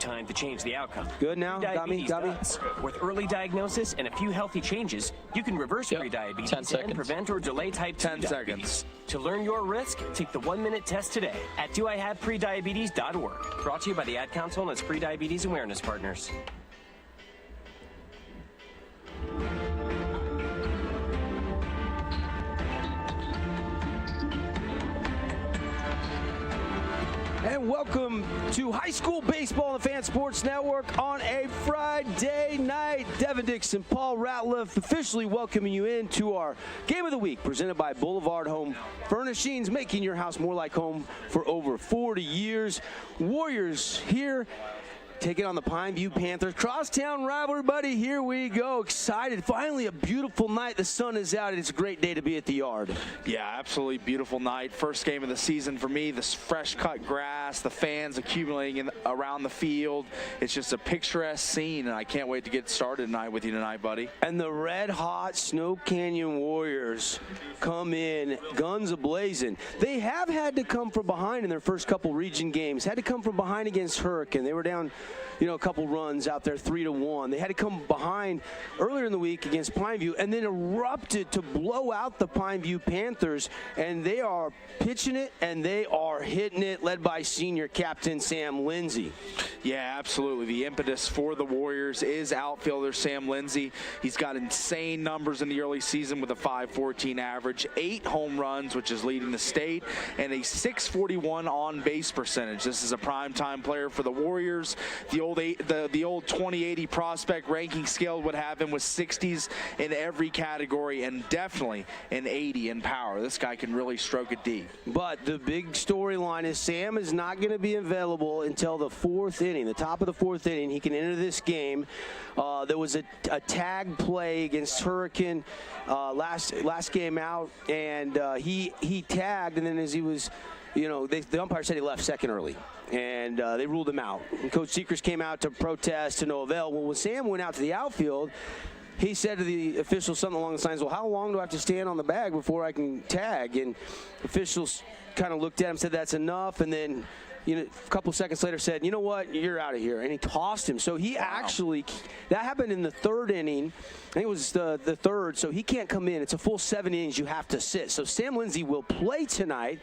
time to change the outcome. Good now? Got me? With early diagnosis and a few healthy changes, you can reverse prediabetes and prevent or delay type 2 diabetes. 10 seconds. To learn your risk, take the 1-minute test today at doihaveprediabetes.org. Brought to you by the Ad Council and its prediabetes awareness partners. And welcome to high school baseball on the Fan Sports Network on a Friday night. Devin Dixon, Paul Ratliff officially welcoming you into our Game of the Week presented by Boulevard Home Furnishings, making your house more like home for over 40 years. Warriors here, taking on the Pineview Panthers. Crosstown rivalry, buddy. Here we go. Excited. Finally, a beautiful night. The sun is out. It's a great day to be at the Yard. Yeah, absolutely beautiful night. First game of the season for me. This fresh cut grass, the fans accumulating around the field. It's just a picturesque scene, and I can't wait to get started tonight with you tonight, buddy. And the red-hot Snow Canyon Warriors come in guns a-blazing. They have had to come from behind in their first couple region games. Had to come from behind against Hurricane. They were down, a couple runs out there, 3-1. They had to come behind earlier in the week against Pineview and then erupted to blow out the Pineview Panthers. And they are pitching it and they are hitting it, led by senior captain Sam Lindsay. Yeah, absolutely. The impetus for the Warriors is outfielder Sam Lindsay. He's got insane numbers in the early season with a .514 average, 8 home runs, which is leading the state, and a .641 on-base percentage. This is a primetime player for the Warriors. The old 2080 prospect ranking scale would have him with 60s in every category and definitely an 80 in power. This guy can really stroke it deep. But the big storyline is Sam is not going to be available until the 4th inning, the top of the 4th inning. He can enter this game. There was a tag play against Hurricane last game out, and he tagged, and then as he was, the umpire said he left second early, and they ruled him out. And Coach Seekers came out to protest to no avail. Well, when Sam went out to the outfield, he said to the officials something along the lines, well, how long do I have to stand on the bag before I can tag? And officials kind of looked at him, said that's enough, and then a couple seconds later said, you know what, you're out of here. And he tossed him. So he actually, that happened in the 3rd inning. I think it was the 3rd, so he can't come in. It's a full 7 innings you have to sit. So Sam Lindsay will play tonight,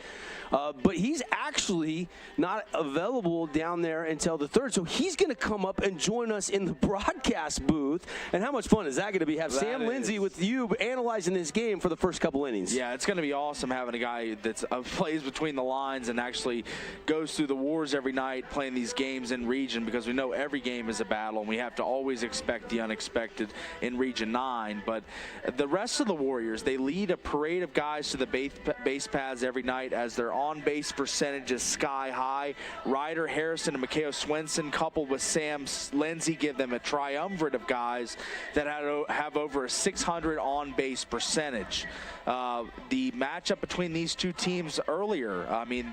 but he's actually not available down there until the 3rd. So he's going to come up and join us in the broadcast booth. And how much fun is that going to be? Have Sam Lindsay with you analyzing this game for the first couple innings. Yeah, it's going to be awesome having a guy that plays between the lines and actually goes through the wars every night playing these games in region, because we know every game is a battle and we have to always expect the unexpected in Region 9. But the rest of the Warriors, they lead a parade of guys to the base paths every night as their on-base percentage is sky high. Ryder Harrison and Mikhail Swenson, coupled with Sam Lindsay, give them a triumvirate of guys that have over a 600 on-base percentage. The matchup between these two teams earlier,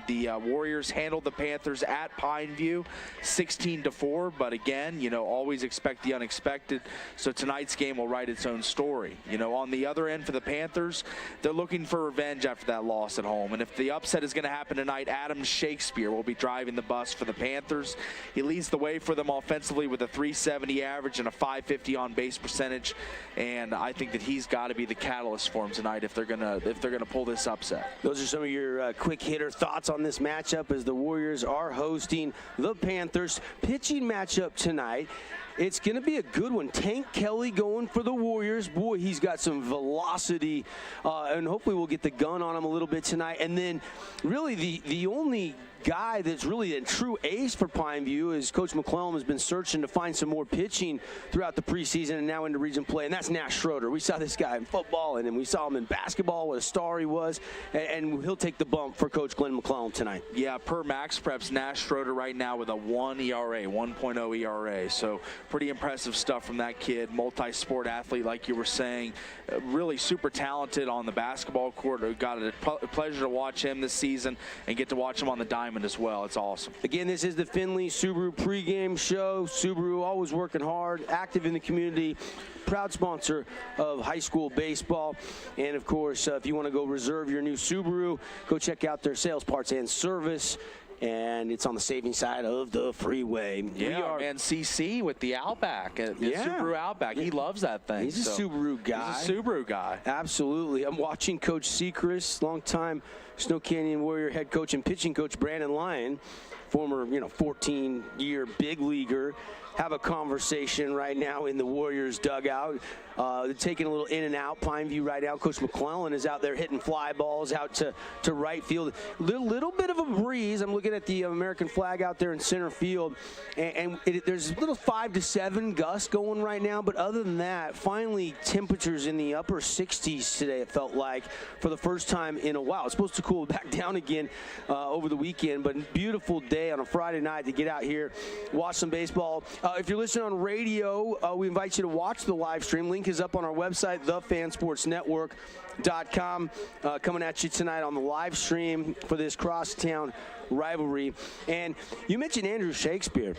the Warriors handled the Panthers at Pineview 16-4, but again, always expect the unexpected. So tonight's game will write its own story. On the other end for the Panthers, they're looking for revenge after that loss at home. And if the upset is going to happen tonight, Adam Shakespeare will be driving the bus for the Panthers. He leads the way for them offensively with a .370 average and a .550 on base percentage. And I think that he's got to be the catalyst for them tonight if they're gonna pull this upset. Those are some of your quick hitter thoughts on this matchup as the Warriors are hosting the Panthers. Pitching matchup tonight. It's going to be a good one. Tank Kelly going for the Warriors. Boy, he's got some velocity, and hopefully we'll get the gun on him a little bit tonight. And then really the only guy that's really a true ace for Pineview is Coach McClellan has been searching to find some more pitching throughout the preseason and now into region play, and that's Nash Schroeder. We saw this guy in football, and then we saw him in basketball, what a star he was, and he'll take the bump for Coach Glenn McClellan tonight. Yeah, per Max Preps, Nash Schroeder right now with a 1 ERA, 1.0 ERA, so pretty impressive stuff from that kid. Multi-sport athlete, like you were saying, really super talented on the basketball court. We got a pleasure to watch him this season and get to watch him on the diamond as well. It's awesome. Again, this is the Findlay Subaru pregame show. Subaru always working hard, active in the community, proud sponsor of high school baseball. And of course, if you want to go reserve your new Subaru, go check out their sales, parts, and service and it's on the saving side of the freeway. Yeah, and CC with the Outback, the Subaru Outback. He loves that thing. He's a Subaru guy. He's a Subaru guy. Absolutely. I'm watching Coach Sechrist, longtime Snow Canyon Warrior head coach and pitching coach Brandon Lyon, former 14-year big leaguer, have a conversation right now in the Warriors dugout. They're taking a little in and out. Pineview right now. Coach McClellan is out there hitting fly balls out to right field. Little bit of a breeze. I'm looking at the American flag out there in center field, and there's a little 5 to 7 gust going right now. But other than that, finally temperatures in the upper 60s today. It felt like for the first time in a while. It's supposed to cool back down again over the weekend, but beautiful day on a Friday night to get out here, watch some baseball. If you're listening on radio, we invite you to watch the live stream. Link is up on our website, thefansportsnetwork.com. Coming at you tonight on the live stream for this crosstown rivalry. And you mentioned Andrew Shakespeare.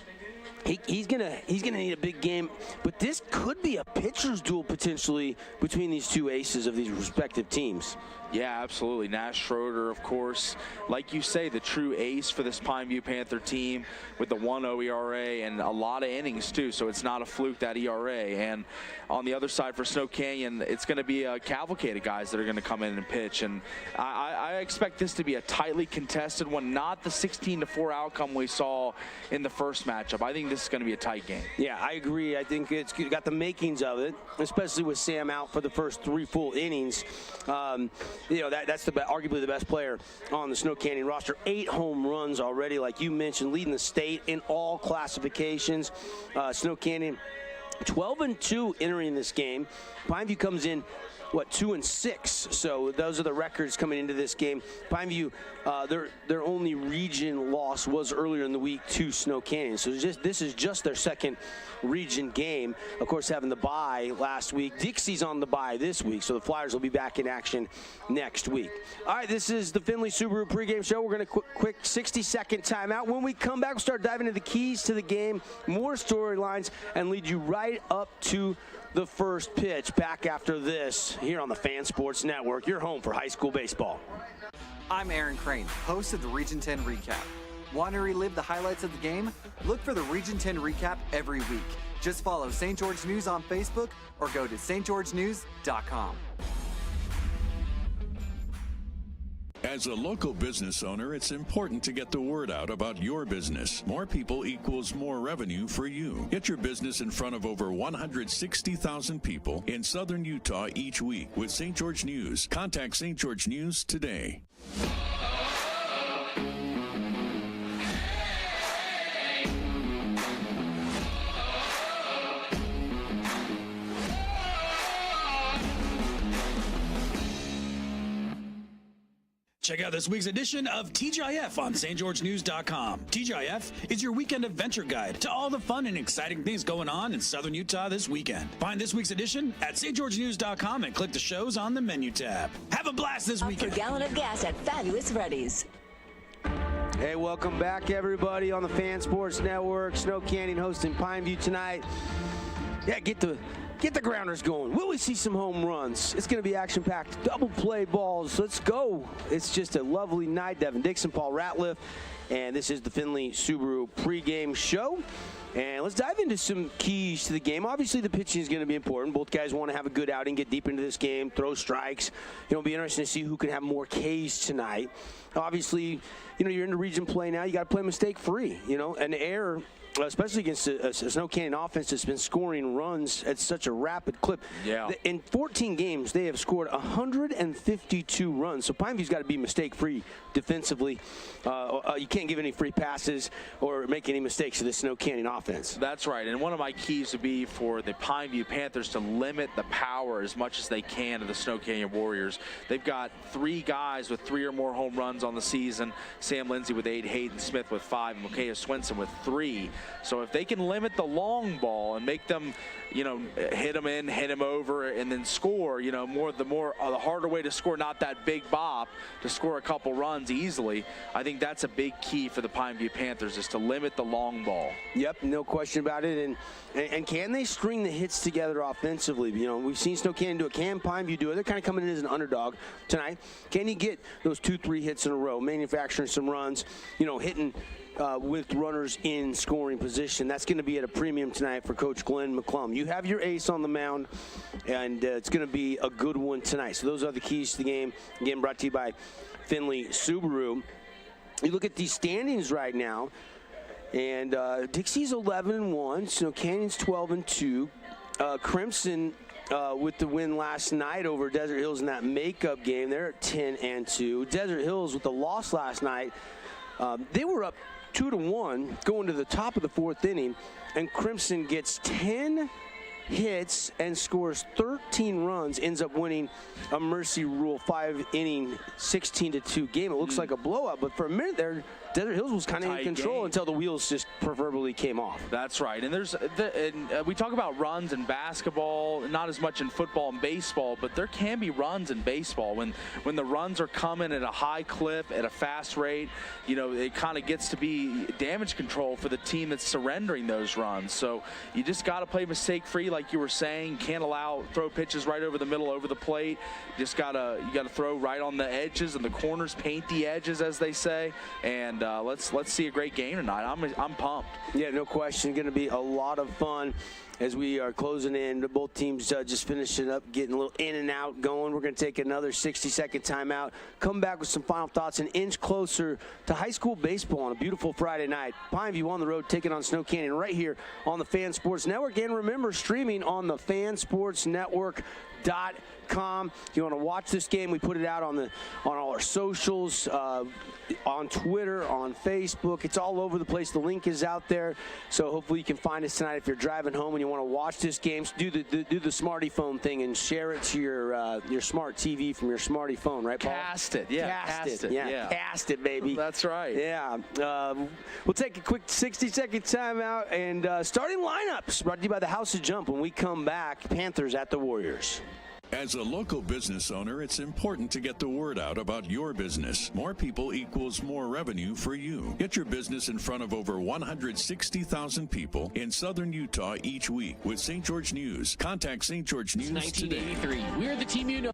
He's gonna need a big game, but this could be a pitcher's duel potentially between these two aces of these respective teams. Yeah, absolutely. Nash Schroeder, of course, like you say, the true ace for this Pineview Panther team with the 1.0 ERA and a lot of innings too, so it's not a fluke, that ERA. And on the other side for Snow Canyon, it's going to be a cavalcade of guys that are going to come in and pitch, and I expect this to be a tightly contested one, not the 16-4 outcome we saw in the first matchup. I think this is going to be a tight game. Yeah, I agree. I think it's got the makings of it, especially with Sam out for the first 3 full innings. That's arguably the best player on the Snow Canyon roster. 8 home runs already, like you mentioned, leading the state in all classifications. Snow Canyon 12-2 entering this game. Pineview comes in 2-6. So those are the records coming into this game. Pineview, their only region loss was earlier in the week to Snow Canyon. So this is just their second region game. Of course, having the bye last week. Dixie's on the bye this week, so the Flyers will be back in action next week. All right, this is the Findlay Subaru pregame show. We're going to quick 60-second timeout. When we come back, we'll start diving into the keys to the game, more storylines, and lead you right up to the first pitch. Back after this here on the Fan Sports Network, your home for high school baseball. I'm Aaron Crane, host of the Region 10 Recap. Want to relive the highlights of the game? Look for the Region 10 Recap every week. Just follow St. George News on Facebook or go to stgeorgenews.com. As a local business owner, it's important to get the word out about your business. More people equals more revenue for you. Get your business in front of over 160,000 people in southern Utah each week with St. George News. Contact St. George News today. Check out this week's edition of TGIF on stgeorgenews.com. TGIF is your weekend adventure guide to all the fun and exciting things going on in southern Utah this weekend. Find this week's edition at stgeorgenews.com and click the shows on the menu tab. Have a blast this weekend. Up per gallon of gas at Fabulous Freddy's. Hey, welcome back, everybody, on the Fan Sports Network. Snow Canyon hosting Pineview tonight. Yeah, get the grounders going. Will we see some home runs? It's going to be action-packed. Double play balls. Let's go. It's just a lovely night. Devin Dixon, Paul Ratliff, and this is the Findlay Subaru pregame show. And let's dive into some keys to the game. Obviously, the pitching is going to be important. Both guys want to have a good outing, get deep into this game, throw strikes. It'll be interesting to see who can have more Ks tonight. Obviously, you're in the region play now. You got to play mistake-free, an error, especially against a Snow Canyon offense that's been scoring runs at such a rapid clip. Yeah. In 14 games, they have scored 152 runs. So Pineview's got to be mistake-free defensively. You can't give any free passes or make any mistakes to the Snow Canyon offense. That's right. And one of my keys would be for the Pineview Panthers to limit the power as much as they can of the Snow Canyon Warriors. They've got 3 guys with 3 or more home runs on the season. Sam Lindsay with 8, Hayden Smith with 5, and Micaiah Swenson with 3. So if they can limit the long ball and make them, hit them in, hit them over, and then score, the harder way to score, not that big bop, to score a couple runs easily. I think that's a big key for the Pineview Panthers, is to limit the long ball. Yep, no question about it. And can they string the hits together offensively? We've seen Snow Canyon do it. Can Pineview do it? They're kind of coming in as an underdog tonight. Can you get those 2-3 hits in a row, manufacturing some runs, hitting with runners in scoring position. That's going to be at a premium tonight for Coach Glenn McClellan. You have your ace on the mound, and it's going to be a good one tonight. So those are the keys to the game. Again, brought to you by Finley Subaru. You look at these standings right now, and Dixie's 11-1, so Canyon's 12-2. Crimson with the win last night over Desert Hills in that makeup game, they're at 10-2. Desert Hills with the loss last night, they were up 2-1 going to the top of the fourth inning, and Crimson gets 10 hits and scores 13 runs, ends up winning a Mercy Rule 5-inning 16-2 game. It looks like a blowout, but for a minute there, Desert Hills was kind of in control until the wheels just proverbially came off. That's right. And we talk about runs in basketball, not as much in football and baseball, but there can be runs in baseball. When the runs are coming at a high clip, at a fast rate, it kind of gets to be damage control for the team that's surrendering those runs. So you just got to play mistake-free, like you were saying. Can't throw pitches right over the middle, over the plate. You got to throw right on the edges and the corners, paint the edges, as they say. And let's see a great game tonight. I'm pumped. Yeah, no question. Going to be a lot of fun as we are closing in. Both teams just finishing up, getting a little in and out going. We're going to take another 60-second timeout, come back with some final thoughts, and inch closer to high school baseball on a beautiful Friday night. Pineview on the road, taking on Snow Canyon right here on the Fan Sports Network. And remember, streaming on the fansportsnetwork.com. If you want to watch this game, we put it out on all our socials, on Twitter, on Facebook. It's all over the place. The link is out there, so hopefully you can find us tonight. If you're driving home and you want to watch this game, do the smarty phone thing and share it to your smart TV from your smarty phone, right, Paul? Cast it, yeah. Cast it, yeah. Cast it, baby. That's right. Yeah. We'll take a quick 60-second timeout, and starting lineups brought to you by the House of Jump. When we come back, Panthers at the Warriors. As a local business owner, it's important to get the word out about your business. More people equals more revenue for you. Get your business in front of over 160,000 people in southern Utah each week with St. George News. Contact St. George News 1983. today. We're the team you know.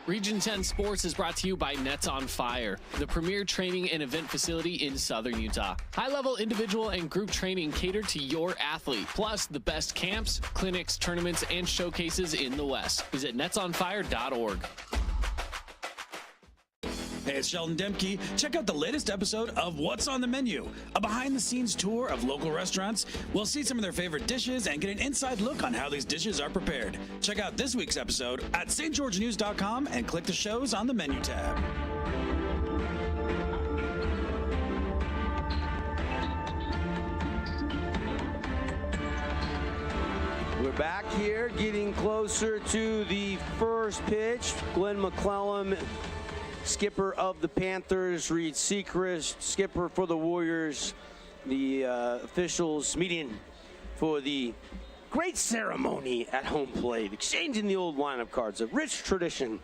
Region 10 Sports is brought to you by Nets on Fire, the premier training and event facility in southern Utah. High-level individual and group training catered to your athlete, plus the best camps, clinics, tournaments, and showcases in the West. Visit netsonfire.org. Hey, it's Sheldon Demke. Check out the latest episode of What's on the Menu, a behind-the-scenes tour of local restaurants. We'll see some of their favorite dishes and get an inside look on how these dishes are prepared. Check out this week's episode at stgeorgenews.com and click the shows on the menu tab. We're back here, getting closer to the first pitch. Glenn McClellan, skipper of the Panthers, Reed Sechrist, skipper for the Warriors. The officials meeting for the great ceremony at home plate, exchanging the old lineup cards, a rich tradition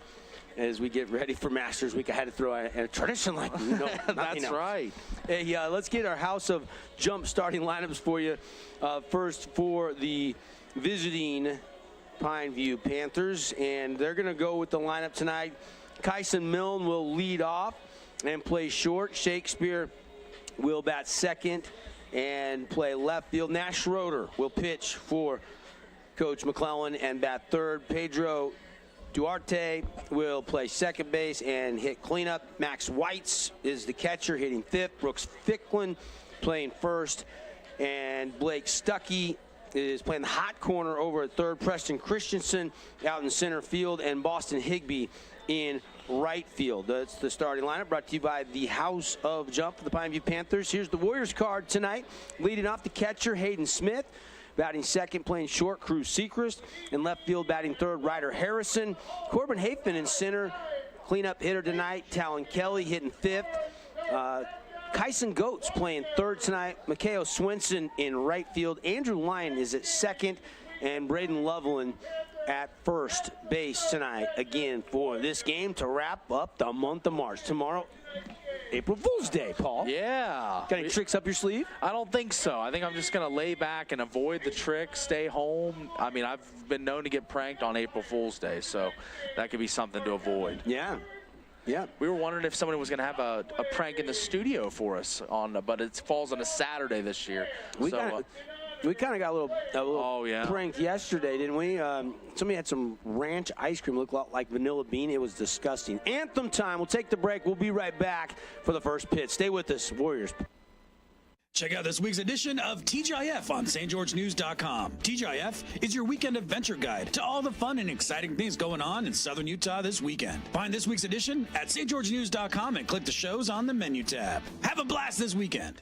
as we get ready for Masters Week. I had to throw a tradition like no, That's else. right. Hey, let's get our House of Jump starting lineups for you. First for the visiting Pineview Panthers, and they're going to go with the lineup tonight. Kyson Milne will lead off and play short. Shakespeare will bat second and play left field. Nash Schroeder will pitch for Coach McClellan and bat third. Pedro Duarte will play second base and hit cleanup. Max Whites is the catcher, hitting fifth. Brooks Ficklin playing first. And Blake Stuckey is playing the hot corner over at third. Preston Christensen out in center field, and Boston Higbee in right field. That's the starting lineup, brought to you by the House of Jump for the Pineview Panthers. Here's the Warriors card tonight. Leading off the catcher, Hayden Smith. Batting second, playing short, Cruz Sechrist. In left field, batting third, Ryder Harrison. Corbin Hafin in center. Cleanup hitter tonight, Talon Kelly hitting fifth. Kyson Goetz playing third tonight. Mikhail Swenson in right field. Andrew Lyon is at second. And Braden Loveland at first base tonight again for this game to wrap up the month of March. Tomorrow, April Fool's Day, Paul. Yeah. Got any tricks up your sleeve? I don't think so. I think I'm just going to lay back and avoid the trick, stay home. I mean, I've been known to get pranked on April Fool's Day, so that could be something to avoid. Yeah. Yeah. We were wondering if somebody was going to have a prank in the studio for us, but it falls on a Saturday this year. We kind of got a little prank yesterday, didn't we? Somebody had some ranch ice cream, looked a lot like vanilla bean. It was disgusting. Anthem time. We'll take the break. We'll be right back for the first pitch. Stay with us, Warriors. Check out this week's edition of TGIF on stgeorgenews.com. TGIF is your weekend adventure guide to all the fun and exciting things going on in Southern Utah this weekend. Find this week's edition at stgeorgenews.com and click the shows on the menu tab. Have a blast this weekend.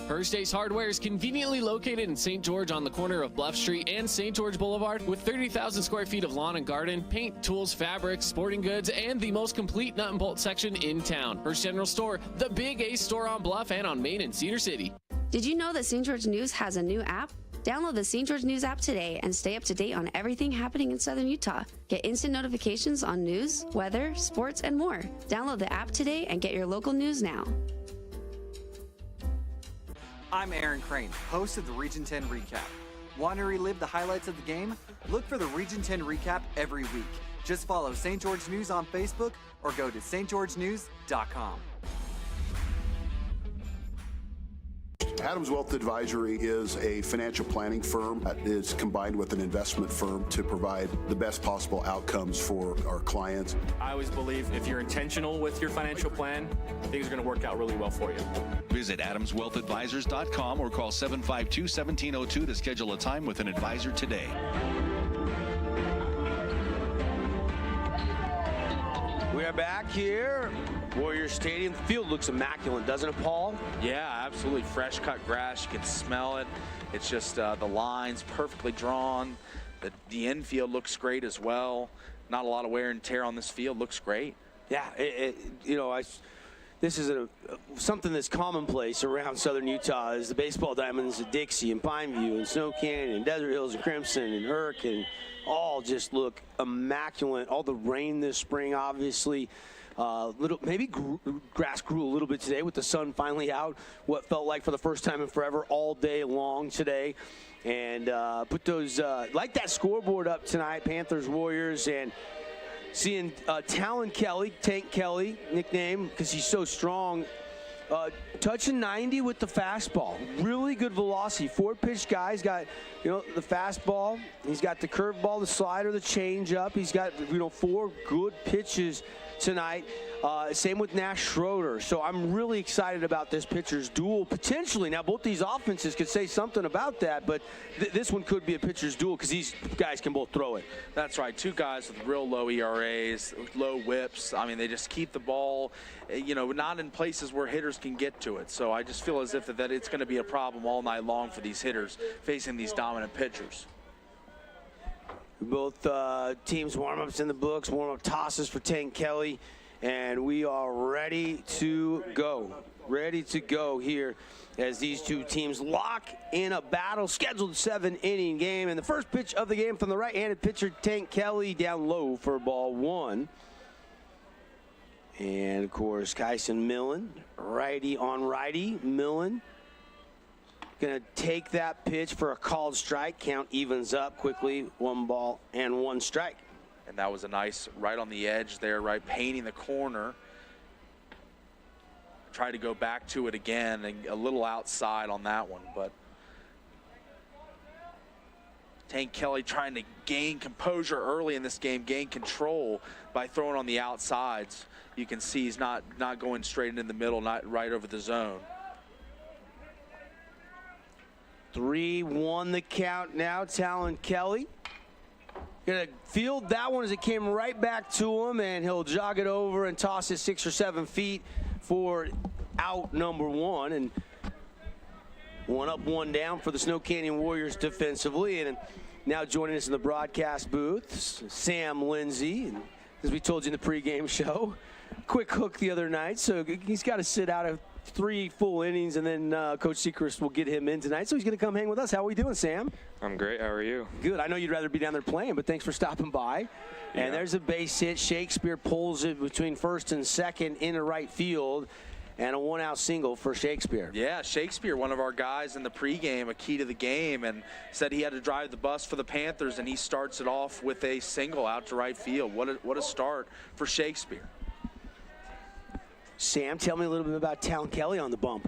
First Ace Hardware is conveniently located in St. George on the corner of Bluff Street and St. George Boulevard with 30,000 square feet of lawn and garden, paint, tools, fabrics, sporting goods, and the most complete nut and bolt section in town. First General Store, the Big Ace store on Bluff and on Main in Cedar City. Did you know that St. George News has a new app? Download the St. George News app today and stay up to date on everything happening in Southern Utah. Get instant notifications on news, weather, sports, and more. Download the app today and get your local news now. I'm Aaron Crane, host of the Region 10 Recap. Want to relive the highlights of the game? Look for the Region 10 Recap every week. Just follow St. George News on Facebook or go to stgeorgenews.com. Adams Wealth Advisory is a financial planning firm that is combined with an investment firm to provide the best possible outcomes for our clients. I always believe if you're intentional with your financial plan, things are going to work out really well for you. Visit AdamsWealthAdvisors.com or call 752-1702 to schedule a time with an advisor today. We are back here. Warrior Stadium. The field looks immaculate, doesn't it, Paul? Yeah, absolutely. Fresh cut grass. You can smell it. It's just the lines perfectly drawn. The infield looks great as well. Not a lot of wear and tear on this field. Looks great. Yeah, this is something that's commonplace around Southern Utah is the baseball diamonds at Dixie and Pineview and Snow Canyon and Desert Hills and Crimson and Hurricane all just look immaculate. All the rain this spring, obviously. Grass grew a little bit today with the sun finally out. What felt like for the first time in forever all day long today. And put those, like that scoreboard up tonight, Panthers, Warriors, and seeing Talon Kelly, Tank Kelly, nickname because he's so strong, touching 90 with the fastball. Really good velocity. 4-pitch guy. He's got, the fastball. He's got the curveball, the slider, the changeup. He's got, 4 good pitches tonight. Same with Nash Schroeder. So I'm really excited about this pitcher's duel potentially. Now, both these offenses could say something about that, but this one could be a pitcher's duel because these guys can both throw it. That's right. 2 guys with real low ERAs, low whips. I mean, they just keep the ball, not in places where hitters can get to it. So I just feel as if that it's going to be a problem all night long for these hitters facing these dominant pitchers. Both teams warm-ups in the books, warm-up tosses for Tank Kelly, and we are ready to go. Ready to go here as these two teams lock in a battle. Scheduled 7-inning game, and the first pitch of the game from the right-handed pitcher, Tank Kelly, down low for ball 1. And, of course, Kyson Millen, righty on righty. Millen going to take that pitch for a called strike. Count evens up quickly. 1 ball and 1 strike. And that was a nice right on the edge there, right, painting the corner. Tried to go back to it again and a little outside on that one, but Tank Kelly trying to gain composure early in this game, gain control by throwing on the outsides. You can see he's not going straight into the middle, not right over the zone. 3-1 the count now. Talon Kelly gonna field that one as it came right back to him, and he'll jog it over and toss it 6 or 7 feet for out number 1. And 1 up, 1 down for the Snow Canyon Warriors defensively. And now joining us in the broadcast booth, Sam Lindsay. And as we told you in the pregame show, quick hook the other night, so he's got to sit out of 3 full innings, and then Coach Sechrist will get him in tonight. So he's going to come hang with us. How are we doing, Sam? I'm great. How are you? Good. I know you'd rather be down there playing, but thanks for stopping by. And there's a base hit. Shakespeare pulls it between first and second into right field. and a one-out single for Shakespeare. Yeah, Shakespeare, one of our guys in the pregame, a key to the game, and said he had to drive the bus for the Panthers, and he starts it off with a single out to right field. What a start for Shakespeare. Sam, tell me a little bit about Talon Kelly on the bump.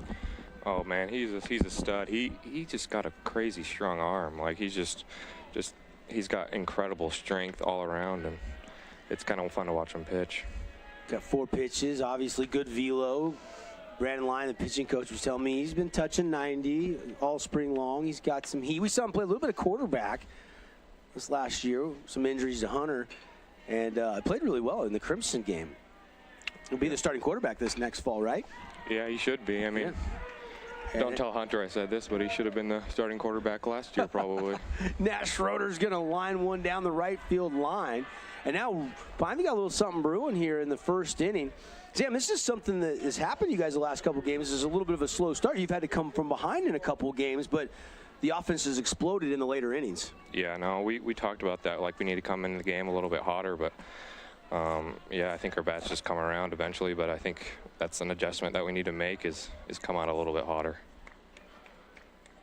Oh man, he's a stud. He just got a crazy strong arm. Like he's he's got incredible strength all around, and it's kind of fun to watch him pitch. Got 4 pitches, obviously good velo. Brandon Lyon, the pitching coach, was telling me he's been touching 90 all spring long. He's got some heat. We saw him play a little bit of quarterback this last year, some injuries to Hunter, and played really well in the Crimson game. He'll be the starting quarterback this next fall, right? Yeah, he should be. I mean, don't tell Hunter I said this, but he should have been the starting quarterback last year probably. Nat Schroeder's going to line one down the right field line. And now finally got a little something brewing here in the first inning. Sam, this is something that has happened to you guys the last couple games. This is a little bit of a slow start. You've had to come from behind in a couple of games, but the offense has exploded in the later innings. Yeah, no, we talked about that. Like we need to come into the game a little bit hotter, but yeah, I think our bats just come around eventually, but I think that's an adjustment that we need to make is come out a little bit hotter.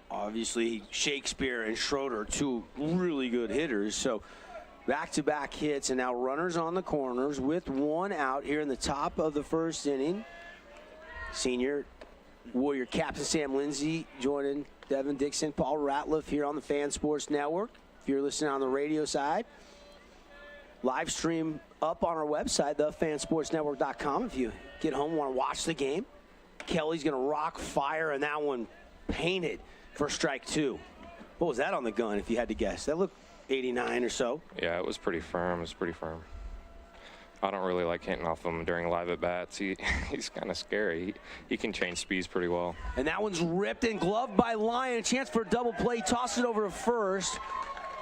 Obviously, Shakespeare and Schroeder, 2 really good hitters. So back-to-back hits, and now runners on the corners with 1 out here in the top of the first inning. Senior Warrior captain Sam Lindsay joining Devin Dixon, Paul Ratliff here on the Fan Sports Network. If you're listening on the radio side, live stream up on our website, thefansportsnetwork.com. If you get home and want to watch the game, Kelly's going to rock fire, and that one painted for strike 2. What was that on the gun, if you had to guess? That looked 89 or so. Yeah, it was pretty firm. It was pretty firm. I don't really like hitting off him during live at-bats. He's kind of scary. He can change speeds pretty well. And that one's ripped and gloved by Lyon. A chance for a double play. Toss it over to first.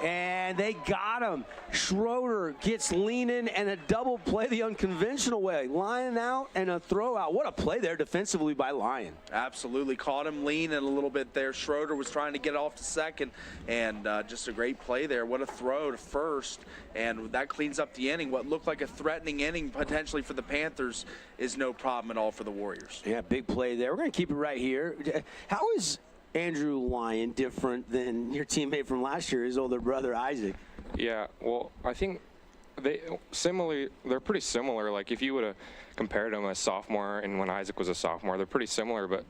And they got him. Schroeder gets leaning and a double play the unconventional way. Lyon out and a throw out. What a play there defensively by Lyon. Absolutely. Caught him leaning a little bit there. Schroeder was trying to get off to second, and just a great play there. What a throw to first, and that cleans up the inning. What looked like a threatening inning potentially for the Panthers is no problem at all for the Warriors. Yeah, big play there. We're going to keep it right here. How is Andrew Lyon different than your teammate from last year, his older brother Isaac? Yeah, well, I think they're pretty similar. Like if you would have compared them as sophomore and when Isaac was a sophomore, they're pretty similar. But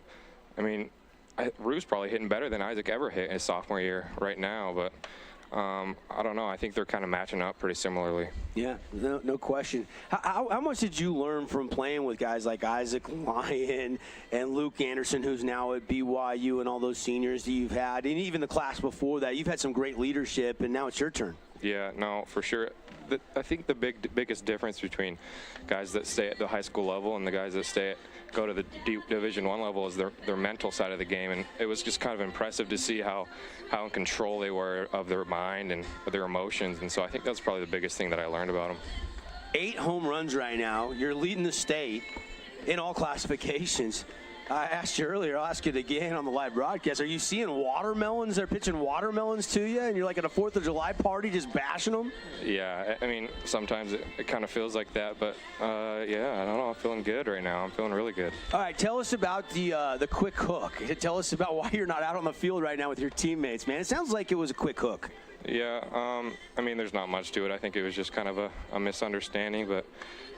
I mean, Rue's probably hitting better than Isaac ever hit his sophomore year right now. But I don't know. I think they're kind of matching up pretty similarly. Yeah, no question. How much did you learn from playing with guys like Isaac Lyon and Luke Anderson, who's now at BYU, and all those seniors that you've had, and even the class before that? You've had some great leadership, and now it's your turn. Yeah, no, for sure. I think the biggest difference between guys that stay at the high school level and the guys that go to the Division I level is their mental side of the game, and it was just kind of impressive to see how in control they were of their mind and of their emotions, and so I think that's probably the biggest thing that I learned about them. 8 home runs right now. You're leading the state in all classifications. I asked you earlier, I'll ask you again on the live broadcast. Are you seeing watermelons? They're pitching watermelons to you, and you're like at a 4th of July party just bashing them? Yeah, I mean, sometimes it kind of feels like that, but yeah, I don't know. I'm feeling good right now. I'm feeling really good. All right, tell us about the quick hook. Tell us about why you're not out on the field right now with your teammates, man. It sounds like it was a quick hook. Yeah, I mean, there's not much to it. I think it was just kind of a misunderstanding, but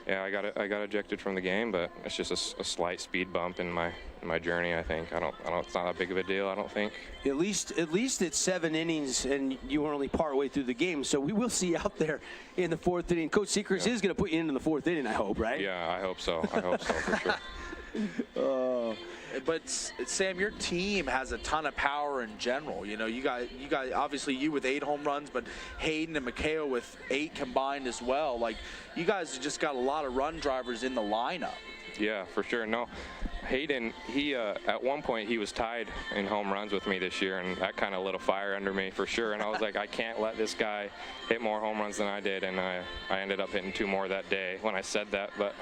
yeah, I got ejected from the game, but it's just a slight speed bump in my journey. I think I don't. It's not that big of a deal. I don't think. At least it's 7 innings, and you were only part way through the game. So we will see you out there in the 4th inning. Coach Seacrest is going to put you into the 4th inning, I hope, right? Yeah, I hope so. I hope so for sure. But Sam, your team has a ton of power in general. You know, you guys, obviously you with 8 home runs, but Hayden and Mikhail with 8 combined as well. Like, you guys have just got a lot of run drivers in the lineup. Yeah, for sure. No, Hayden, he at one point he was tied in home runs with me this year, and that kind of lit a fire under me for sure. And I was like, I can't let this guy hit more home runs than I did, and I ended up hitting 2 more that day when I said that. But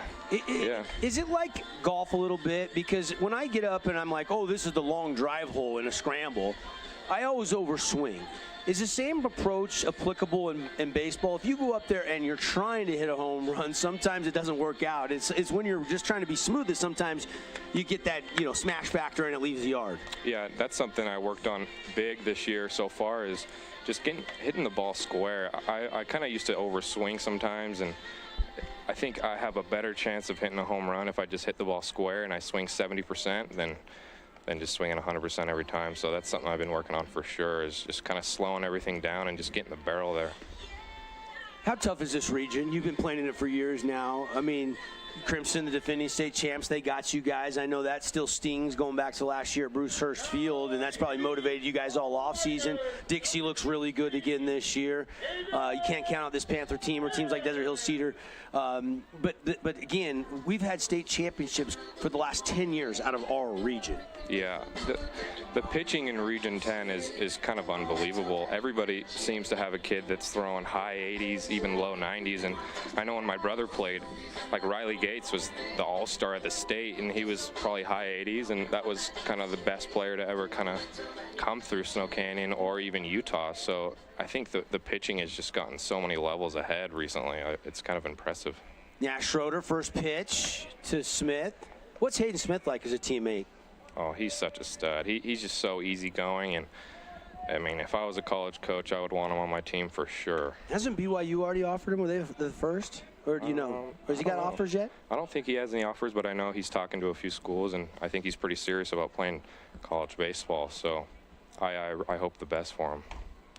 yeah. Is it like golf a little bit? Because when I get up and I'm like, oh, this is the long drive hole in a scramble, I always overswing. Is the same approach applicable in baseball? If you go up there and you're trying to hit a home run, sometimes it doesn't work out. It's when you're just trying to be smooth that sometimes you get that, smash factor and it leaves the yard. Yeah, that's something I worked on big this year so far, is just hitting the ball square. I kind of used to overswing sometimes, and I think I have a better chance of hitting a home run if I just hit the ball square and I swing 70% than just swinging 100% every time. So that's something I've been working on for sure, is just kind of slowing everything down and just getting the barrel there. How tough is this region? You've been playing in it for years now. I mean, Crimson, the defending state champs, they got you guys. I know that still stings going back to last year at Bruce Hurst Field, and that's probably motivated you guys all offseason. Dixie looks really good again this year. You can't count out this Panther team or teams like Desert Hill Cedar. But again, we've had state championships for the last 10 years out of our region. Yeah, the pitching in Region 10 is kind of unbelievable. Everybody seems to have a kid that's throwing high 80s, even low 90s. And I know when my brother played, like Riley Gates was the all-star at the state, and he was probably high 80s, and that was kind of the best player to ever kind of come through Snow Canyon or even Utah. So I think the pitching has just gotten so many levels ahead recently. It's kind of impressive. Nash Schroeder, first pitch to Smith. What's Hayden Smith like as a teammate? Oh, he's such a stud. He's just so easygoing, and I mean, if I was a college coach, I would want him on my team for sure. Hasn't BYU already offered him? Were they the first? Or do you know? Or has he got offers yet? I don't think he has any offers, but I know he's talking to a few schools, and I think he's pretty serious about playing college baseball. So I hope the best for him.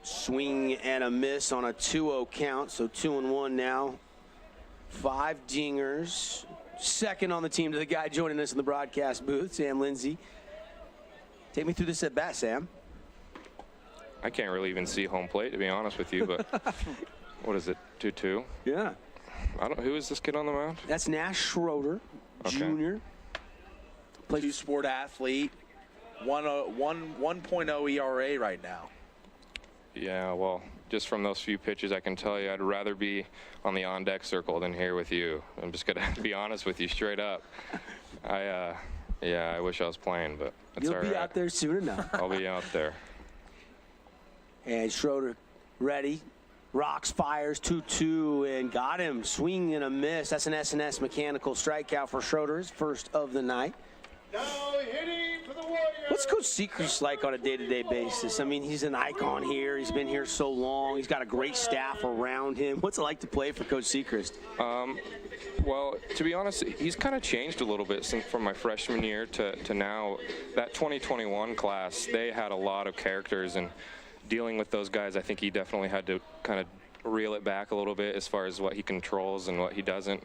Swing and a miss on a 2-0 count, so 2-1 now. 5 dingers. Second on the team to the guy joining us in the broadcast booth, Sam Lindsay. Take me through this at bat, Sam. I can't really even see home plate, to be honest with you, but what is it, 2-2? Yeah. Who is this kid on the mound? That's Nash Schroeder, Jr. Two-sport athlete, 1.0 ERA right now. Yeah, well, just from those few pitches, I can tell you I'd rather be on the on-deck circle than here with you. I'm just going to be honest with you straight up. I wish I was playing, but that's all right. You'll be out there soon enough. I'll be out there. And Schroeder ready. Rocks, fires, 2-2, and got him. Swing and a miss. That's an S&S mechanical strikeout for Schroeder, his first of the night. Now hitting for the Warriors. What's Coach Sechrist like on a day-to-day basis? I mean, he's an icon here. He's been here so long. He's got a great staff around him. What's it like to play for Coach Sechrist? Well, to be honest, he's kind of changed a little bit from my freshman year to now. That 2021 class, they had a lot of characters, and dealing with those guys, I think he definitely had to kind of reel it back a little bit as far as what he controls and what he doesn't.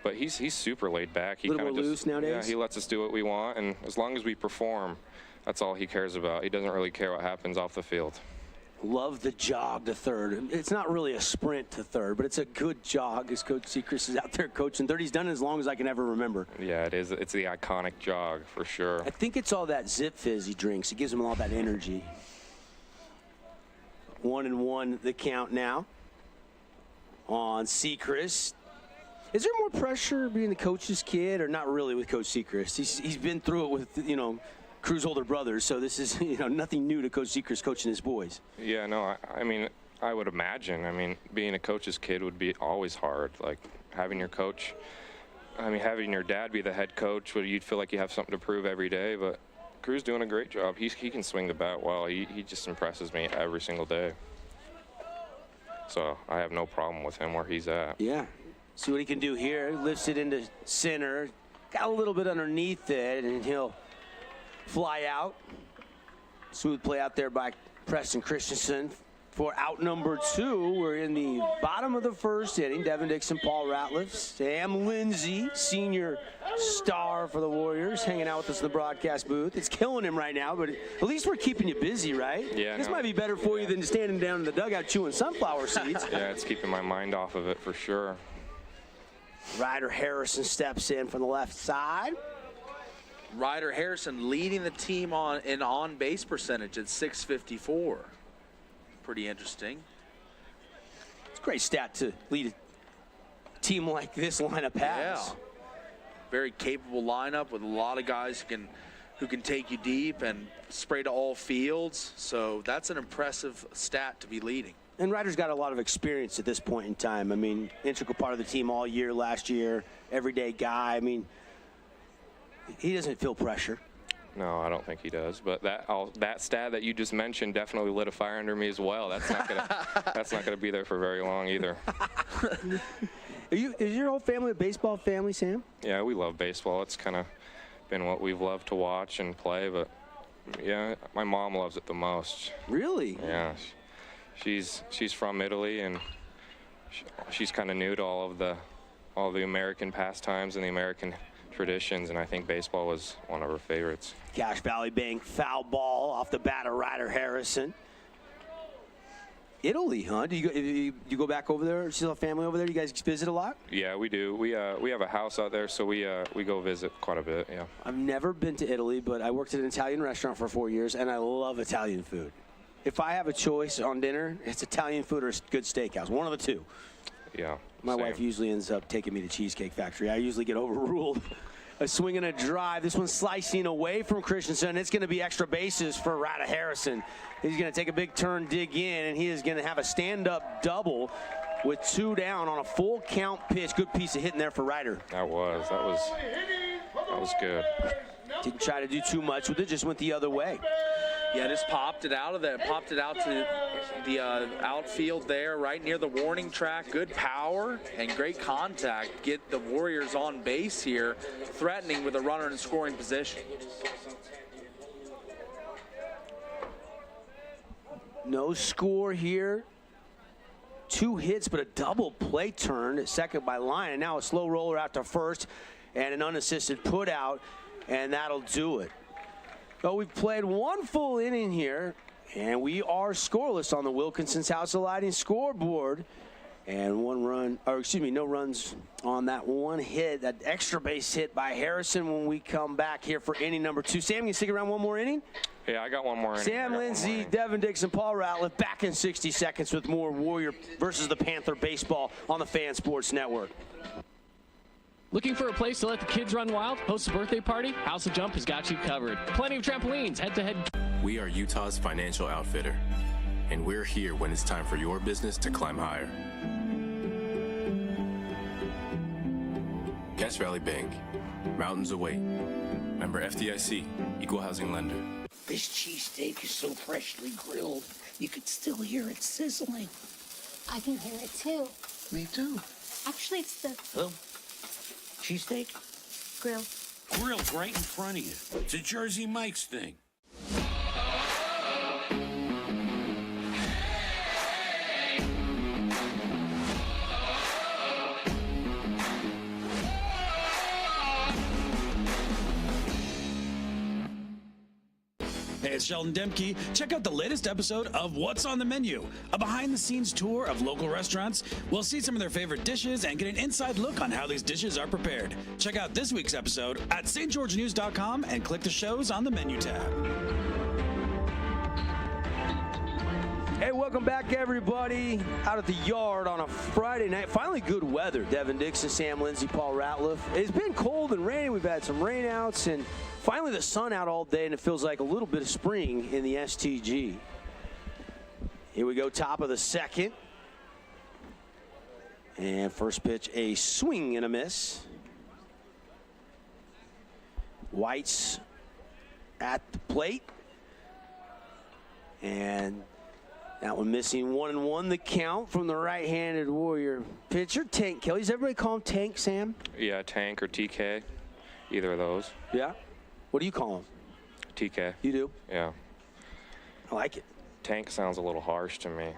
But he's super laid back. He a little more loose nowadays? Yeah, he lets us do what we want, and as long as we perform, that's all he cares about. He doesn't really care what happens off the field. Love the jog to third. It's not really a sprint to third, but it's a good jog as Coach Sechrist is out there coaching third. He's done it as long as I can ever remember. Yeah, it is. It's the iconic jog for sure. I think it's all that Zip Fizz he drinks. It gives him all that energy. 1-1 the count now on Sechrist. Is there more pressure being the coach's kid, or not really with Coach Sechrist? He's been through it with, Cruz older brothers, so this is, nothing new to Coach Sechrist coaching his boys. Yeah, no, I mean, I would imagine. I mean, being a coach's kid would be always hard. Like, having your coach, having your dad be the head coach, where you'd feel like you have something to prove every day, but Cruz doing a great job. He can swing the bat well. He just impresses me every single day. So I have no problem with him where he's at. Yeah. See what he can do here. Lifts it into center. Got a little bit underneath it, and he'll fly out. Smooth play out there by Preston Christensen for out number 2. We're in the bottom of the first inning. Devin Dixon, Paul Ratliff, Sam Lindsay, senior star for the Warriors, hanging out with us in the broadcast booth. It's killing him right now, but at least we're keeping you busy, right? Yeah. This might be better for you than standing down in the dugout chewing sunflower seeds. Yeah, it's keeping my mind off of it for sure. Ryder Harrison steps in from the left side. Ryder Harrison leading the team in on-base percentage at .654. Pretty interesting. It's a great stat to lead a team like this lineup has. Yeah. Very capable lineup with a lot of guys who can who can take you deep and spray to all fields. So that's an impressive stat to be leading. And Ryder's got a lot of experience at this point in time. I mean, integral part of the team all year last year, everyday guy. I mean, he doesn't feel pressure. No, I don't think he does. But that stat that you just mentioned definitely lit a fire under me as well. That's not gonna be there for very long either. Is your whole family a baseball family, Sam? Yeah, we love baseball. It's kind of been what we've loved to watch and play. But yeah, my mom loves it the most. Really? Yeah. She's from Italy, and she's kind of new to all the American pastimes and the American traditions, and I think baseball was one of her favorites. Cache Valley Bank foul ball off the bat of Ryder Harrison. Italy, huh? Do you go back over there? Still have family over there? You guys visit a lot? Yeah, we do. We have a house out there, so we go visit quite a bit. Yeah. I've never been to Italy, but I worked at an Italian restaurant for 4 years, and I love Italian food. If I have a choice on dinner, it's Italian food or a good steakhouse. One of the two. Yeah. My wife usually ends up taking me to Cheesecake Factory. I usually get overruled. A swing and a drive. This one's slicing away from Christensen. It's going to be extra bases for Ryder Harrison. He's going to take a big turn, dig in, and he is going to have a stand-up double with 2 down on a full count pitch. Good piece of hitting there for Ryder. That was good. Didn't try to do too much with it, just went the other way. Yeah, just popped it out of there, popped it out to the outfield there, right near the warning track. Good power and great contact. Get the Warriors on base here, threatening with a runner in scoring position. No score here. 2 hits, but a double play turn at second by Line, and now a slow roller out to first and an unassisted put out, and that'll do it. Well, we've played 1 full inning here, and we are scoreless on the Wilkinson's House of Lighting scoreboard. And no runs on that 1 hit, that extra base hit by Harrison when we come back here for inning number 2. Sam, you stick around 1 more inning? Yeah, I got 1 more inning. Sam Lindsay, Devin Dixon, Paul Ratliff back in 60 seconds with more Warrior versus the Panther baseball on the Fan Sports Network. Looking for a place to let the kids run wild? Host a birthday party? House of Jump has got you covered. Plenty of trampolines, head-to-head. We are Utah's financial outfitter, and we're here when it's time for your business to climb higher. Cache Valley Bank, mountains await. Member FDIC, equal housing lender. This cheesesteak is so freshly grilled, you could still hear it sizzling. I can hear it too. Me too. Actually, it's the Cheesesteak? grill. Grilled right in front of you. It's a Jersey Mike's thing. Hey, it's Sheldon Demke. Check out the latest episode of What's on the Menu, a behind-the-scenes tour of local restaurants. We'll see some of their favorite dishes and get an inside look on how these dishes are prepared. Check out this week's episode at stgeorgenews.com and click the shows on the menu tab. Hey, welcome back, everybody. Out at the yard on a Friday night. Finally good weather. Devin Dixon, Sam Lindsay, Paul Ratliff. It's been cold and rainy. We've had some rainouts, and finally the sun out all day, and it feels like a little bit of spring in the STG. Here we go, top of the second. And first pitch, a swing and a miss. White's at the plate. And that one missing 1-1 the count from the right-handed Warrior pitcher, Tank Kelly. Does everybody call him Tank, Sam? Yeah, Tank or TK, either of those. Yeah? What do you call him? TK. You do? Yeah. I like it. Tank sounds a little harsh to me.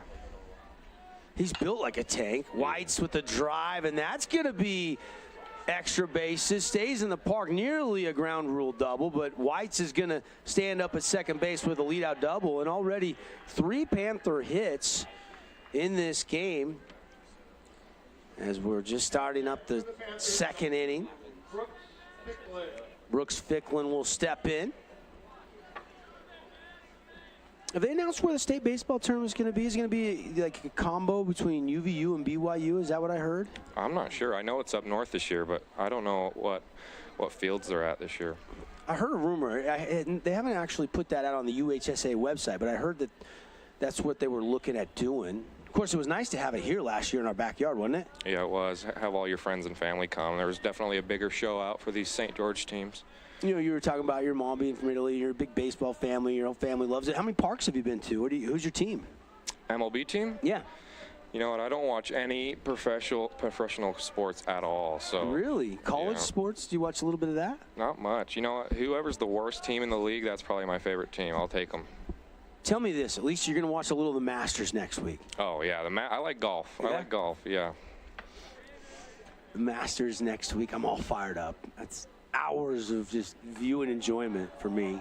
He's built like a tank. White's with the drive, and that's going to be extra bases. Stays in the park, nearly a ground rule double, but White's is going to stand up at second base with a leadout double, and already 3 Panther hits in this game as we're just starting up the second inning. Brooks Ficklin will step in. Have they announced where the state baseball tournament is going to be? Is it going to be like a combo between UVU and BYU? Is that what I heard? I'm not sure. I know it's up north this year, but I don't know what what fields they're at this year. I heard a rumor. They haven't actually put that out on the UHSA website, but I heard that that's what they were looking at doing. Of course, it was nice to have it here last year in our backyard, wasn't it? Yeah, it was. Have all your friends and family come. There was definitely a bigger show out for these St. George teams. You know, you were talking about your mom being from Italy. You're a big baseball family. Your whole family loves it. How many parks have you been to? Who's your team? MLB team? Yeah. You know what? I don't watch any professional sports at all. So really, college sports? Do you watch a little bit of that? Not much. You know what? Whoever's the worst team in the league, that's probably my favorite team. I'll take them. Tell me this. At least you're going to watch a little of the Masters next week. Oh yeah, I like golf. Yeah? I like golf. Yeah. The Masters next week. I'm all fired up. That's hours of just view and enjoyment for me.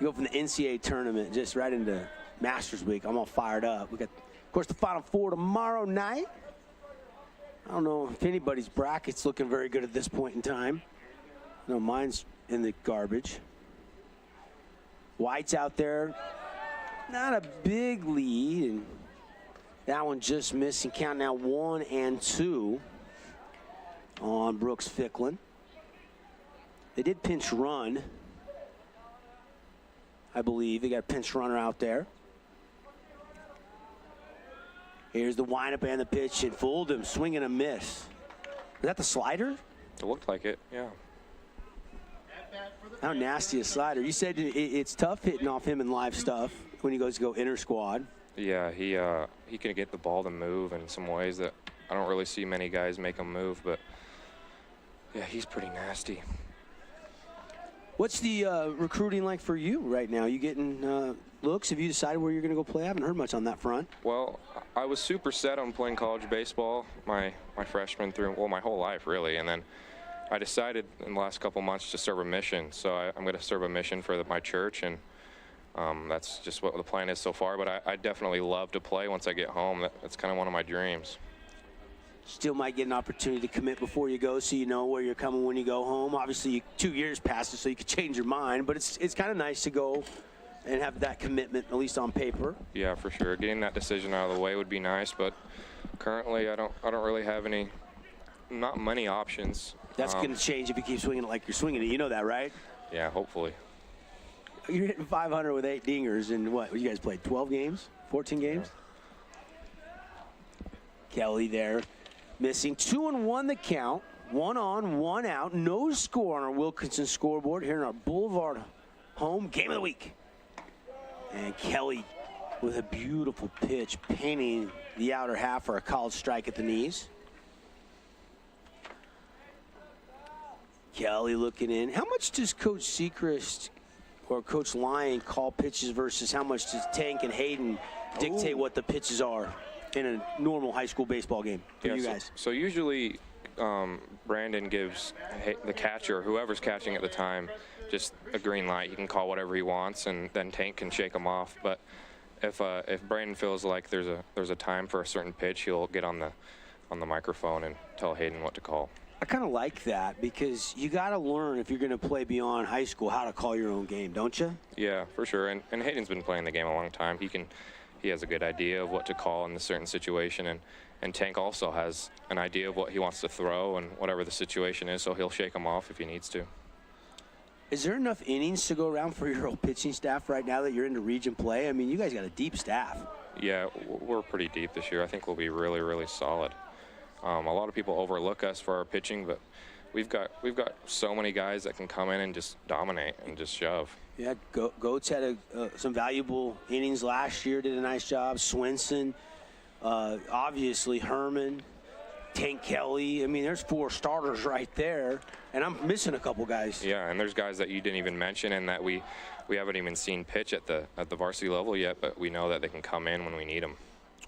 You go from the NCAA tournament just right into Masters week. I'm all fired up. We got, of course, the Final Four tomorrow night. I don't know if anybody's bracket's looking very good at this point in time. No, mine's in the garbage. White's out there. Not a big lead. And that one just missing. Count now 1 and 2 on Brooks Ficklin. They did pinch run, I believe. They got a pinch runner out there. Here's the windup and the pitch, and fooled him, swing and a miss. Is that the slider? It looked like it, yeah. How nasty a slider. You said it's tough hitting off him in live stuff when he goes to go inter squad. Yeah, he can get the ball to move in some ways that I don't really see many guys make him move, but yeah, he's pretty nasty. What's the recruiting like for you right now? You getting looks? Have you decided where you're going to go play? I haven't heard much on that front. Well, I was super set on playing college baseball my freshman through, well, my whole life really, and then I decided in the last couple months to serve a mission. So I'm going to serve a mission for my church, and that's just what the plan is so far. But I definitely love to play once I get home. That's kind of one of my dreams. Still might get an opportunity to commit before you go, so you know where you're coming when you go home. Obviously, 2 years passes, so you could change your mind. But it's kind of nice to go and have that commitment, at least on paper. Yeah, for sure. Getting that decision out of the way would be nice, but currently I don't really have not many options. That's going to change if you keep swinging it like you're swinging it. You know that, right? Yeah, hopefully. You're hitting 500 with 8 dingers in what? You guys played 12 games? 14 games? Yeah. Kelly there. Missing 2-1 the count. 1 on, 1 out. No score on our Wilkinson scoreboard here in our Boulevard home game of the week. And Kelly with a beautiful pitch, painting the outer half for a college strike at the knees. Kelly looking in. How much does Coach Sechrist or Coach Lyon call pitches versus how much does Tank and Hayden dictate what the pitches are in a normal high school baseball game for you guys? So usually Brandon gives the catcher, whoever's catching at the time, just a green light. He can call whatever he wants, and then Tank can shake him off. But if Brandon feels like there's a time for a certain pitch, he'll get on the microphone and tell Hayden what to call. I kind of like that because you got to learn if you're going to play beyond high school how to call your own game, don't you? Yeah, for sure. And Hayden's been playing the game a long time. He has a good idea of what to call in a certain situation, and Tank also has an idea of what he wants to throw and whatever the situation is, so he'll shake him off if he needs to. Is there enough innings to go around for your whole pitching staff right now that you're into region play? I mean, you guys got a deep staff. Yeah, we're pretty deep this year. I think we'll be really, really solid. A lot of people overlook us for our pitching, but we've got so many guys that can come in and just dominate and just shove. Yeah, Goetz had some valuable innings last year, did a nice job. Swenson, obviously Herman, Tank Kelly. I mean, there's 4 starters right there, and I'm missing a couple guys. Yeah, and there's guys that you didn't even mention and that we haven't even seen pitch at the varsity level yet, but we know that they can come in when we need them.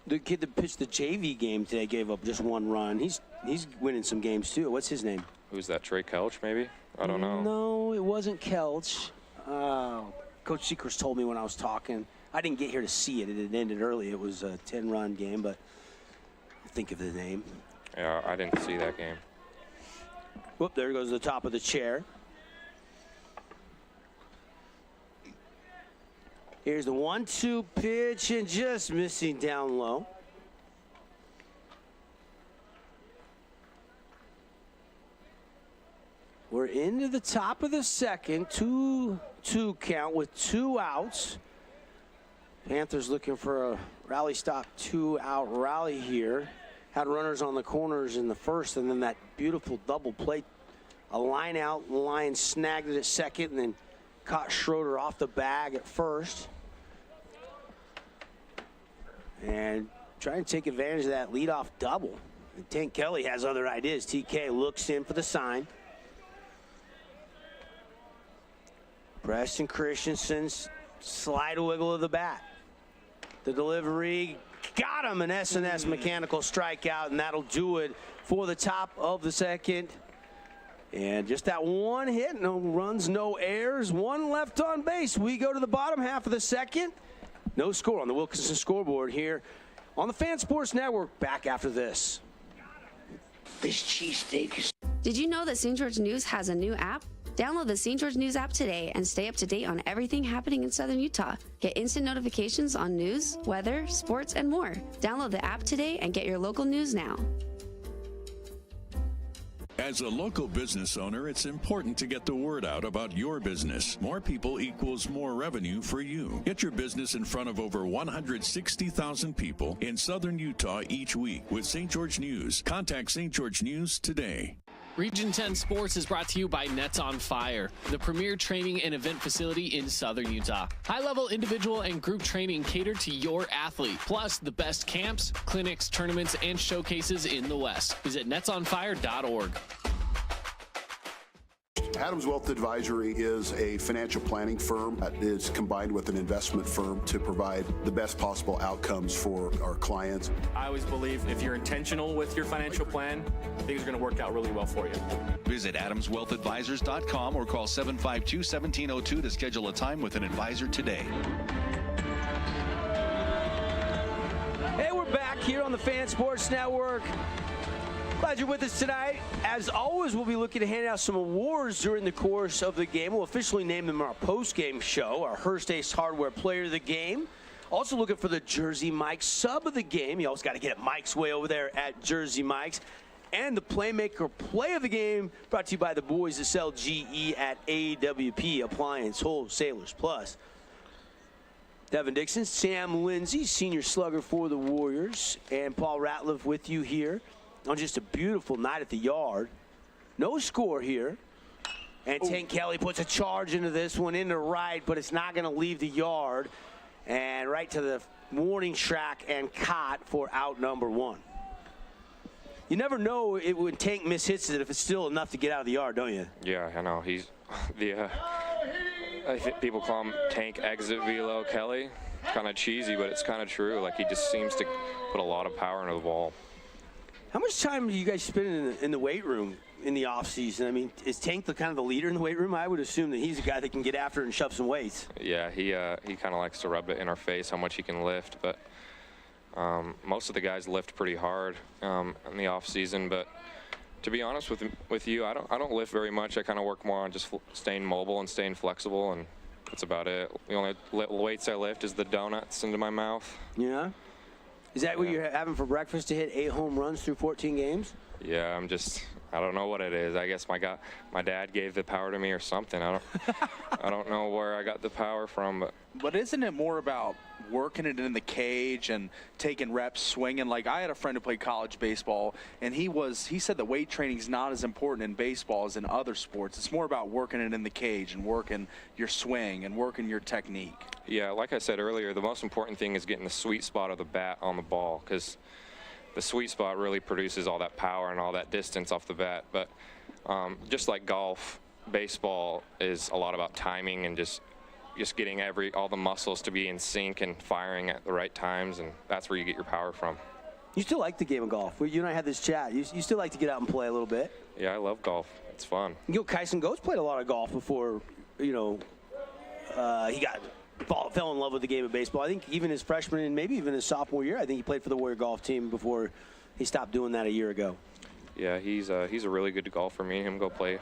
The kid that pitched the JV game today gave up just 1 run. He's winning some games too. What's his name? Who's that? Trey Kelch, maybe? I don't know. No, it wasn't Kelch. Coach Sechrist told me when I was talking. I didn't get here to see it. It had ended early. It was a 10-run game, but I'll think of the name. Yeah, I didn't see that game. Whoop, there goes the top of the chair. Here's the 1-2 pitch and just missing down low. We're into the top of the second. 2-2 count with 2 outs. Panthers looking for a rally stop, 2-out rally here. Had runners on the corners in the first, and then that beautiful double play. A line out, Lion snagged it at second, and then caught Schroeder off the bag at first. And trying to take advantage of that leadoff double. And Tank Kelly has other ideas. TK looks in for the sign. Preston Christensen's slide wiggle of the bat. The delivery got him, an S&S mechanical strikeout, and that'll do it for the top of the second. And just that one hit, no runs, no errors, 1 left on base. We go to the bottom half of the second. No score on the Wilkinson scoreboard here on the Fan Sports Network. Back after this. This cheesesteak is... Did you know that St. George News has a new app? Download the St. George News app today and stay up to date on everything happening in Southern Utah. Get instant notifications on news, weather, sports, and more. Download the app today and get your local news now. As a local business owner, it's important to get the word out about your business. More people equals more revenue for you. Get your business in front of over 160,000 people in Southern Utah each week with St. George News. Contact St. George News today. Region 10 Sports is brought to you by Nets on Fire, the premier training and event facility in Southern Utah. High-level individual and group training catered to your athlete, plus the best camps, clinics, tournaments, and showcases in the West. Visit netsonfire.org. Adams Wealth Advisory is a financial planning firm that is combined with an investment firm to provide the best possible outcomes for our clients. I always believe if you're intentional with your financial plan, things are going to work out really well for you. Visit adamswealthadvisors.com or call 752-1702 to schedule a time with an advisor today. Hey, we're back here on the Fan Sports Network. Glad you're with us tonight. As always, we'll be looking to hand out some awards during the course of the game. We'll officially name them our post-game show, our Hearst Ace Hardware Player of the Game. Also looking for the Jersey Mike's Sub of the Game. You always got to get it Mike's way over there at Jersey Mike's. And the Playmaker Play of the Game, brought to you by the boys that sell GE at AWP Appliance Wholesalers Plus. Devin Dixon, Sam Lindsay, senior slugger for the Warriors, and Paul Ratliff with you here on just a beautiful night at the yard. No score here. And Tank Kelly puts a charge into this one into right, but it's not going to leave the yard. And right to the warning track and caught for out number 1. You never know when Tank mishits it if it's still enough to get out of the yard, don't you? Yeah, I know. He's I think people call him Tank Exit Velo Kelly. Kind of cheesy, but it's kind of true. Like, he just seems to put a lot of power into the ball. How much time do you guys spend in the weight room in the off season? I mean, is Tank the kind of the leader in the weight room? I would assume that he's a guy that can get after it and shove some weights. Yeah, he kind of likes to rub it in our face how much he can lift, but most of the guys lift pretty hard in the off season. But to be honest with you, I don't lift very much. I kind of work more on just staying mobile and staying flexible, and that's about it. The only weights I lift is the donuts into my mouth. Yeah. Is that what you're having for breakfast to hit 8 home runs through 14 games? Yeah, I don't know what it is. I guess my dad gave the power to me or something. I don't know where I got the power from, But isn't it more about working it in the cage and taking reps, swinging? Like, I had a friend who played college baseball, and he said that weight training is not as important in baseball as in other sports. It's more about working it in the cage and working your swing and working your technique. Yeah, like I said earlier, the most important thing is getting the sweet spot of the bat on the ball, because the sweet spot really produces all that power and all that distance off the bat. But just like golf, baseball is a lot about timing and just getting all the muscles to be in sync and firing at the right times, and that's where you get your power from. You still like the game of golf. You and I had this chat. You still like to get out and play a little bit. Yeah, I love golf. It's fun. Kyson Goetz played a lot of golf before, he fell in love with the game of baseball. I think even his freshman and maybe even his sophomore year, I think he played for the Warrior golf team before he stopped doing that a year ago. Yeah, he's a really good golfer. Me and him go play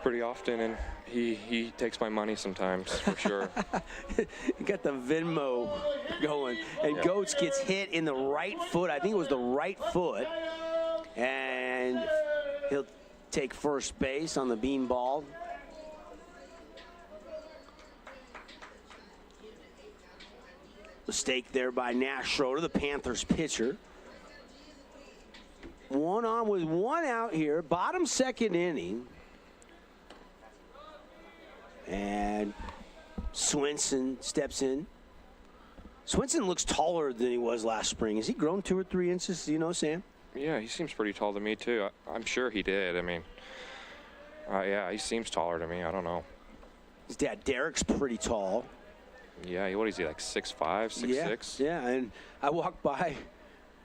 pretty often, and he takes my money sometimes, for sure. You got the Venmo going, and Goetz gets hit in the right foot. I think it was the right foot, and he'll take first base on the beanball. Mistake there by Nash Schroeder, the Panthers pitcher. One on with one out here, bottom second inning. And Swenson steps in. Swenson looks taller than he was last spring. Has he grown 2 or 3 inches? Do you know, Sam? Yeah, he seems pretty tall to me, too. I'm sure he did. I mean, yeah, he seems taller to me. I don't know. His dad, Derek's pretty tall. Yeah, what is he, like 6'5", 6'6"? Yeah, and I walked by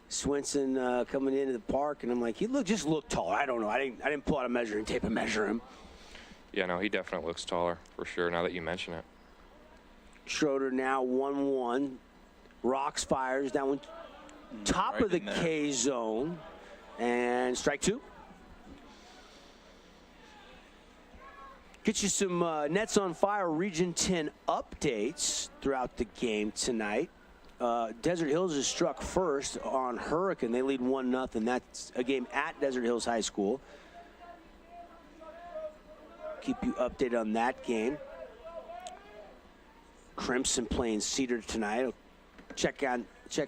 Swenson coming into the park, and I'm like, he just looked taller. I don't know. I didn't pull out a measuring tape and measure him. Yeah, no, he definitely looks taller, for sure, now that you mention it. Schroeder now 1-1. Rocks fires, that one top right of the K zone. And strike 2. Get you some Nets on Fire Region 10 updates throughout the game tonight. Desert Hills is struck first on Hurricane. They lead 1-0. That's a game at Desert Hills High School. Keep you updated on that game. Crimson playing Cedar tonight. I'll check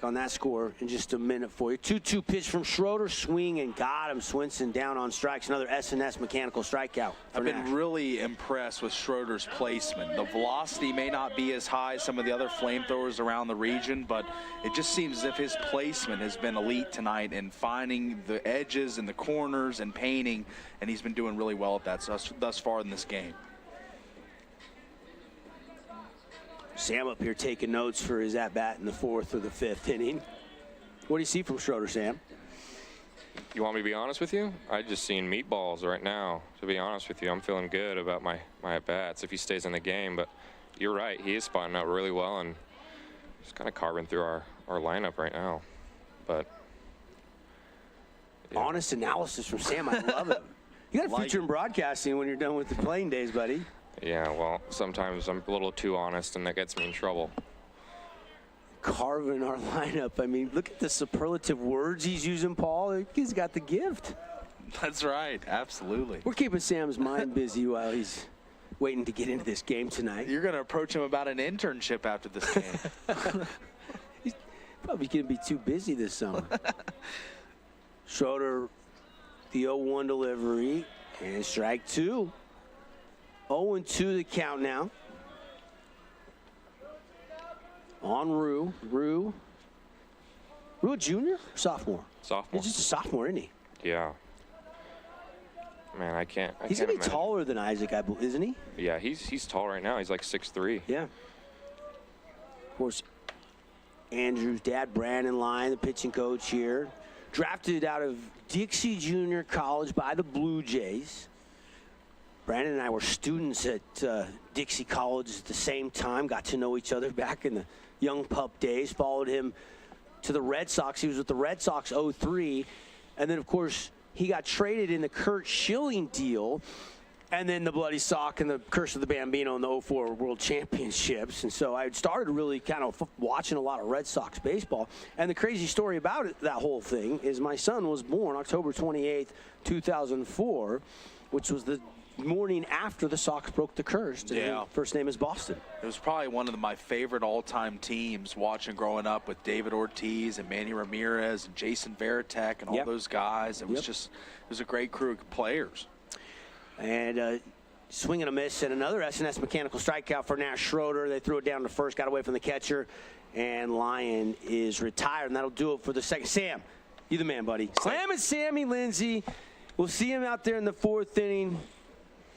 on that score in just a minute for you. 2-2 pitch from Schroeder, swing and got him. Swenson down on strikes. Another S&S mechanical strikeout. I've been really impressed with Schroeder's placement. The velocity may not be as high as some of the other flamethrowers around the region, but it just seems as if his placement has been elite tonight in finding the edges and the corners and painting, and he's been doing really well at that thus far in this game. Sam up here taking notes for his at-bat in the 4th or the 5th inning. What do you see from Schroeder, Sam? You want me to be honest with you? I just seen meatballs right now, to be honest with you. I'm feeling good about my at-bats if he stays in the game, but you're right. He is spotting out really well, and he's kind of carving through our lineup right now. But yeah. Honest analysis from Sam. I love it. You got a future in broadcasting when you're done with the playing days, buddy. Yeah, well, sometimes I'm a little too honest, and that gets me in trouble. Carving our lineup. I mean, look at the superlative words he's using, Paul. He's got the gift. That's right. Absolutely. We're keeping Sam's mind busy while he's waiting to get into this game tonight. You're going to approach him about an internship after this game. He's probably going to be too busy this summer. Schroeder, the 0-1 delivery, and strike 2. 0-2 the count now. On Rue. Rue a junior? Sophomore? Sophomore. He's just a sophomore, isn't he? Yeah. Man, I can't. He's going to be taller than Isaac, I believe, isn't he? Yeah, he's tall right now. He's like 6'3". Yeah. Of course, Andrew's dad, Brandon Lyon, the pitching coach here. Drafted out of Dixie Junior College by the Blue Jays. Brandon and I were students at Dixie College at the same time, got to know each other back in the young pup days, followed him to the Red Sox. He was with the Red Sox 03, and then, of course, he got traded in the Kurt Schilling deal, and then the Bloody Sock and the Curse of the Bambino in the 04 World Championships. And so I started really kind of watching a lot of Red Sox baseball. And the crazy story about it, that whole thing, is my son was born October 28th, 2004, which was the morning after the Sox broke the curse. Yeah. First name is Boston. It was probably one of my favorite all-time teams watching growing up with David Ortiz and Manny Ramirez and Jason Varitek and all those guys. It was just, it was a great crew of players. And swing and a miss and another S&S mechanical strikeout for Nash Schroeder. They threw it down to first, got away from the catcher, and Lyon is retired, and that'll do it for the second. Sam, you the man, buddy. Slam it, Sammy Lindsay. We'll see him out there in the 4th inning.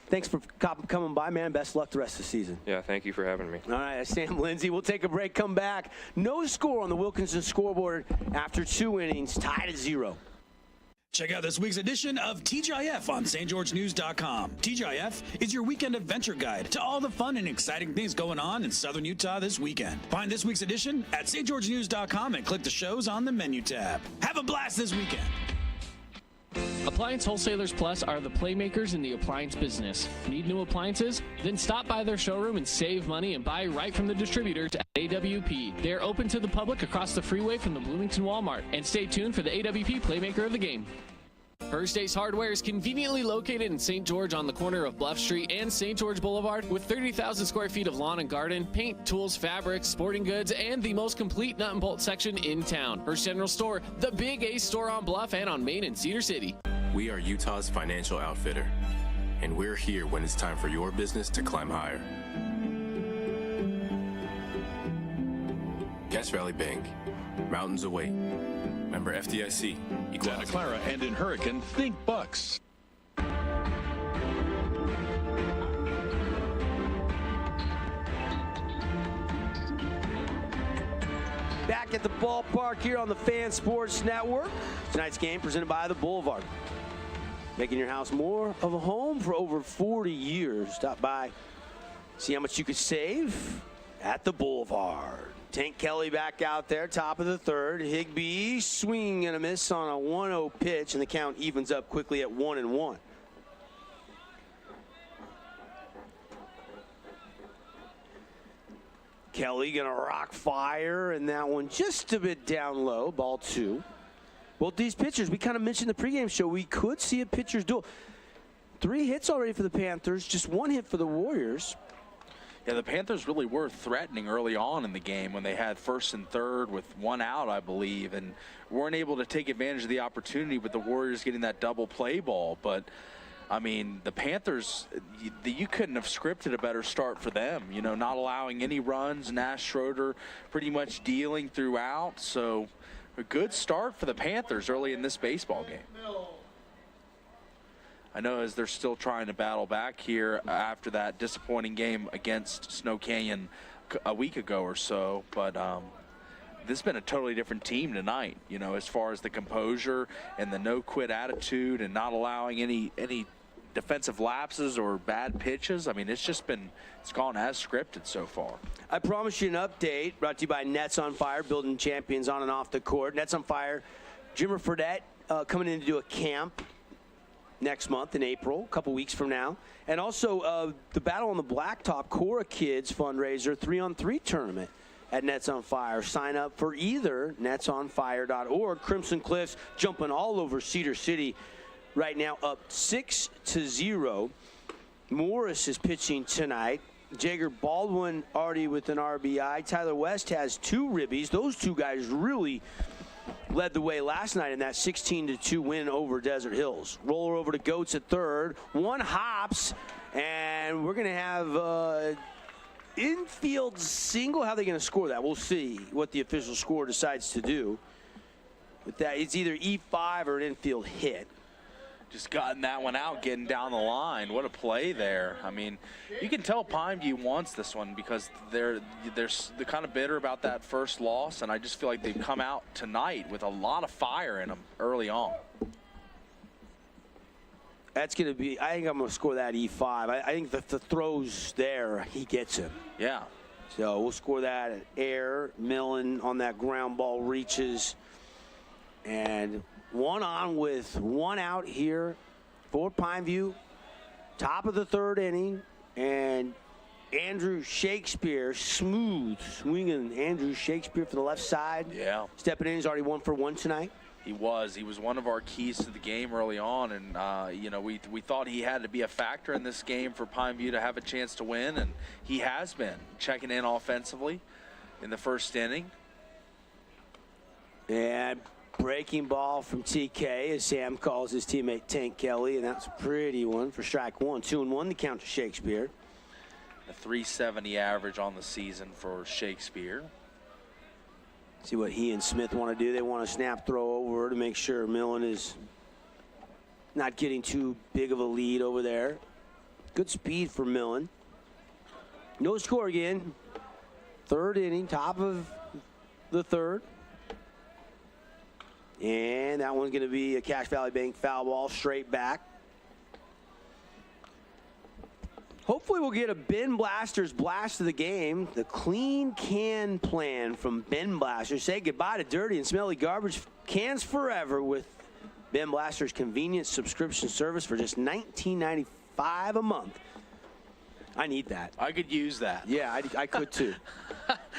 Thanks for coming by, man. Best luck the rest of the season. Yeah, thank you for having me. All right, Sam Lindsay. We'll take a break, come back. No score on the Wilkinson scoreboard after 2 innings, tied at 0. Check out this week's edition of TGIF on stgeorgenews.com. TGIF is your weekend adventure guide to all the fun and exciting things going on in Southern Utah this weekend. Find this week's edition at stgeorgenews.com and click the shows on the menu tab. Have a blast this weekend. Appliance Wholesalers Plus are the playmakers in the appliance business. Need new appliances? Then stop by their showroom and save money and buy right from the distributor to AWP. They are open to the public across the freeway from the Bloomington Walmart. And stay tuned for the AWP Playmaker of the Game. First Ace Hardware is conveniently located in St. George on the corner of Bluff Street and St. George Boulevard with 30,000 square feet of lawn and garden, paint, tools, fabrics, sporting goods, and the most complete nut and bolt section in town. First General Store, the Big Ace store on Bluff and on Main in Cedar City. We are Utah's financial outfitter, and we're here when it's time for your business to climb higher. Cache Valley Bank, mountains await. Member FDIC. Santa Clara and in Hurricane, think Bucks. Back at the ballpark here on the Fan Sports Network. Tonight's game presented by the Boulevard. Making your house more of a home for over 40 years. Stop by, see how much you could save at the Boulevard. Tank Kelly back out there, top of the third. Higbee swinging and a miss on a 1-0 pitch, and the count evens up quickly at 1-1. Kelly gonna rock fire, and that one just a bit down low, ball 2. Both these pitchers, we kind of mentioned the pregame show, we could see a pitcher's duel. 3 hits already for the Panthers, just 1 hit for the Warriors. Yeah, the Panthers really were threatening early on in the game when they had first and third with 1 out, I believe, and weren't able to take advantage of the opportunity with the Warriors getting that double play ball. But, I mean, the Panthers, you couldn't have scripted a better start for them. You know, not allowing any runs, Nash Schroeder pretty much dealing throughout. So a good start for the Panthers early in this baseball game. I know as they're still trying to battle back here after that disappointing game against Snow Canyon a week ago or so, but this has been a totally different team tonight, you know, as far as the composure and the no-quit attitude and not allowing any defensive lapses or bad pitches. I mean, it's gone as scripted so far. I promised you an update brought to you by Nets on Fire, building champions on and off the court. Nets on Fire, Jimmer Fredette coming in to do a camp next month in April, a couple weeks from now. And also the Battle on the Blacktop Cora Kids fundraiser 3-on-3 tournament at Nets on Fire. Sign up for either netsonfire.org. Crimson Cliffs jumping all over Cedar City right now, up 6-0. Morris is pitching tonight. Jager Baldwin already with an RBI. Tyler West has 2 ribbies. Those 2 guys really led the way last night in that 16-2 win over Desert Hills. Roller over to Goats at third. 1 hops, and we're going to have infield single. How are they going to score that? We'll see what the official score decides to do. With that, it's either E5 or an infield hit. Just gotten that one out, getting down the line. What a play there. I mean, you can tell Pineview wants this one because they're kind of bitter about that first loss, and I just feel like they've come out tonight with a lot of fire in them early on. That's going to be, I think I'm going to score that E5. I think the throws there, he gets him. Yeah. So we'll score that at air. Millen on that ground ball reaches. And 1 on with 1 out here for Pineview. Top of the 3rd inning. And Andrew Shakespeare, smooth swinging Andrew Shakespeare for the left side. Yeah. Stepping in, he's already 1 for 1 tonight. He was one of our keys to the game early on, and you know, we thought he had to be a factor in this game for Pineview to have a chance to win, and he has been checking in offensively in the first inning. And breaking ball from TK as Sam calls his teammate Tank Kelly, and that's a pretty one for strike 1. 2-1 the count to Shakespeare. A 370 average on the season for Shakespeare. See what he and Smith want to do. They want to snap throw over to make sure Millen is not getting too big of a lead over there. Good speed for Millen. No score again. 3rd inning, top of the 3rd. And that one's going to be a Cache Valley Bank foul ball straight back. Hopefully we'll get a Ben Blaster's blast of the game. The clean can plan from Ben Blaster. Say goodbye to dirty and smelly garbage cans forever with Ben Blaster's convenient subscription service for just $19.95 a month. I need that. I could use that. Yeah, I could too.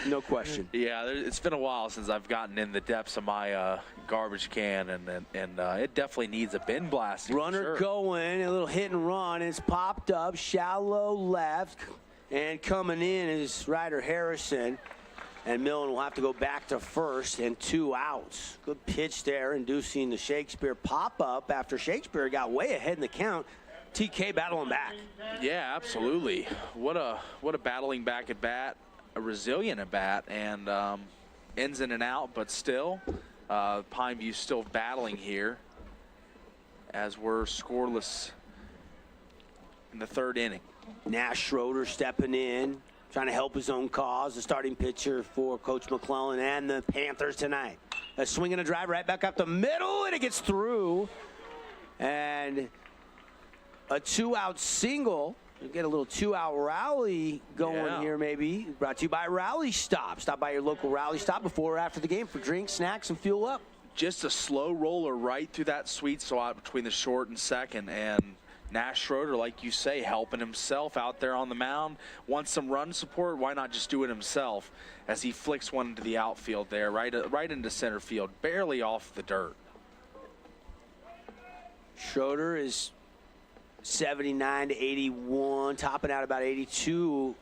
No question. Yeah, it's been a while since I've gotten in the depths of my garbage can, and it definitely needs a bin blast. Runner going, a little hit and run. It's popped up, shallow left, and coming in is Ryder Harrison. And Millen will have to go back to first, and 2 outs. Good pitch there, inducing the Shakespeare pop-up after Shakespeare got way ahead in the count. TK battling back. Yeah, absolutely. What a battling back at bat, a resilient at bat, and ends in and out, but still, Pineview still battling here as we're scoreless in the 3rd inning. Nash Schroeder stepping in, trying to help his own cause, the starting pitcher for Coach McClellan and the Panthers tonight. A swing and a drive right back up the middle, and it gets through. And a 2-out single. We'll get a little 2-out rally going here maybe. Brought to you by Rally Stop. Stop by your local Rally Stop before or after the game for drinks, snacks, and fuel up. Just a slow roller right through that sweet spot between the short and second, and Nash Schroeder, like you say, helping himself out there on the mound. Wants some run support, why not just do it himself as he flicks one into the outfield there, right into center field, barely off the dirt. Schroeder is 79 to 81, topping out about 82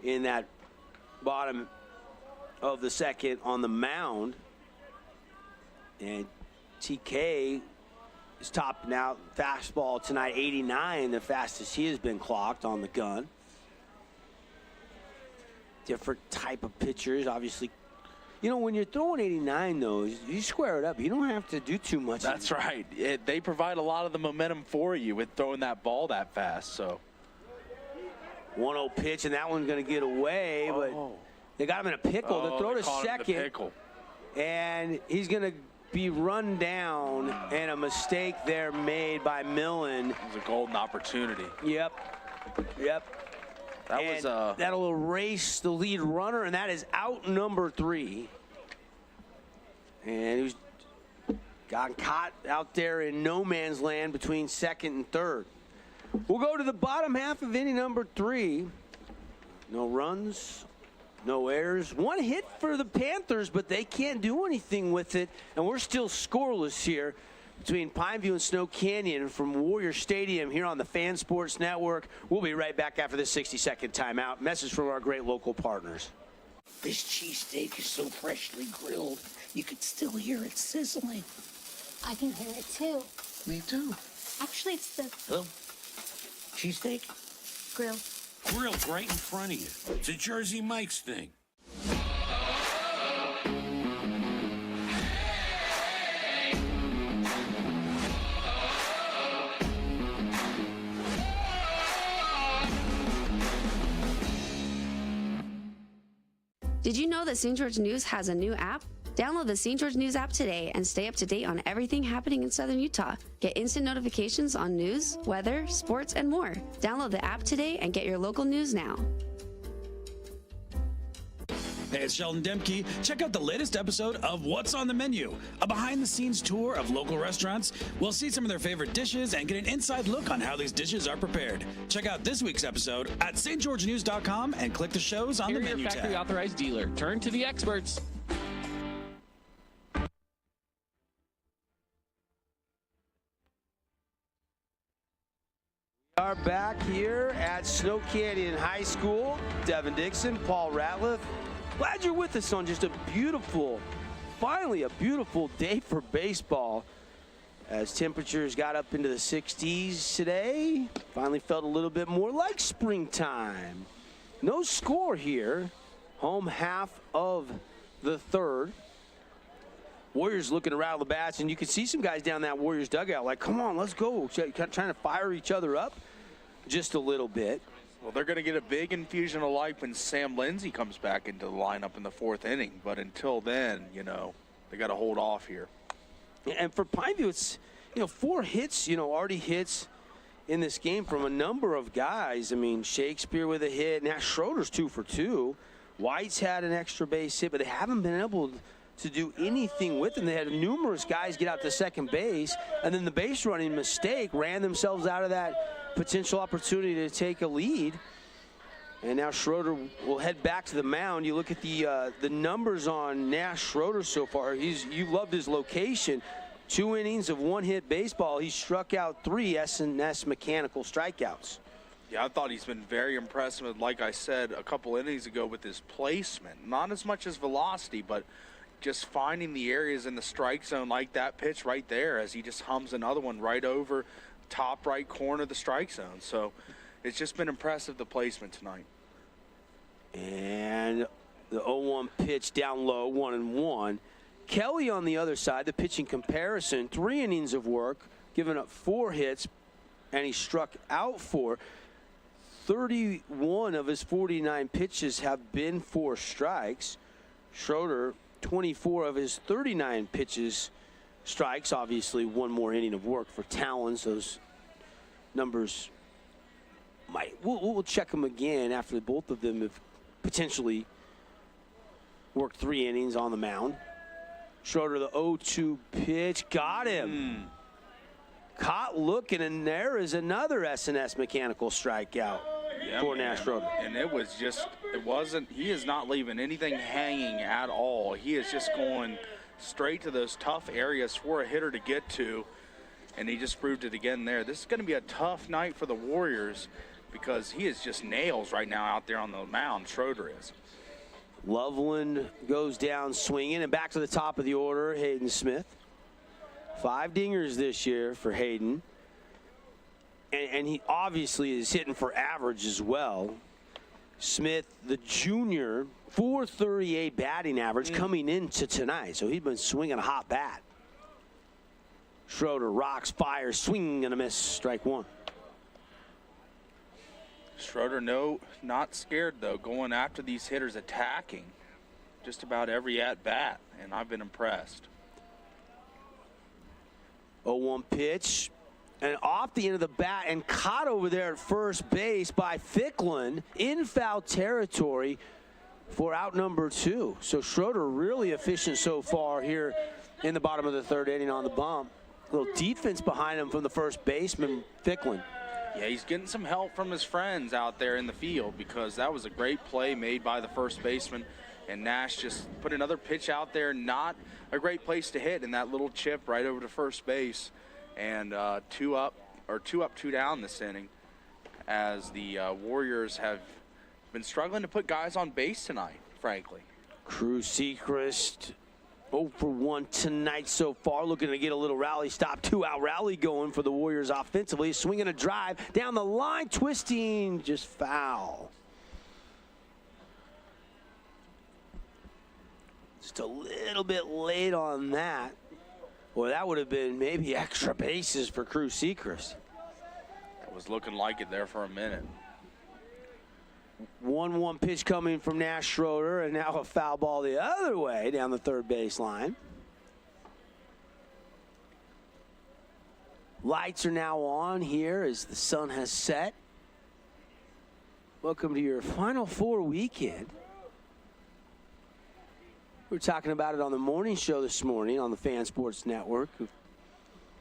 in that bottom of the second on the mound. And TK is topping out fastball tonight, 89, the fastest he has been clocked on the gun. Different type of pitchers, obviously. You know, when you're throwing 89, though, you square it up. You don't have to do too much. That's right. They provide a lot of the momentum for you with throwing that ball that fast. So 1-0 pitch, and that one's going to get away, but they got him in a pickle. They throw to second, and he's going to be run down, and a mistake there made by Millen. It was a golden opportunity. Yep. That that'll erase the lead runner, and that is out number 3. And he was got caught out there in no man's land between second and third. We'll go to the bottom half of inning number 3. No runs, no errors. 1 hit for the Panthers, but they can't do anything with it, and we're still scoreless here between Pineview and Snow Canyon from Warrior Stadium here on the Fan Sports Network. We'll be right back after this 60-second timeout. Message from our great local partners. This cheesesteak is so freshly grilled, you could still hear it sizzling. I can hear it too. Me too. Actually, it's the Hello? Cheesesteak? grill. Grilled right in front of you. It's a Jersey Mike's thing. Did you know that St. George News has a new app? Download the St. George News app today and stay up to date on everything happening in Southern Utah. Get instant notifications on news, weather, sports, and more. Download the app today and get your local news now. Hey, it's Sheldon Demke. Check out the latest episode of What's on the Menu, a behind-the-scenes tour of local restaurants. We'll see some of their favorite dishes and get an inside look on how these dishes are prepared. Check out this week's episode at stgeorgenews.com and click the shows on the menu tab. Factory authorized dealer. Turn to the experts. We are back here at Snow Canyon High School. Devin Dixon, Paul Ratliff. Glad you're with us on just a beautiful, finally a beautiful day for baseball. As temperatures got up into the 60s today, finally felt a little bit more like springtime. No score here. Home half of the 3rd. Warriors looking to rattle the bats, and you can see some guys down that Warriors dugout like, come on, let's go. Trying to fire each other up just a little bit. Well, they're going to get a big infusion of life when Sam Lindsay comes back into the lineup in the 4th inning. But until then, you know, they got to hold off here. And for Pineview, it's, 4 hits, already hits in this game from a number of guys. I mean, Shakespeare with a hit. Now Schroeder's 2 for 2. White's had an extra base hit, but they haven't been able to do anything with them. They had numerous guys get out to second base, and then the base running mistake ran themselves out of that potential opportunity to take a lead. And now Schroeder will head back to the mound. You look at the numbers on Nash Schroeder so far. You loved his location. 2 innings of 1-hit baseball. He struck out 3 S&S mechanical strikeouts. Yeah, I thought he's been very impressive, like I said a couple innings ago, with his placement. Not as much as velocity, but just finding the areas in the strike zone, like that pitch right there, as he just hums another one right over top right corner of the strike zone. So it's just been impressive, the placement tonight. And the 0-1 pitch down low, 1-1. Kelly on the other side, the pitching comparison, 3 innings of work, giving up 4 hits, and he struck out 4. 31 of his 49 pitches have been 4 strikes. Schroeder, 24 of his 39 pitches strikes. Obviously, 1 more inning of work for Talons. Those numbers might, we'll check them again after both of them have potentially worked 3 innings on the mound. Schroeder, the 0-2 pitch, got him. Caught looking, and there is another S&S mechanical strikeout for Nash Schroeder. And he is not leaving anything hanging at all. He is just going straight to those tough areas for a hitter to get to, and he just proved it again there. This is going to be a tough night for the Warriors because he is just nails right now out there on the mound, Schroeder is. Loveland goes down swinging, and back to the top of the order, Hayden Smith. 5 dingers this year for Hayden. And he obviously is hitting for average as well. Smith, the junior, .438 batting average coming into tonight. So he's been swinging a hot bat. Schroeder rocks, fires, swing and a miss. Strike 1. Schroeder, not scared, though, going after these hitters, attacking just about every at-bat, and I've been impressed. 0-1 pitch, and off the end of the bat and caught over there at first base by Ficklin in foul territory for out number 2. So Schroeder really efficient so far here in the bottom of the 3rd inning on the bump. A little defense behind him from the first baseman, Ficklin. Yeah, he's getting some help from his friends out there in the field because that was a great play made by the first baseman. And Nash just put another pitch out there, not a great place to hit, in that little chip right over to first base. And 2 up, 2 down this inning, as the Warriors have been struggling to put guys on base tonight, frankly. Cruz Sechrist 0 for 1 tonight so far, looking to get a little rally stop, 2-out rally going for the Warriors offensively. Swinging a drive down the line, twisting, just foul. Just a little bit late on that. Well, that would have been maybe extra bases for Cruz Sechrist. It was looking like it there for a minute. 1-1 pitch coming from Nash Schroeder, and now a foul ball the other way down the 3rd baseline. Lights are now on here as the sun has set. Welcome to your Final Four weekend. We were talking about it on the morning show this morning on the Fan Sports Network.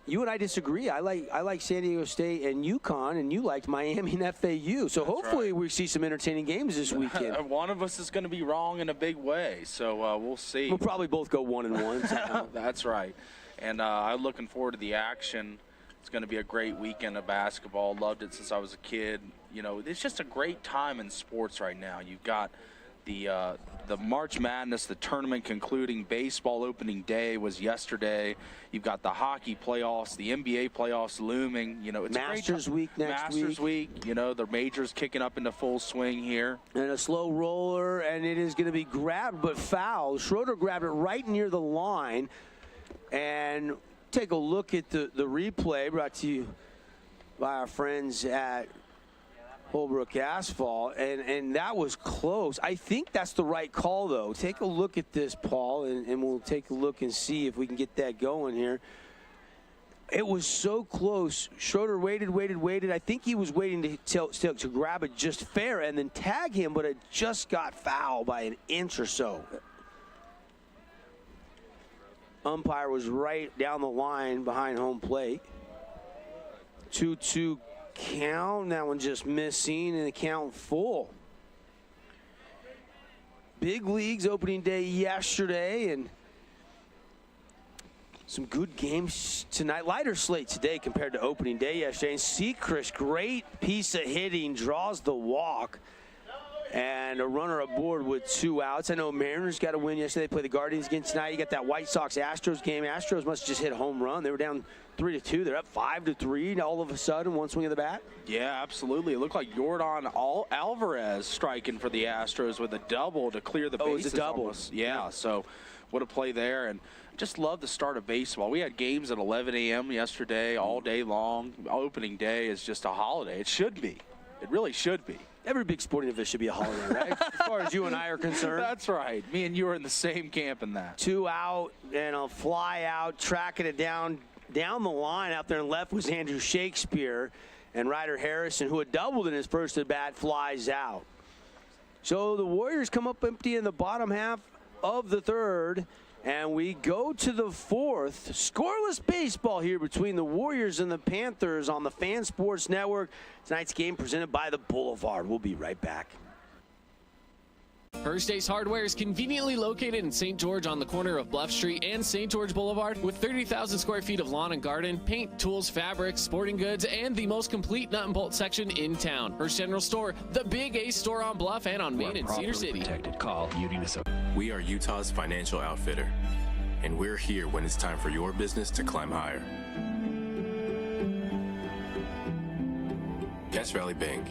You and I disagree. I like San Diego State and UConn, and you liked Miami and FAU. So hopefully we see some entertaining games this weekend. One of us is going to be wrong in a big way, so we'll see. We'll probably both go 1-1. That's right. And I'm looking forward to the action. It's going to be a great weekend of basketball. Loved it since I was a kid. You know, it's just a great time in sports right now. You've got the March Madness, the tournament concluding. Baseball opening day was yesterday. You've got the hockey playoffs, the NBA playoffs looming. You know, it's Masters week next week. Masters week. You know, the majors kicking up into full swing here. And a slow roller, and it is going to be grabbed but foul. Schroeder grabbed it right near the line. And take a look at the replay brought to you by our friends at Holbrook Asphalt, and that was close. I think that's the right call, though. Take a look at this, Paul, and we'll take a look and see if we can get that going here. It was so close. Schroeder waited. I think he was waiting to grab it just fair and then tag him, but it just got foul by an inch or so. Umpire was right down the line behind home plate. 2-2 count. That one just missing, and the count full. big leagues opening day yesterday, and some good games tonight. Lighter slate today compared to opening day yesterday. And Sechrist, great piece of hitting, draws the walk. And a runner aboard with 2 outs. I know Mariners got a win yesterday. They play the Guardians again tonight. You got that White Sox-Astros game. Astros must have just hit a home run. They were down 3-2. They're up 5-3. All of a sudden, one swing of the bat. Yeah, absolutely. It looked like Yordan Alvarez striking for the Astros with a double to clear the bases. Oh, it was a double. Almost. Yeah, so what a play there. And just love the start of baseball. We had games at 11 a.m. yesterday all day long. Opening day is just a holiday. It should be. It really should be. Every big sporting event should be a holiday, right? As far as you and I are concerned. That's right. Me and you are in the same camp in that. 2 out and a fly out, tracking it down the line. Out there in left was Andrew Shakespeare, and Ryder Harrison, who had doubled in his first at bat, flies out. So the Warriors come up empty in the bottom half of the third, and we go to the fourth. Scoreless baseball here between the Warriors and the Panthers on the Fan Sports Network. Tonight's game presented by the Boulevard. We'll be right back. First Ace Hardware is conveniently located in St. George on the corner of Bluff Street and St. George Boulevard with 30,000 square feet of lawn and garden, paint, tools, fabrics, sporting goods, and the most complete nut and bolt section in town. First General Store, the Big Ace store on Bluff and on Main in Cedar City. Call We are Utah's financial outfitter, and we're here when it's time for your business to climb higher. Cache Valley Bank,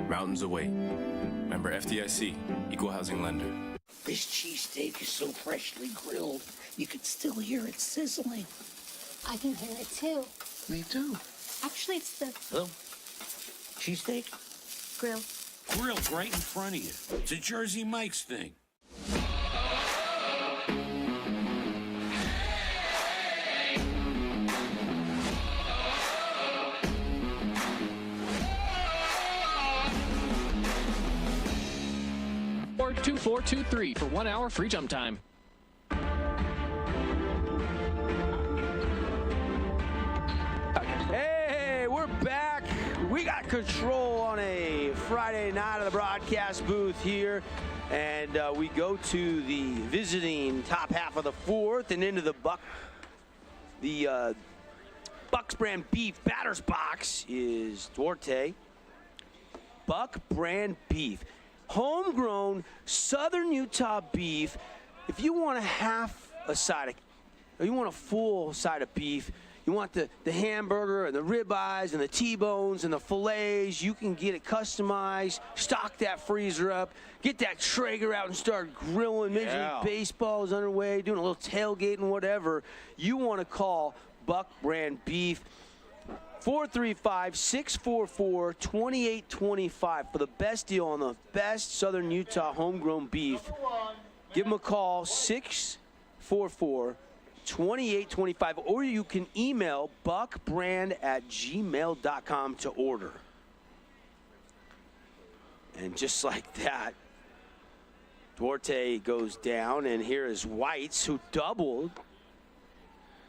mountains away. Member FDIC, equal housing lender. This cheesesteak is so freshly grilled, you could still hear it sizzling. I can hear it too. Me too. Actually, it's the Hello? Cheesesteak? grill. Grilled right in front of you. It's a Jersey Mike's thing. 2423 for 1 hour free jump time. Hey, we're back. We got control on a Friday night of the broadcast booth here. And we go to the visiting top half of the fourth and into the Bucks brand beef batter's box is Duarte. Buck brand beef. Homegrown Southern Utah beef. If you want you want a full side of beef, you want the hamburger and the ribeyes and the T-bones and the fillets, you can get it customized, stock that freezer up, get that Traeger out and start grilling. Major League Baseball is underway, doing a little tailgate and whatever. You want to call Buck brand beef. 435-644-2825 for the best deal on the best Southern Utah homegrown beef. Give them a call, 644-2825, or you can email buckbrand@gmail.com to order. And just like that, Duarte goes down, and here is Whites, who doubled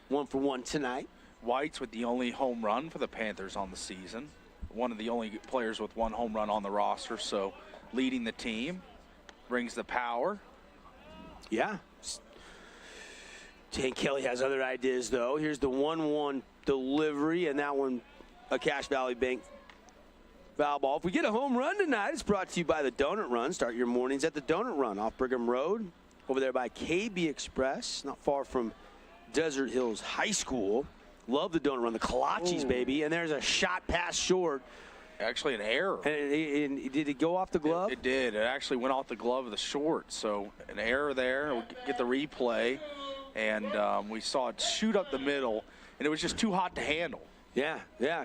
1-for-1 tonight. White's with the only home run for the Panthers on the season. One of the only players with 1 home run on the roster, so leading the team, brings the power. Yeah. Tank Kelly has other ideas, though. Here's the 1-1 delivery, and that one a Cache Valley Bank foul ball. If we get a home run tonight, it's brought to you by the Donut Run. Start your mornings at the Donut Run off Brigham Road, over there by KB Express, not far from Desert Hills High School. Love the Donut Run, the kolaches, baby. And there's a shot past short. Actually an error. And did it go off the glove? It did. It actually went off the glove of the short. So an error there. We'll get the replay. And we saw it shoot up the middle, and it was just too hot to handle. Yeah, yeah.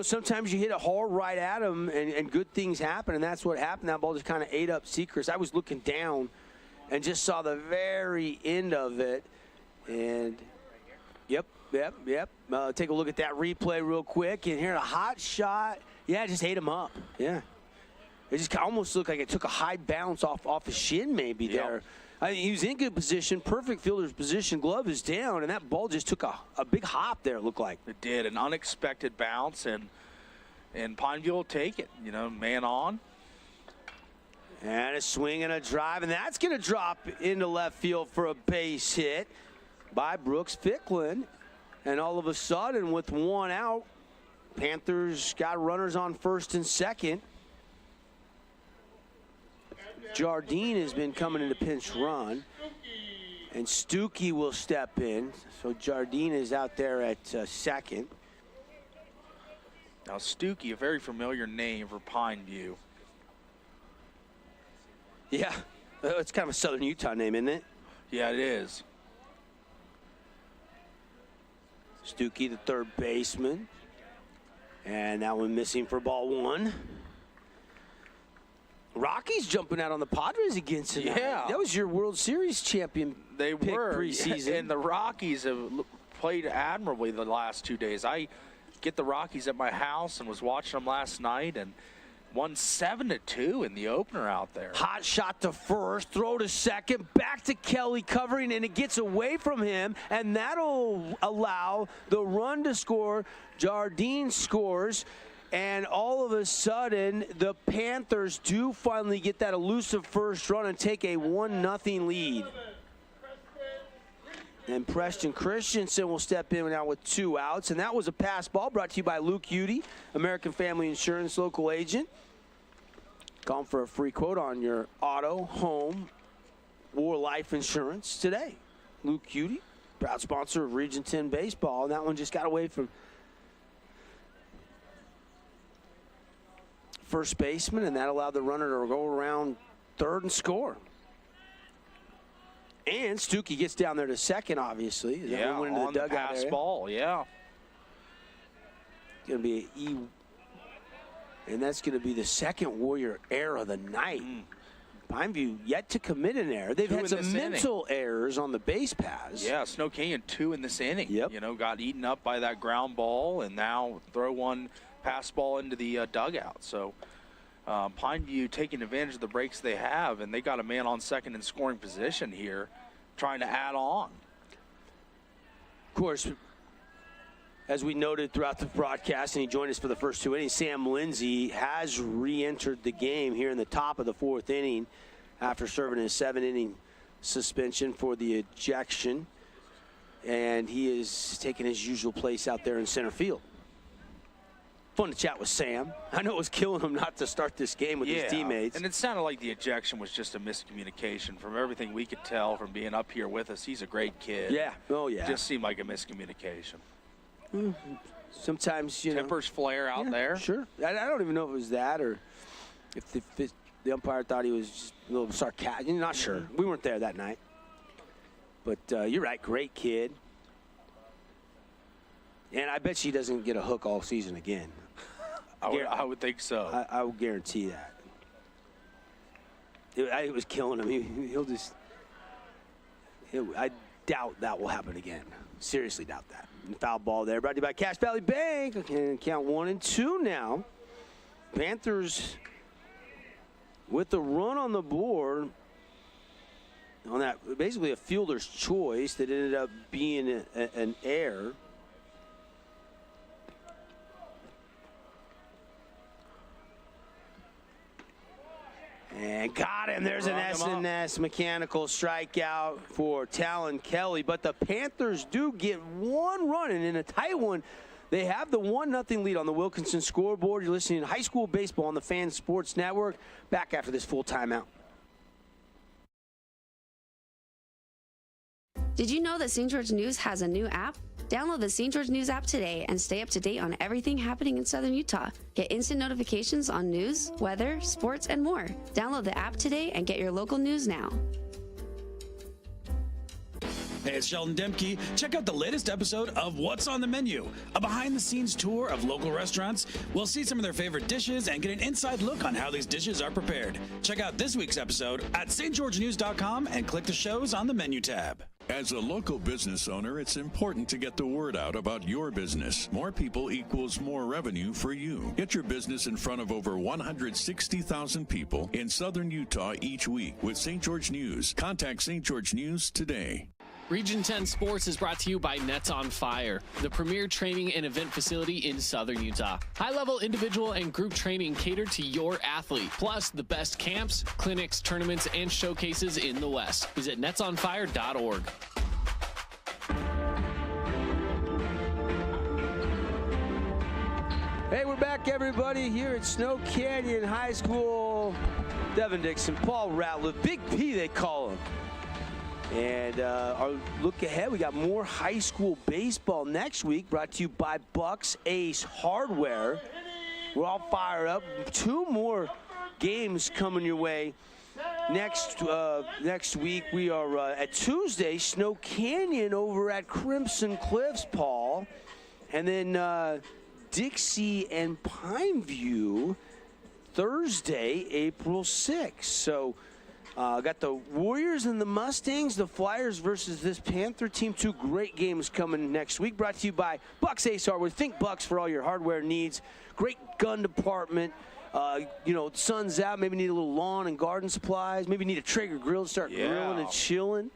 Sometimes you hit a hard right at him, and good things happen, and that's what happened. That ball just kind of ate up Sechrist. I was looking down and just saw the very end of it. And, yep. Take a look at that replay real quick. And here, a hot shot. Yeah, it just ate him up. Yeah. It just almost looked like it took a high bounce off his shin maybe there. I mean, he was in good position, perfect fielder's position. Glove is down, and that ball just took a big hop there, it looked like. It did, an unexpected bounce, and Pineville will take it, man on. And a swing and a drive, and that's going to drop into left field for a base hit by Brooks Ficklin. And all of a sudden, with one out, Panthers got runners on first and second. Jardine has been coming into pinch run, and Stuckey will step in. So Jardine is out there at second. Now Stuckey, a very familiar name for Pineview. Yeah, it's kind of a Southern Utah name, isn't it? Yeah, it is. Stuckey, the third baseman. And that one missing for ball one. Rockies jumping out on the Padres against tonight. Yeah. That was your World Series champion They pick were. preseason. And the Rockies have played admirably the last 2 days. I get the Rockies at my house and was watching them last night and won 7-2 in the opener out there. Hot shot to first, throw to second, back to Kelly covering, and it gets away from him, and that'll allow the run to score. Jardine scores, and all of a sudden, the Panthers do finally get that elusive first run and take a 1-0 lead. And Preston Christensen will step in now with 2 outs. And that was a pass ball brought to you by Luke Udy, American Family Insurance local agent. Call for a free quote on your auto, home, or life insurance today. Luke Udy, proud sponsor of Region 10 baseball. And that one just got away from first baseman, and that allowed the runner to go around third and score. And Stuckey gets down there to second, obviously. Yeah, on the pass ball, yeah. It's going to be and that's going to be the second Warrior error of the night. Pineview yet to commit an error. They've had some mental errors on the base pass. Yeah, Snow Canyon 2 in this inning. Yep. You know, got eaten up by that ground ball, and now throw one pass ball into the dugout. So Pineview taking advantage of the breaks they have, and they got a man on second in scoring position here, trying to add on. Of course, as we noted throughout the broadcast, and he joined us for the first 2 innings, Sam Lindsay has re-entered the game here in the top of the 4th inning after serving a 7-inning suspension for the ejection. And he is taking his usual place out there in center field. Fun to chat with Sam. I know it was killing him not to start this game with his teammates. And it sounded like the ejection was just a miscommunication. From everything we could tell from being up here with us, he's a great kid. Yeah. Oh, yeah. It just seemed like a miscommunication. Sometimes, you Tempers flare out there. Sure. I don't even know if it was that or if the umpire thought he was just a little sarcastic. Not sure. We weren't there that night. But you're right. Great kid. And I bet she doesn't get a hook all season again. I would think so. I will guarantee that. It was killing him. He'll just. I doubt that will happen again. Seriously doubt that. And foul ball there. Brought to you by Cache Valley Bank. And count 1 and 2 now. Panthers with the run on the board on that, basically a fielder's choice that ended up being an error. And got him. There's an S&S mechanical strikeout for Talon Kelly. But the Panthers do get one run, and in a tight one, they have the 1-0 lead on the Wilkinson scoreboard. You're listening to High School Baseball on the Fan Sports Network. Back after this full timeout. Did you know that St. George News has a new app? Download the St. George News app today and stay up to date on everything happening in Southern Utah. Get instant notifications on news, weather, sports, and more. Download the app today and get your local news now. Hey, it's Sheldon Demke. Check out the latest episode of What's on the Menu, a behind-the-scenes tour of local restaurants. We'll see some of their favorite dishes and get an inside look on how these dishes are prepared. Check out this week's episode at stgeorgenews.com and click the shows on the menu tab. As a local business owner, it's important to get the word out about your business. More people equals more revenue for you. Get your business in front of over 160,000 people in Southern Utah each week with St. George News. Contact St. George News today. Region 10 Sports is brought to you by Nets on Fire, the premier training and event facility in Southern Utah. High-level individual and group training catered to your athlete, plus the best camps, clinics, tournaments, and showcases in the West. Visit netsonfire.org. Hey, we're back, everybody, here at Snow Canyon High School. Devin Dixon, Paul Ratliff, Big P they call him. And our look ahead, we got more high school baseball next week, brought to you by Bucks Ace Hardware. We're all fired up. 2 more games coming your way. Next week, we are at Tuesday, Snow Canyon over at Crimson Cliffs, Paul. And then Dixie and Pineview Thursday, April 6th. So got the Warriors and the Mustangs, the Flyers versus this Panther team. 2 great games coming next week. Brought to you by Bucks Ace Hardware. Think Bucks for all your hardware needs. Great gun department. Sun's out. Maybe need a little lawn and garden supplies. Maybe need a Traeger grill to start grilling and chilling.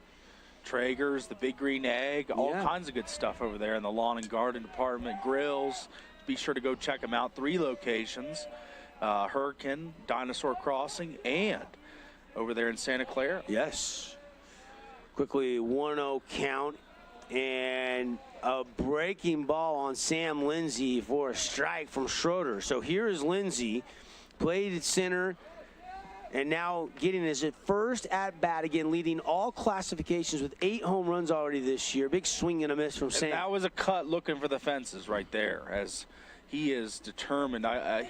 Traegers, the Big Green Egg, all kinds of good stuff over there in the lawn and garden department. Grills. Be sure to go check them out. 3 locations. Hurricane, Dinosaur Crossing, and over there in Santa Clara. Yes. Quickly, 1-0 count, and a breaking ball on Sam Lindsay for a strike from Schroeder. So here is Lindsay, played at center, and now getting his first at-bat again, leading all classifications with 8 home runs already this year. Big swing and a miss from Sam. And that was a cut looking for the fences right there, as he is determined.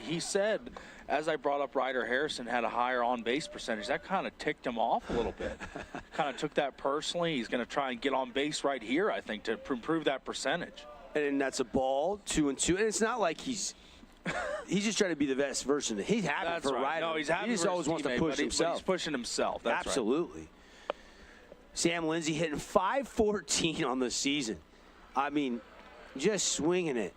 He said, as I brought up, Ryder Harrison had a higher on-base percentage. That kind of ticked him off a little bit. Kind of took that personally. He's going to try and get on base right here, I think, to improve that percentage. And that's a ball, 2-2. And it's not like he's just trying to be the best version. He's happy for Ryder. No, he's happy. He just always wants to push himself. He's pushing himself. That's absolutely. Right. Sam Lindsay hitting .514 on the season. I mean, just swinging it.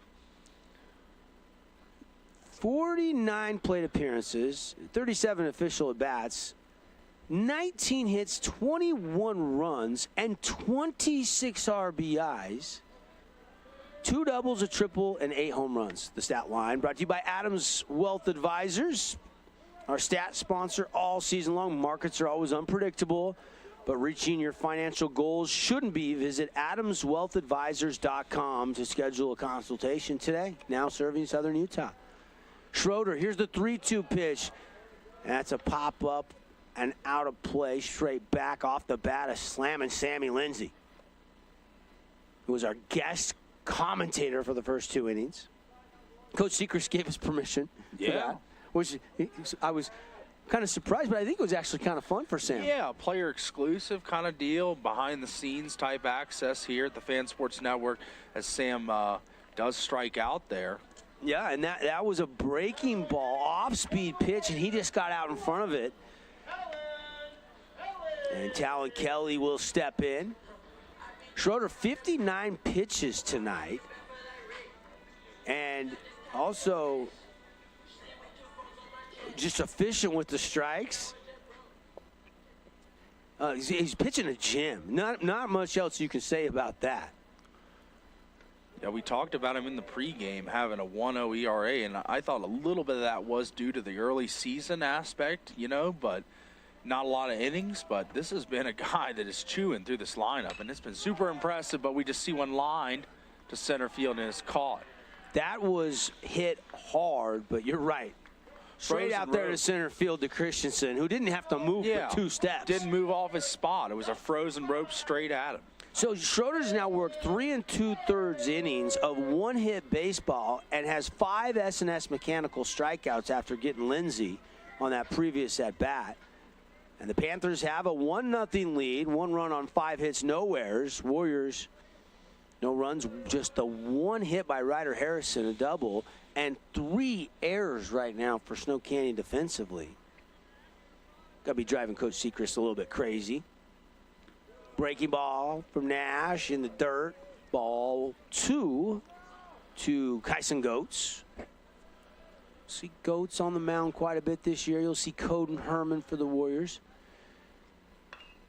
49 plate appearances, 37 official at-bats, 19 hits, 21 runs, and 26 RBIs. 2 doubles, a triple, and 8 home runs. The stat line brought to you by Adams Wealth Advisors, our stat sponsor all season long. Markets are always unpredictable, but reaching your financial goals shouldn't be. Visit adamswealthadvisors.com to schedule a consultation today. Now serving Southern Utah. Schroeder, here's the 3-2 pitch. And that's a pop-up and out of play, straight back off the bat, a slamming Sammy Lindsay, who was our guest commentator for the first 2 innings. Coach Sechrist gave us permission for that, which I was kind of surprised, but I think it was actually kind of fun for Sam. Yeah, player exclusive kind of deal, behind the scenes type access here at the Fan Sports Network as Sam does strike out there. Yeah, and that was a breaking ball, off-speed pitch, and he just got out in front of it. And Talon Kelly will step in. Schroeder, 59 pitches tonight. And also just efficient with the strikes. He's pitching a gem. Not much else you can say about that. Yeah, we talked about him in the pregame having a 1.0 ERA, and I thought a little bit of that was due to the early season aspect, but not a lot of innings. But this has been a guy that is chewing through this lineup, and it's been super impressive. But we just see one lined to center field, and it's caught. That was hit hard, but you're right. Straight out there to center field to Christensen, who didn't have to move for 2 steps. Didn't move off his spot. It was a frozen rope straight at him. So Schroeder's now worked 3 2/3 innings of 1-hit baseball and has 5 S&S mechanical strikeouts after getting Lindsay on that previous at-bat. And the Panthers have a 1-0 lead, 1 run on 5 hits, no errors. Warriors, no runs, just the 1 hit by Ryder Harrison, a double, and 3 errors right now for Snow Canyon defensively. Got to be driving Coach Sechrist a little bit crazy. Breaking ball from Nash in the dirt. Ball 2 to Kyson Goetz. See Goetz on the mound quite a bit this year. You'll see Coden Herman for the Warriors.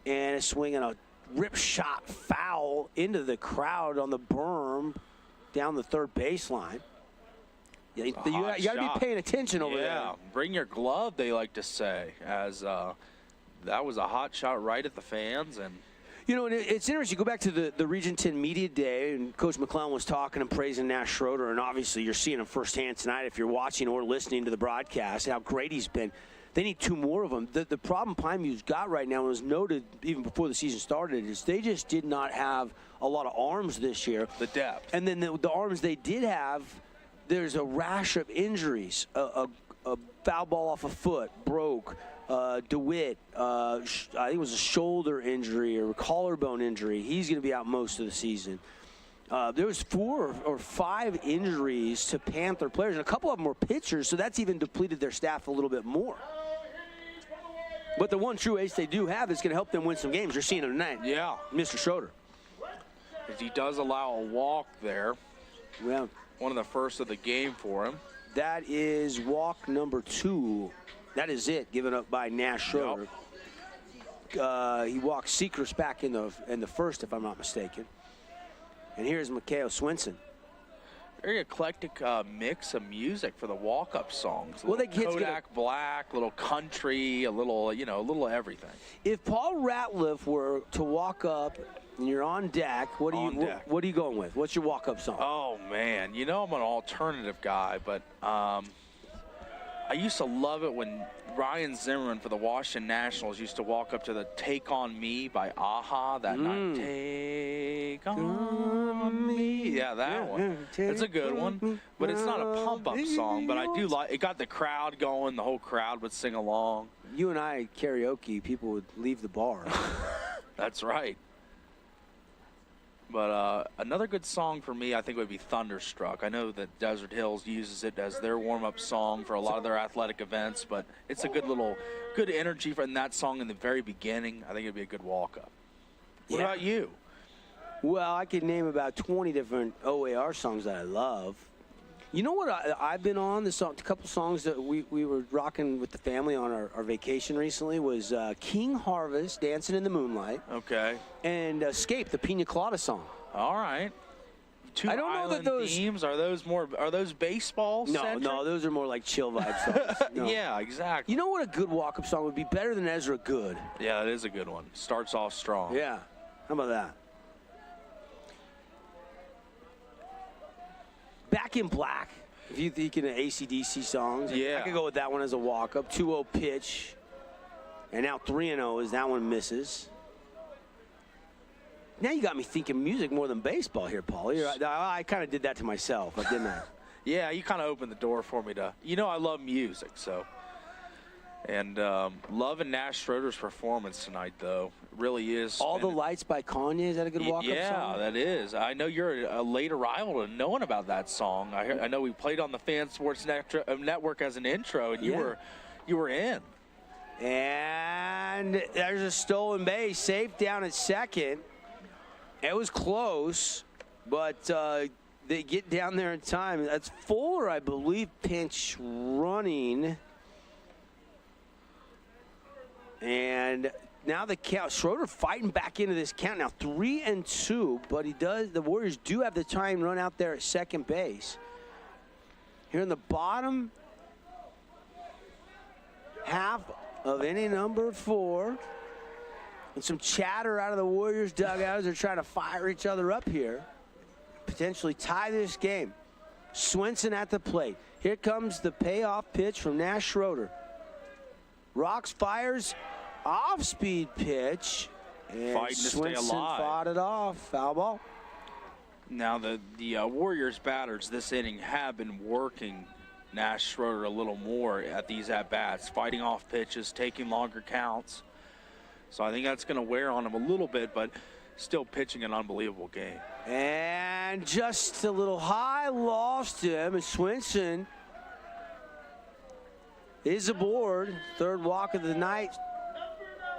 And a swing and a rip shot foul into the crowd on the berm down the third baseline. You got to be paying attention over there. Yeah, bring your glove, they like to say, as that was a hot shot right at the fans. And you know, and it's interesting. Go back to the Region 10 Media Day, and Coach McClellan was talking and praising Nash Schroeder, and obviously you're seeing him firsthand tonight if you're watching or listening to the broadcast, how great he's been. They need 2 more of them. The problem Pine View's got right now, and was noted even before the season started, is they just did not have a lot of arms this year. The depth. And then the arms they did have, there's a rash of injuries. A foul ball off a foot, broke. DeWitt, I think it was a shoulder injury or a collarbone injury. He's going to be out most of the season. There was 4 or 5 injuries to Panther players, and a couple of them were pitchers, so that's even depleted their staff a little bit more. But the one true ace they do have is going to help them win some games. You're seeing it tonight. Yeah. Mr. Schroeder. Because he does allow a walk there. Yeah. One of the first of the game for him. That is walk number 2. That is it, given up by Nash Schroeder. Yep. He walked Seacrest back in the first, if I'm not mistaken. And here's Mikhail Swinson. Very eclectic mix of music for the walk-up songs. Well, Kodak Black, little country, a little, you know, a little everything. If Paul Ratliff were to walk up and you're on deck, what are you going with? What's your walk-up song? Oh man, you know I'm an alternative guy, but I used to love it when Ryan Zimmerman for the Washington Nationals used to walk up to the "Take on Me" by Aha that night. Take on me. Yeah, that one. It's a good one, but it's not a pump-up song. But I do like it. Got the crowd going. The whole crowd would sing along. You and I karaoke, people would leave the bar. That's right. But another good song for me, I think, would be Thunderstruck. I know that Desert Hills uses it as their warm-up song for a lot of their athletic events, but it's a good energy from that song in the very beginning. I think it'd be a good walk-up. What about you? Well, I could name about 20 different OAR songs that I love. You know what I've been on? A couple songs that we were rocking with the family on our vacation recently was King Harvest, Dancing in the Moonlight. Okay. And Escape, the Pina Colada song. All right. I don't know that those themes are those baseball centric? No, those are more like chill vibe songs. No. Yeah, exactly. You know what a good walk-up song would be? Better than Ezra Good. Yeah, it is a good one. Starts off strong. Yeah. How about that? Back in Black, if you think in AC/DC songs, yeah. I could go with that one as a walk-up. 2-0 pitch, and now 3-0 as that one misses. Now you got me thinking music more than baseball here, Paul. I kind of did that to myself, didn't I? Yeah, you kind of opened the door for me to. You know, I love music, so. And loving Nash Schroeder's performance tonight, though, really is. All the Lights by Kanye, is that a good walk-up song? Yeah, that is. I know you're a late arrival to knowing about that song. I know we played on the Fan Sports Network as an intro, and you were in. And there's a stolen base, safe down at second. It was close, but they get down there in time. That's Fuller, I believe, pinch running. And now the count, Schroeder fighting back into this count. Now 3-2, but the Warriors do have the time run out there at second base. Here in the bottom half of inning number 4. And some chatter out of the Warriors dugout as they're trying to fire each other up here. Potentially tie this game. Swinson at the plate. Here comes the payoff pitch from Nash Schroeder. Rocks fires off-speed pitch. And fighting to stay alive. Swinson fought it off. Foul ball. Now the Warriors batters this inning have been working Nash Schroeder a little more at these at-bats. Fighting off pitches, taking longer counts. So I think that's going to wear on him a little bit, but still pitching an unbelievable game. And just a little high, lost him, and Swinson is aboard. Third walk of the night.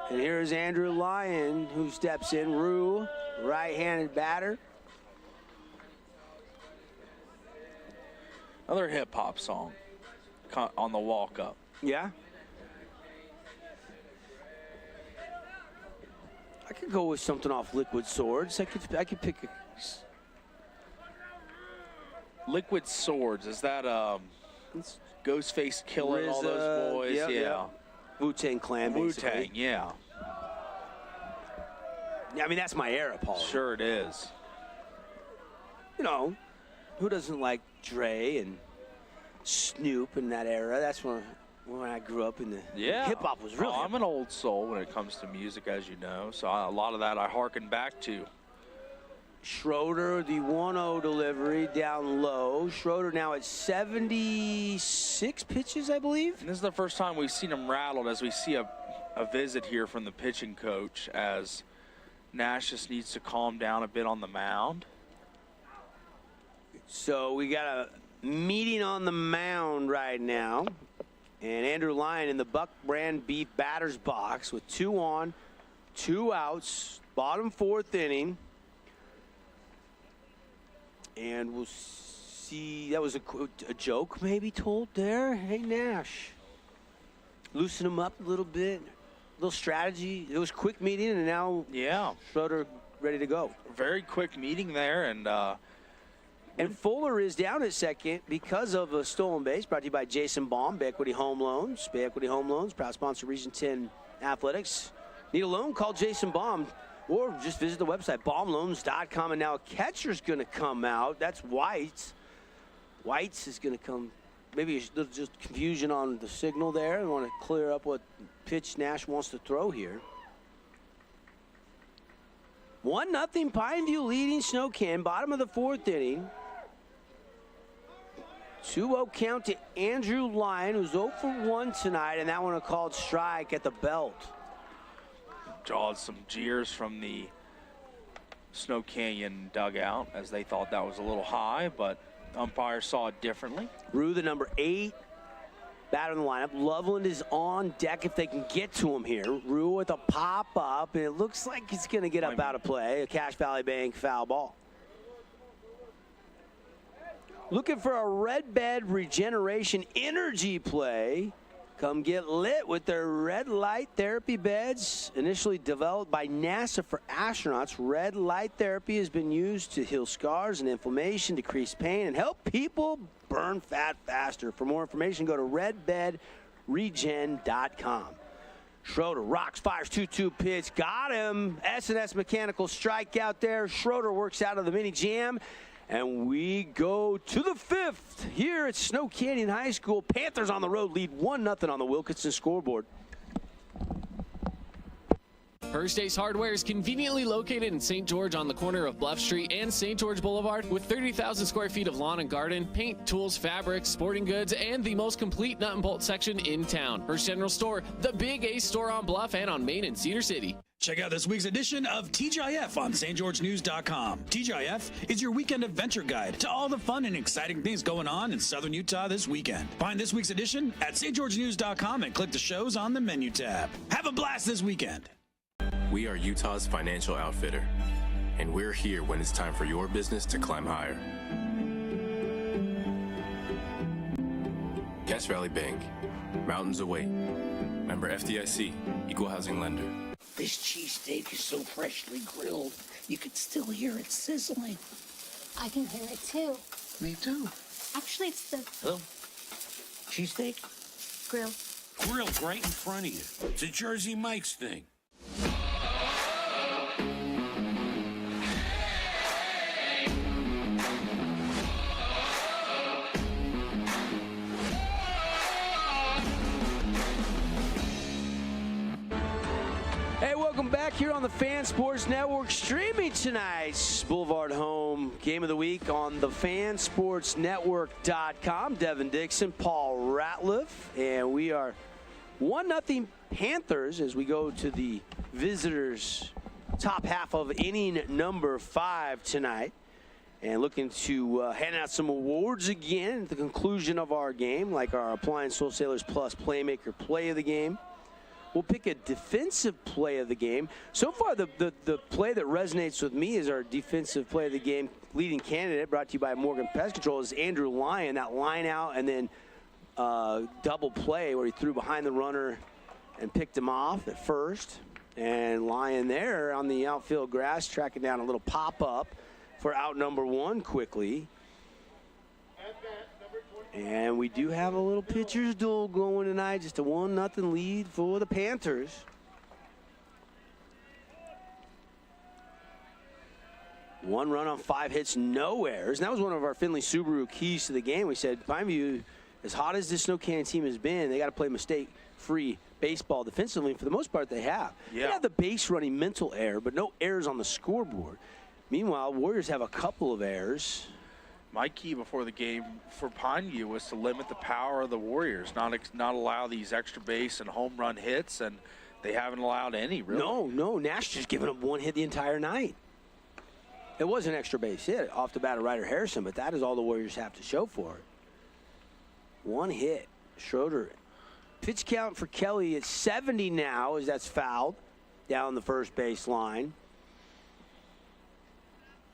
And here's Andrew Lyon, who steps in. Rue, right-handed batter. Another hip-hop song on the walk-up. Yeah? could go with something off Liquid Swords. I could pick a... Liquid Swords, is that Ghostface killing all those boys? Yep, yeah. Yep. Wu-Tang Clan, basically. Wu-Tang, yeah. Yeah, I mean, that's my era, Paul. Sure it is. You know, who doesn't like Dre and Snoop in that era? That's when I grew up in the hip-hop was really... I'm an old soul when it comes to music, as you know, so a lot of that I hearken back to. Schroeder, the 1-0 delivery down low. Schroeder now at 76 pitches, I believe. And this is the first time we've seen him rattled, as we see a visit here from the pitching coach, as Nash just needs to calm down a bit on the mound. So we got a meeting on the mound right now. And Andrew Lyon in the Buck Brand Beef batter's box with 2 on, 2 outs, bottom 4th inning. And we'll see, that was a joke maybe told there. Hey, Nash, loosen him up a little bit. A little strategy. It was a quick meeting, and now Schroeder ready to go. Very quick meeting there, and Fuller is down at second because of a stolen base, brought to you by Jason Baum, Bay Equity Home Loans. Bay Equity Home Loans, proud sponsor Region 10 Athletics. Need a loan? Call Jason Baum. Or just visit the website, baumloans.com. And now a catcher's going to come out. That's Whites. Whites is going to come. Maybe a little just confusion on the signal there. I want to clear up what pitch Nash wants to throw here. 1-0 Pineview leading Snowcan, bottom of the 4th inning. 2-0 count to Andrew Lyon, who's 0 for 1 tonight, and that one a called strike at the belt. Draws some jeers from the Snow Canyon dugout, as they thought that was a little high, but umpires saw it differently. Rue, the number 8 batter in the lineup. Loveland is on deck if they can get to him here. Rue with a pop-up, and it looks like he's going to get up out of play. A Cache Valley Bank foul ball. Looking for a Red Bed Regeneration Energy play. Come get lit with their red light therapy beds. Initially developed by NASA for astronauts, red light therapy has been used to heal scars and inflammation, decrease pain, and help people burn fat faster. For more information, go to redbedregen.com. Schroeder rocks, fires 2-2 pitch. Got him. S&S Mechanical strikeout there. Schroeder works out of the mini jam. And we go to the 5th here at Snow Canyon High School. Panthers on the road lead 1-0 on the Wilkinson scoreboard. First Ace Hardware is conveniently located in St. George on the corner of Bluff Street and St. George Boulevard with 30,000 square feet of lawn and garden, paint, tools, fabrics, sporting goods, and the most complete nut and bolt section in town. First General Store, the Big Ace store on Bluff and on Main in Cedar City. Check out this week's edition of TGIF on stgeorgenews.com. TGIF is your weekend adventure guide to all the fun and exciting things going on in southern Utah this weekend. Find this week's edition at stgeorgenews.com and click the shows on the menu tab. Have a blast this weekend. We are Utah's financial outfitter, and we're here when it's time for your business to climb higher. Cache Valley Bank, mountains away. Member FDIC, equal housing lender. This cheesesteak is so freshly grilled, you could still hear it sizzling. I can hear it too. Me too. Actually, it's the Hello? Cheesesteak? grill. Grilled right in front of you. It's a Jersey Mike's thing. Hey, welcome back here on the Fan Sports Network. Streaming tonight's Boulevard Home Game of the Week on the FanSportsNetwork.com. Devin Dixon, Paul Ratliff, and we are 1-0 Panthers as we go to the visitors' top half of inning number 5 tonight. And looking to hand out some awards again at the conclusion of our game, like our Appliance Wholesalers Plus Playmaker Play of the Game. We'll pick a defensive play of the game. So far, the play that resonates with me is our defensive play of the game leading candidate, brought to you by Morgan Pest Control, is Andrew Lyon. That line out and then double play where he threw behind the runner and picked him off at first. And lying there on the outfield grass, tracking down a little pop-up for out number 1 quickly. And we do have a little pitcher's duel going tonight, just a 1-0 lead for the Panthers. One run on 5 hits, no errors. And that was one of our Findlay Subaru keys to the game. We said, Pineview, as hot as this Snow Canyon team has been, they got to play mistake-free baseball defensively. And for the most part, they have. Yeah. They have the base running mental error, but no errors on the scoreboard. Meanwhile, Warriors have a couple of errors. My key before the game for Pineview was to limit the power of the Warriors, not allow these extra base and home run hits, and they haven't allowed any, really. No, Nash just giving up 1 hit the entire night. It was an extra base hit off the bat of Ryder Harrison, but that is all the Warriors have to show for it. 1 hit. Schroeder. Pitch count for Kelly at 70 now, as that's fouled down the first base line.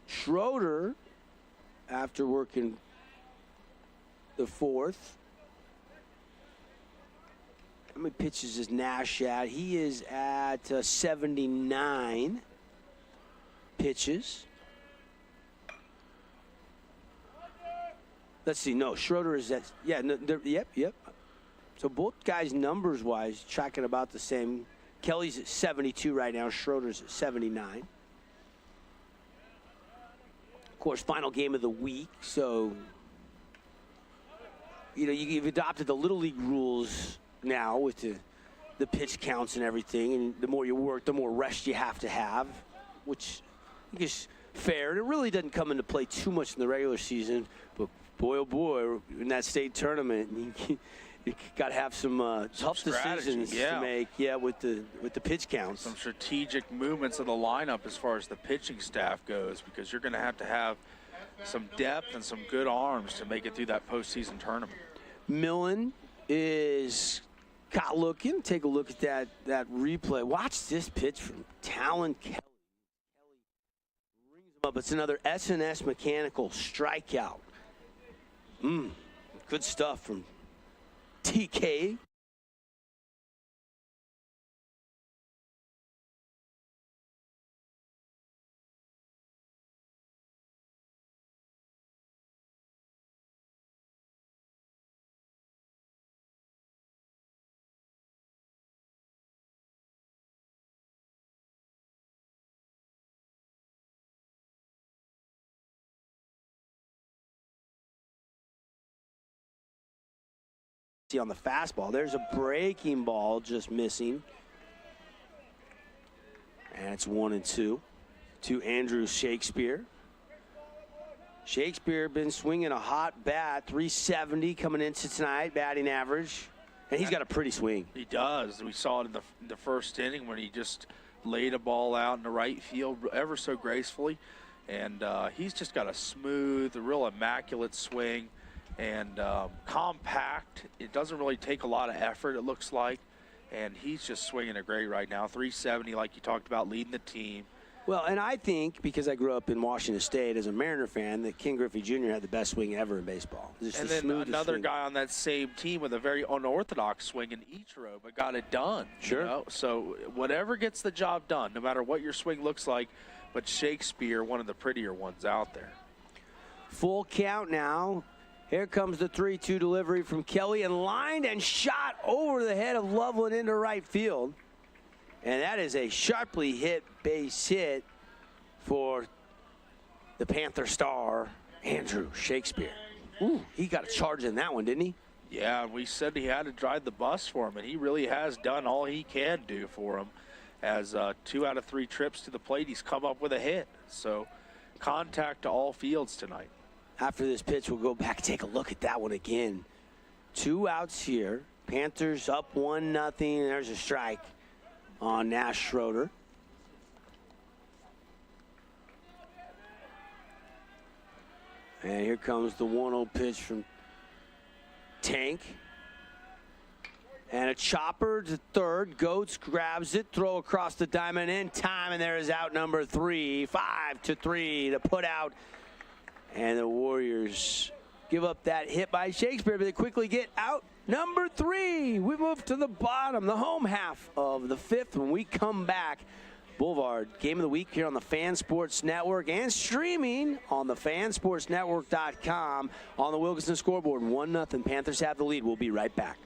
Schroeder, after working the 4th. How many pitches is Nash at? He is at 79 pitches. Let's see. No, Schroeder is at, yeah, no, yep. So both guys numbers-wise tracking about the same. Kelly's at 72 right now. Schroeder's at 79. Of course, final game of the week. So, you know, you've adopted the Little League rules now with the pitch counts and everything. And the more you work, the more rest you have to have, which I think is fair. And it really doesn't come into play too much in the regular season. But boy, oh boy, in that state tournament, you got to have some tough decisions to make, with the pitch counts. Some strategic movements of the lineup as far as the pitching staff goes, because you're going to have some depth and some good arms to make it through that postseason tournament. Millen is caught looking. Take a look at that replay. Watch this pitch from Talon Kelly. Rings him up. It's another S&S Mechanical strikeout. Good stuff from TK. On the fastball, there's a breaking ball just missing, and it's 1-2 to Andrew Shakespeare. Shakespeare been swinging a hot bat, 370 coming into tonight, batting average, and he's got a pretty swing. He does. We saw it in the first inning when he just laid a ball out in the right field ever so gracefully, and he's just got a smooth, a real immaculate swing. And compact. It doesn't really take a lot of effort, it looks like. And he's just swinging it great right now. 370, like you talked about, leading the team. Well, and I think, because I grew up in Washington State as a Mariner fan, that Ken Griffey Jr. had the best swing ever in baseball. Just and then another guy on that same team with a very unorthodox swing in Ichiro, but got it done. Sure. You know? So whatever gets the job done, no matter what your swing looks like, but Shakespeare, one of the prettier ones out there. Full count now. Here comes the 3-2 delivery from Kelly, and lined and shot over the head of Loveland into right field. And that is a sharply hit base hit for the Panther star, Andrew Shakespeare. Ooh, he got a charge in that one, didn't he? Yeah, we said he had to drive the bus for him, and he really has done all he can do for him. As 2 out of 3 trips to the plate, he's come up with a hit. So contact to all fields tonight. After this pitch, we'll go back and take a look at that one again. 2 outs here. Panthers up 1-0. There's a strike on Nash Schroeder. And here comes the 1-0 pitch from Tank. And a chopper to third. Goetz grabs it. Throw across the diamond in time. And there is out number 3. 5-3 to put out. And the Warriors give up that hit by Shakespeare, but they quickly get out Number 3, we move to the bottom, the home half of the 5th. When we come back, Boulevard Game of the Week here on the Fan Sports Network and streaming on the fansportsnetwork.com on the Wilkinson scoreboard. 1-0, Panthers have the lead. We'll be right back.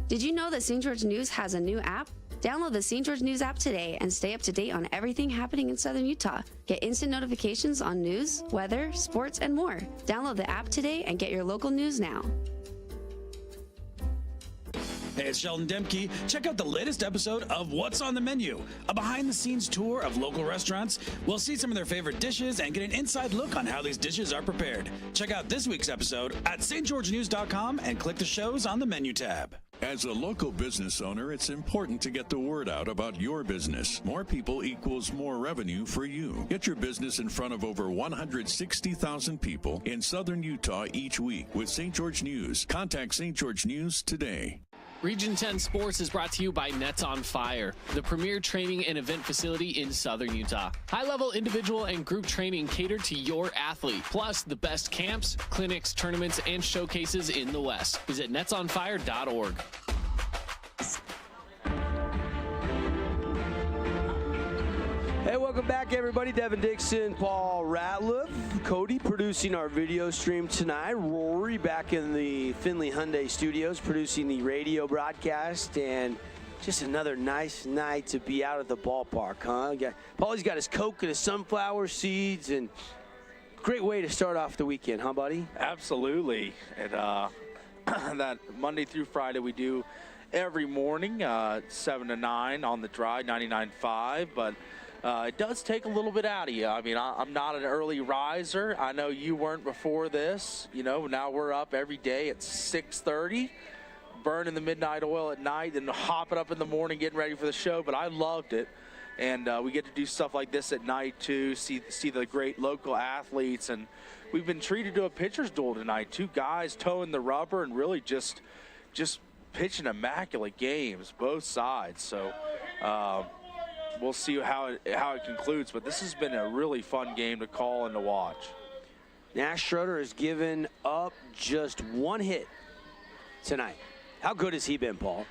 Did you know that St. George News has a new app? Download the St. George News app today and stay up to date on everything happening in Southern Utah. Get instant notifications on news, weather, sports, and more. Download the app today and get your local news now. Hey, it's Sheldon Demke. Check out the latest episode of What's on the Menu, a behind-the-scenes tour of local restaurants. We'll see some of their favorite dishes and get an inside look on how these dishes are prepared. Check out this week's episode at stgeorgenews.com and click the shows on the menu tab. As a local business owner, it's important to get the word out about your business. More people equals more revenue for you. Get your business in front of over 160,000 people in Southern Utah each week with St. George News. Contact St. George News today. Region 10 Sports is brought to you by Nets on Fire, the premier training and event facility in Southern Utah. High-level individual and group training catered to your athlete, plus the best camps, clinics, tournaments, and showcases in the West. Visit netsonfire.org. Hey, welcome back, everybody. Devin Dixon, Paul Ratliff, Cody producing our video stream tonight. Rory back in the Findlay Hyundai studios producing the radio broadcast. And just another nice night to be out at the ballpark, huh? Paulie's got his Coke and his sunflower seeds, and great way to start off the weekend, huh, buddy? Absolutely. And that Monday through Friday we do every morning, 7 to 9 on the Drive, 99.5, but it does take a little bit out of you. I mean, I'm not an early riser. I know you weren't before this. You know, now we're up every day at 6:30, burning the midnight oil at night and hopping up in the morning getting ready for the show, but I loved it. And we get to do stuff like this at night, too, see the great local athletes. And we've been treated to a pitcher's duel tonight. 2 guys towing the rubber and really just pitching immaculate games, both sides. So we'll see how it concludes, but this has been a really fun game to call and to watch. Nash Schroeder has given up just 1 hit tonight. How good has he been, Paul?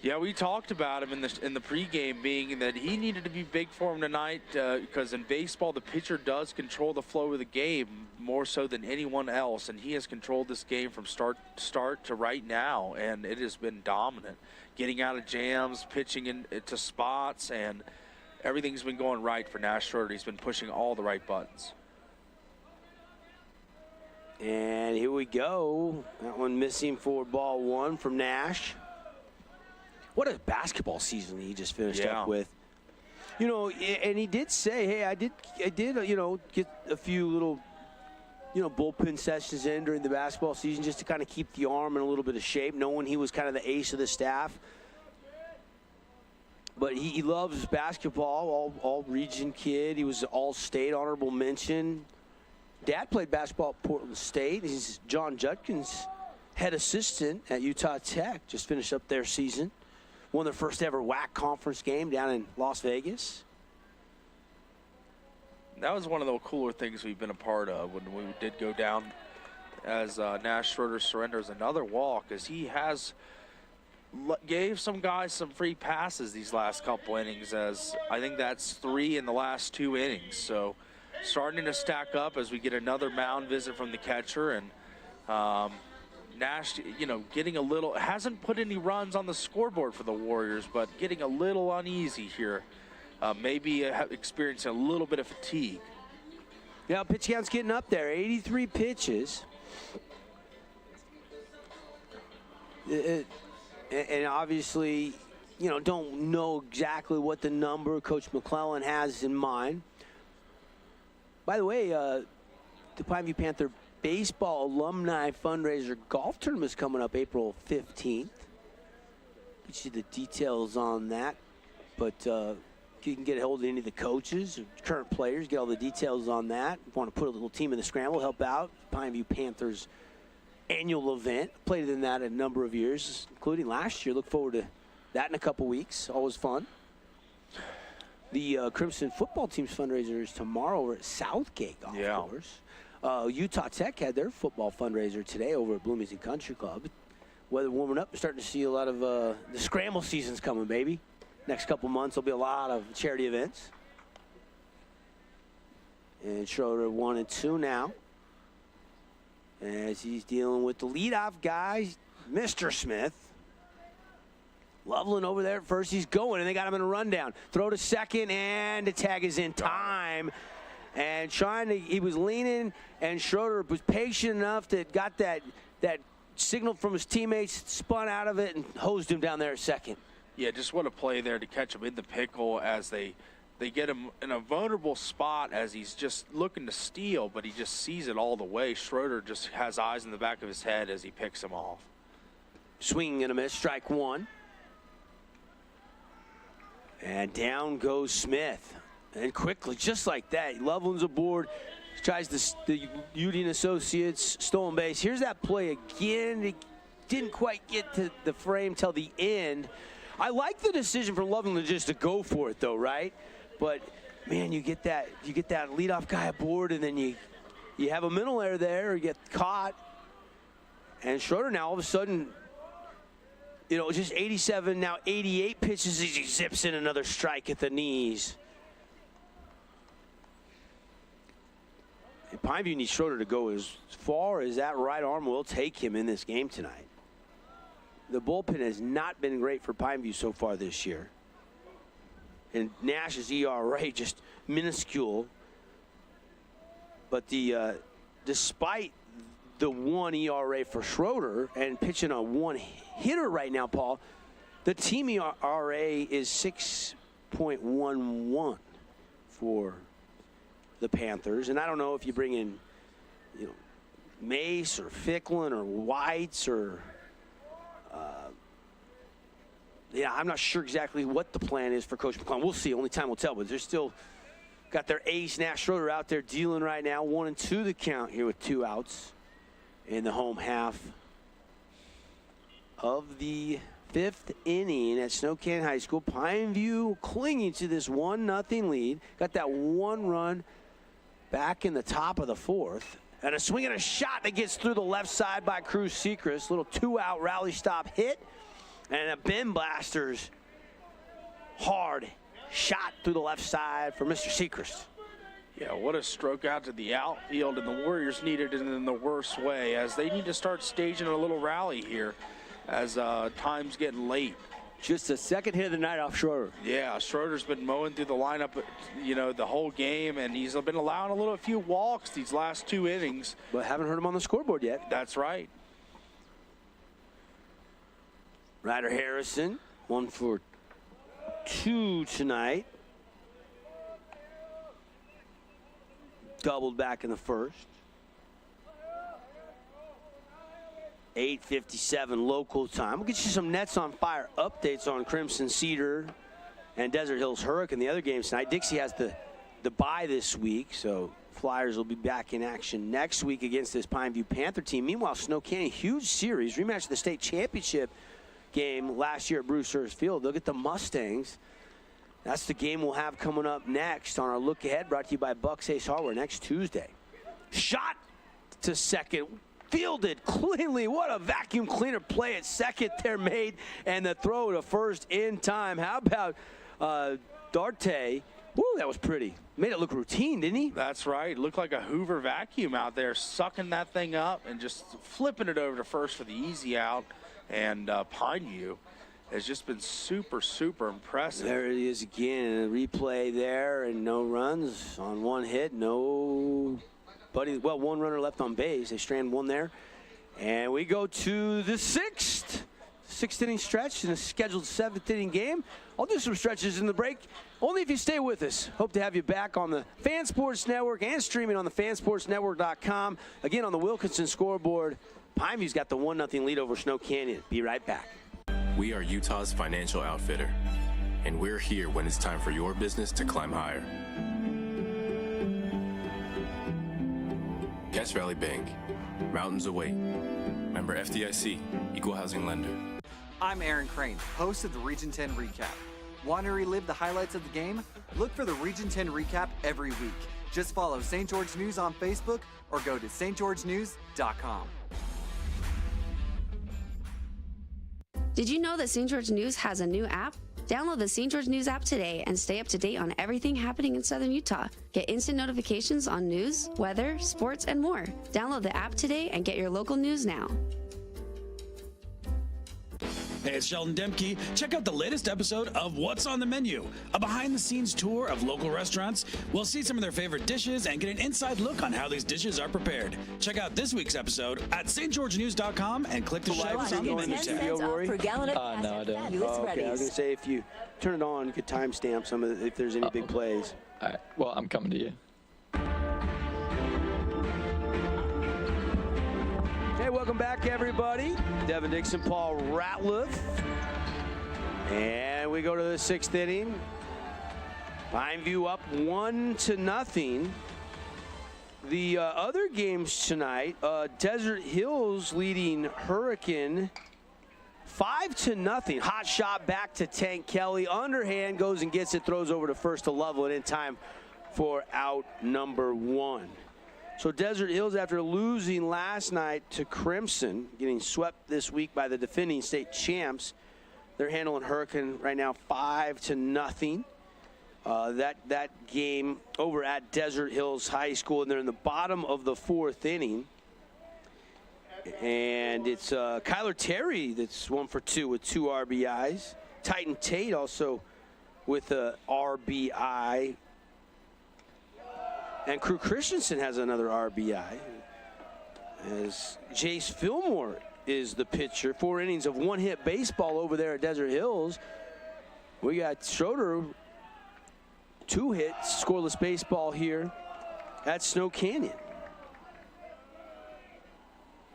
Yeah, we talked about him in the pregame, being that he needed to be big for him tonight because in baseball the pitcher does control the flow of the game more so than anyone else, and he has controlled this game from start to right now, and it has been dominant. Getting out of jams, pitching into spots, and everything's been going right for Nash Schroeder. He's been pushing all the right buttons. And here we go. That one missing for ball 1 from Nash. What a basketball season he just finished up with. You know, and he did say, hey, I did, you know, get a few little, you know, bullpen sessions in during the basketball season just to kind of keep the arm in a little bit of shape, knowing he was kind of the ace of the staff. But he loves basketball, all region kid. He was all-state honorable mention. Dad played basketball at Portland State. He's John Judkins' head assistant at Utah Tech. Just finished up their season. Won their first ever WAC conference game down in Las Vegas. That was one of the cooler things we've been a part of when we did go down as Nash Schroeder surrenders another walk, as he has gave some guys some free passes these last couple innings, as I think that's 3 in the last 2 innings. So starting to stack up as we get another mound visit from the catcher, and Nash, you know, getting a little, hasn't put any runs on the scoreboard for the Warriors, but getting a little uneasy here. Maybe experiencing a little bit of fatigue. Yeah, pitch count's getting up there. 83 pitches. And obviously, you know, don't know exactly what the number Coach McClellan has in mind. By the way, the Pineview Panther Baseball Alumni Fundraiser Golf Tournament is coming up April 15th. Get you the details on that. But you can get a hold of any of the coaches or current players, get all the details on that. If you want to put a little team in the scramble, help out. Pineview Panthers annual event. Played in that a number of years, including last year. Look forward to that in a couple weeks. Always fun. The Crimson football team's fundraiser is tomorrow over at Southgate Golf Course. Utah Tech had their football fundraiser today over at Bloomington Country Club. weather warming up. We're starting to see a lot of the scramble season's coming, baby. Next couple months, there'll be a lot of charity events. And Schroeder 1-2 now, as he's dealing with the leadoff guy, Mr. Smith. Loveland over there at first. He's going, and they got him in a rundown. Throw to second, and the tag is in time. And he was leaning, and Schroeder was patient enough that got that signal from his teammates, spun out of it, and hosed him down there at second. Yeah, just what a play there to catch him in the pickle as they get him in a vulnerable spot as he's just looking to steal, but he just sees it all the way. Schroeder just has eyes in the back of his head as he picks him off. Swinging and a miss, strike one. And down goes Smith. And quickly, just like that, Loveland's aboard. Tries the Union Associates stolen base. Here's that play again. It didn't quite get to the frame till the end. I like the decision from Loveland just to go for it, though, right? But man, you get that leadoff guy aboard, and then you have a mental error there, or you get caught. And Schroeder now all of a sudden, just 87, now 88 pitches as he zips in another strike at the knees. And Pineview needs Schroeder to go as far as that right arm will take him in this game tonight. The bullpen has not been great for Pineview so far this year. And Nash's ERA just minuscule. But despite the 1 ERA for Schroeder and pitching a one-hitter right now, Paul, the team ERA is 6.11 for the Panthers. And I don't know if you bring in, Mace or Ficklin or Whites or, I'm not sure exactly what the plan is for Coach McClellan. We'll see. Only time will tell. But they're still got their ace, Nash Schroeder, out there dealing right now. 1-2 the count here with 2 outs in the home half of the 5th inning at Snow Canyon High School. Pineview clinging to this 1-0 lead. Got that 1 run back in the top of the 4th. And a swing and a shot that gets through the left side by Cruz Sechrist. Little 2-out rally stop hit. And a Ben Blasters hard shot through the left side for Mr. Sechrist. Yeah, what a stroke out to the outfield, and the Warriors needed it in the worst way, as they need to start staging a little rally here as time's getting late. Just the second hit of the night off Schroeder. Yeah, Schroeder's been mowing through the lineup, the whole game, and he's been allowing a few walks these last 2 innings. But haven't heard him on the scoreboard yet. That's right. Ryder Harrison, 1 for 2 tonight. Doubled back in the first. 8:57 local time. We'll get you some Nets on Fire updates on Crimson Cedar and Desert Hills Hurricane. The other games tonight. Dixie has the bye this week, so Flyers will be back in action next week against this Pineview Panther team. Meanwhile, Snow Canyon, huge series, rematch of the state championship game last year at Bruce Hurst Field. They'll get the Mustangs. That's the game we'll have coming up next on our Look Ahead, brought to you by Bucks Ace Hardware next Tuesday. Shot to second, fielded cleanly. What a vacuum cleaner play at second there made, and the throw to first in time. How about Darte? Woo, that was pretty. Made it look routine, didn't he? That's right. Looked like a Hoover vacuum out there, sucking that thing up and just flipping it over to first for the easy out. And Pineview has just been super, super impressive. There it is again, a replay there, and no runs on 1 hit. One runner left on base. They strand 1 there. And we go to the 6th inning stretch in a scheduled 7th inning game. I'll do some stretches in the break, only if you stay with us. Hope to have you back on the Fan Sports Network and streaming on the fansportsnetwork.com. Again, on the Wilkinson scoreboard, Pineview's got the 1-0 lead over Snow Canyon. Be right back. We are Utah's financial outfitter, and we're here when it's time for your business to climb higher. Cache Valley Bank, mountains await. Member FDIC, equal housing lender. I'm Aaron Crane, host of the Region 10 Recap. Want to relive the highlights of the game? Look for the Region 10 Recap every week. Just follow St. George News on Facebook or go to stgeorgenews.com. Did you know that St. George News has a new app? Download the St. George News app today and stay up to date on everything happening in Southern Utah. Get instant notifications on news, weather, sports, and more. Download the app today and get your local news now. Hey, it's Sheldon Demke. Check out the latest episode of What's on the Menu, a behind-the-scenes tour of local restaurants. We'll see some of their favorite dishes and get an inside look on how these dishes are prepared. Check out this week's episode at stgeorgenews.com and click the live on the menu tab. Rory? per gallon of gas no, I at don't. Fabulous Okay, I was Reddy's. going to say, if you turn it on, you could timestamp some of if there's any big plays. All right. Well, I'm coming to you. Hey, welcome back, everybody. Devin Dixon, Paul Ratliff. And we go to the 6th inning. Pineview up 1-0. The other games tonight, Desert Hills leading Hurricane 5-0. Hot shot back to Tank Kelly. Underhand goes and gets it, throws over to first to level it in time for out number 1. So Desert Hills, after losing last night to Crimson, getting swept this week by the defending state champs, they're handling Hurricane right now 5-0. That game over at Desert Hills High School, and they're in the bottom of the 4th inning. And it's Kyler Terry that's 1 for 2 with 2 RBIs. Titan Tate also with a RBI. And Crew Christensen has another RBI. As Jace Fillmore is the pitcher. 4 innings of 1-hit baseball over there at Desert Hills. We got Schroeder, 2 hits, scoreless baseball here at Snow Canyon.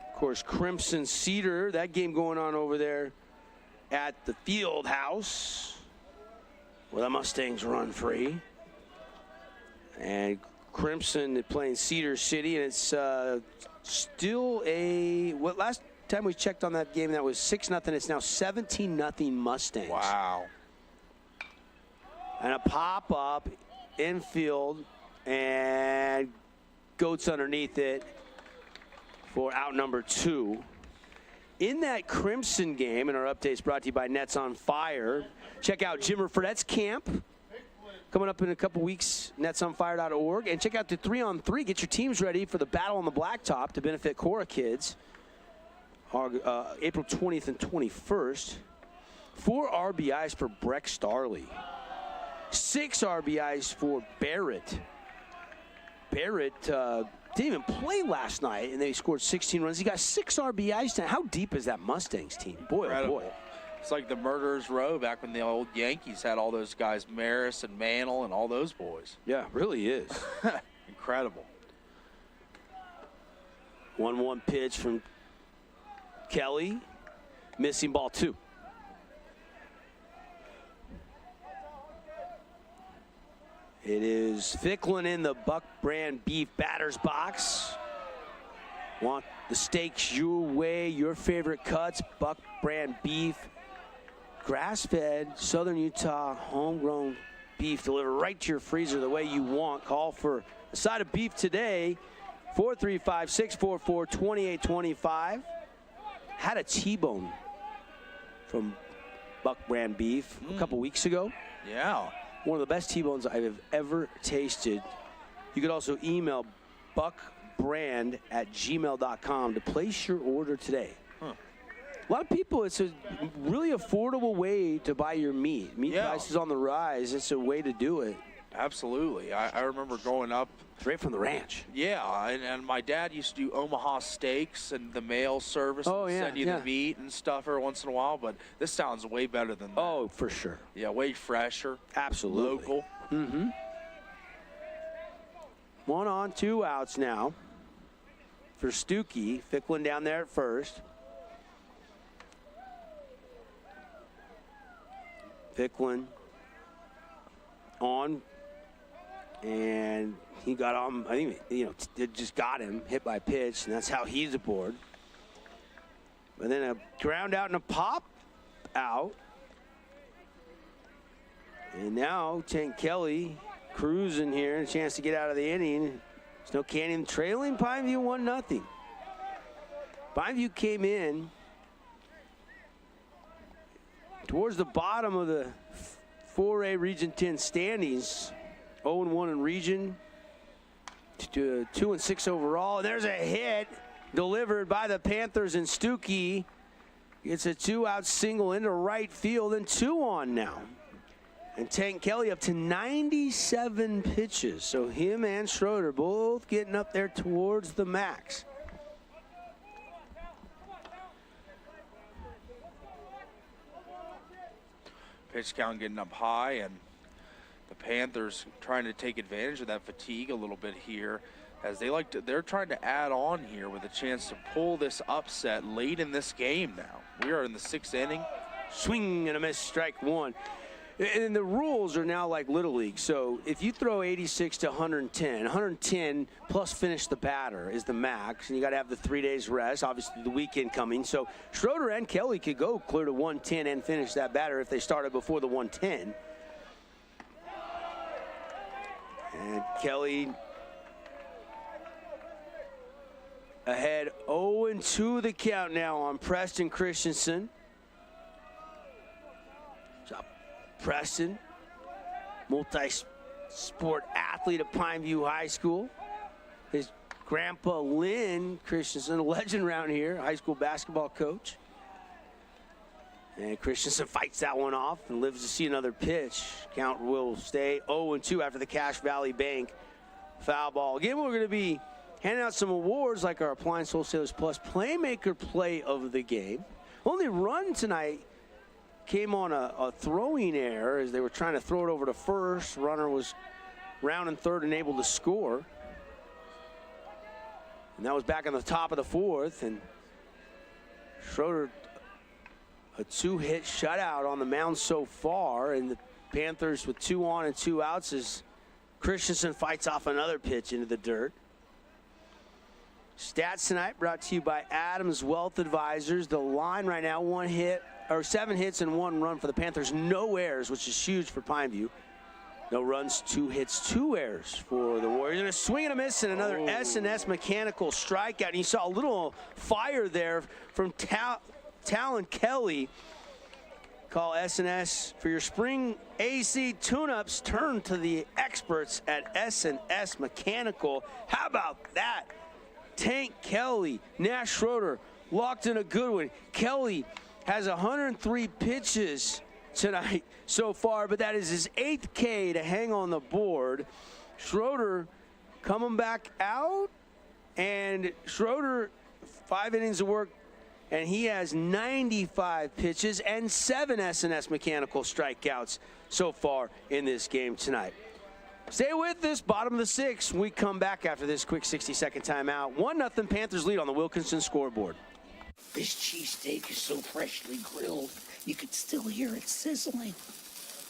Of course, Crimson Cedar, that game going on over there at the Field House, where the Mustangs run free. And Crimson playing Cedar City, and it's still last time we checked on that game, that was 6-0. It's now 17-0 Mustangs. Wow. And a pop-up infield, and Goats underneath it for out number 2. In that Crimson game, and our updates brought to you by Nets on Fire, check out Jimmer Fredette's camp coming up in a couple weeks, netsonfire.org. And check out the 3-on-3. Get your teams ready for the Battle on the Blacktop to benefit Cora kids. April 20th and 21st. 4 RBIs for Breck Starley. 6 RBIs for Barrett. Barrett didn't even play last night, and they scored 16 runs. He got 6 RBIs tonight. How deep is that Mustangs team? Boy, Incredible. oh boy. It's like the Murderers Row back when the old Yankees had all those guys, Maris and Mantle and all those boys. Yeah, really is. Incredible. 1-1 pitch from Kelly. Missing ball 2. It is Ficklin in the Buck Brand Beef batter's box. Want the steaks your way, your favorite cuts, Buck Brand Beef. Grass-fed, Southern Utah, homegrown beef delivered right to your freezer the way you want. Call for a side of beef today, 435-644-2825. Had a T-bone from Buck Brand Beef a couple weeks ago. Yeah. One of the best T-bones I have ever tasted. You could also email buckbrand@gmail.com to place your order today. A lot of people, it's a really affordable way to buy your meat. Meat prices on the rise. It's a way to do it. Absolutely. I remember growing up. Right from the ranch. Yeah, and my dad used to do Omaha Steaks and the mail service. Oh, and yeah, send you the meat and stuff every once in a while, but this sounds way better than that. Oh, for sure. Yeah, way fresher. Absolutely. Local. Mm-hmm. 1 on, 2 outs now for Stuckey. Ficklin down there at first. Ficklin on, and he got on. I think it just got him hit by pitch, and that's how he's aboard. But then a ground out and a pop out, and now Tank Kelly cruising here, a chance to get out of the inning. Snow Canyon trailing Pineview 1-0. Pineview came in towards the bottom of the 4A Region 10 standings. 0-1 in region, 2-6 overall. And there's a hit delivered by the Panthers, and Stuckey gets a 2-out single into right field, and 2 on now. And Tank Kelly up to 97 pitches. So him and Schroeder both getting up there towards the max. Pitch count getting up high, and the Panthers trying to take advantage of that fatigue a little bit here, as they're trying to add on here with a chance to pull this upset late in this game now. We are in the 6th inning. Swing and a miss, strike 1. And the rules are now like Little League. So if you throw 86 to 110 plus finish the batter is the max. And you got to have the 3 days rest, obviously the weekend coming. So Schroeder and Kelly could go clear to 110 and finish that batter if they started before the 110. And Kelly ahead 0-2 the count now on Preston Christensen. Preston, multi-sport athlete at Pineview High School. His grandpa, Lynn Christensen, a legend around here, high school basketball coach. And Christensen fights that one off and lives to see another pitch. Count will stay 0-2 after the Cache Valley Bank foul ball. Again, we're going to be handing out some awards like our Appliance Wholesalers Plus Playmaker Play of the Game. Only run tonight came on a throwing error as they were trying to throw it over to first. Runner was rounding third and able to score. And that was back on the top of the 4th. And Schroeder, a 2-hit shutout on the mound so far. And the Panthers with 2 on and 2 outs as Christensen fights off another pitch into the dirt. Stats tonight brought to you by Adams Wealth Advisors. The line right now, 7 hits and 1 run for the Panthers. No errors, which is huge for Pineview. No runs, 2 hits, 2 errors for the Warriors. And a swing and a miss and another S&S mechanical strikeout. And you saw a little fire there from Talon Kelly. Call S&S for your spring AC tune-ups. Turn to the experts at S&S Mechanical. How about that? Tank Kelly, Nash Schroeder locked in a good one. Kelly has 103 pitches tonight so far, but that is his 8th K to hang on the board. Schroeder coming back out, and Schroeder 5 innings of work, and he has 95 pitches and 7 S&S mechanical strikeouts so far in this game tonight. Stay with us, bottom of the 6th. We come back after this quick 60-second timeout. 1-0 Panthers lead on the Wilkinson scoreboard. This cheesesteak is so freshly grilled, you could still hear it sizzling.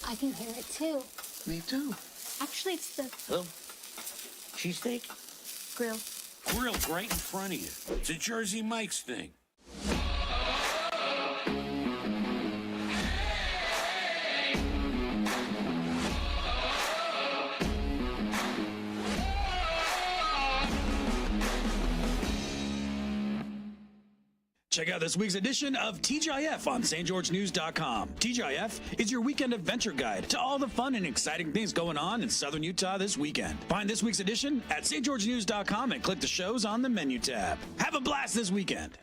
I can hear it too. Me too. Actually, it's the Cheesesteak? grill. Grilled right in front of you. It's a Jersey Mike's thing. Check out this week's edition of TGIF on stgeorgenews.com. TGIF is your weekend adventure guide to all the fun and exciting things going on in Southern Utah this weekend. Find this week's edition at stgeorgenews.com and click the shows on the menu tab. Have a blast this weekend.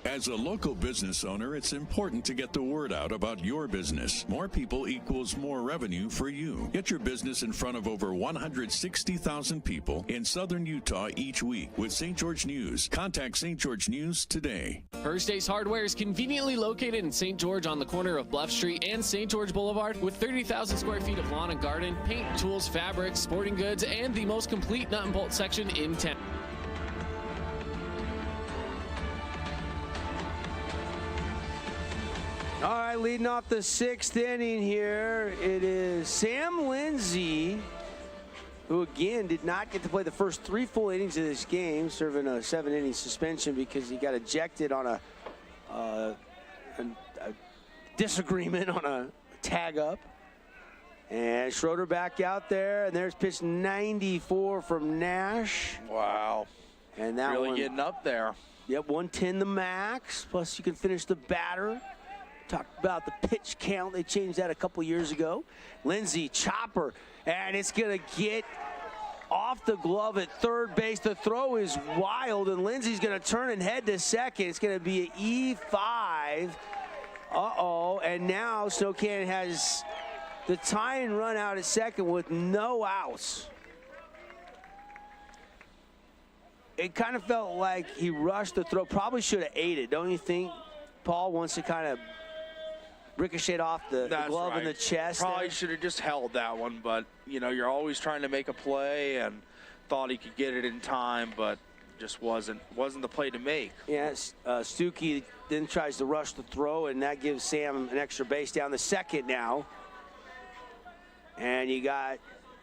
As a local business owner, it's important to get the word out about your business. More people equals more revenue for you. Get your business in front of over 160,000 people in Southern Utah each week with St. George News. Contact St. George News today. First Ace Hardware is conveniently located in St. George on the corner of Bluff Street and St. George Boulevard with 30,000 square feet of lawn and garden, paint, tools, fabrics, sporting goods, and the most complete nut and bolt section in town. All right, leading off the 6th inning here, it is Sam Lindsay, who again did not get to play the first 3 full innings of this game, serving a 7-inning suspension because he got ejected on a disagreement on a tag up. And Schroeder back out there, and there's pitch 94 from Nash. Wow. And that really one, getting up there. Yep, 110 the max, plus you can finish the batter. Talked about the pitch count. They changed that a couple years ago. Lindsey, chopper, and it's going to get off the glove at third base. The throw is wild, and Lindsey's going to turn and head to second. It's going to be an E5. Uh-oh, and now Snow Canyon has the tying run out at second with no outs. It kind of felt like he rushed the throw. Probably should have ate it, don't you think, Paul, once it kind of ricocheted off the glove in the chest? Probably should have just held that one, but, you know, you're always trying to make a play and thought he could get it in time, but just wasn't the play to make. Yes, Stuckey then tries to rush the throw, and that gives Sam an extra base down the second now. And you got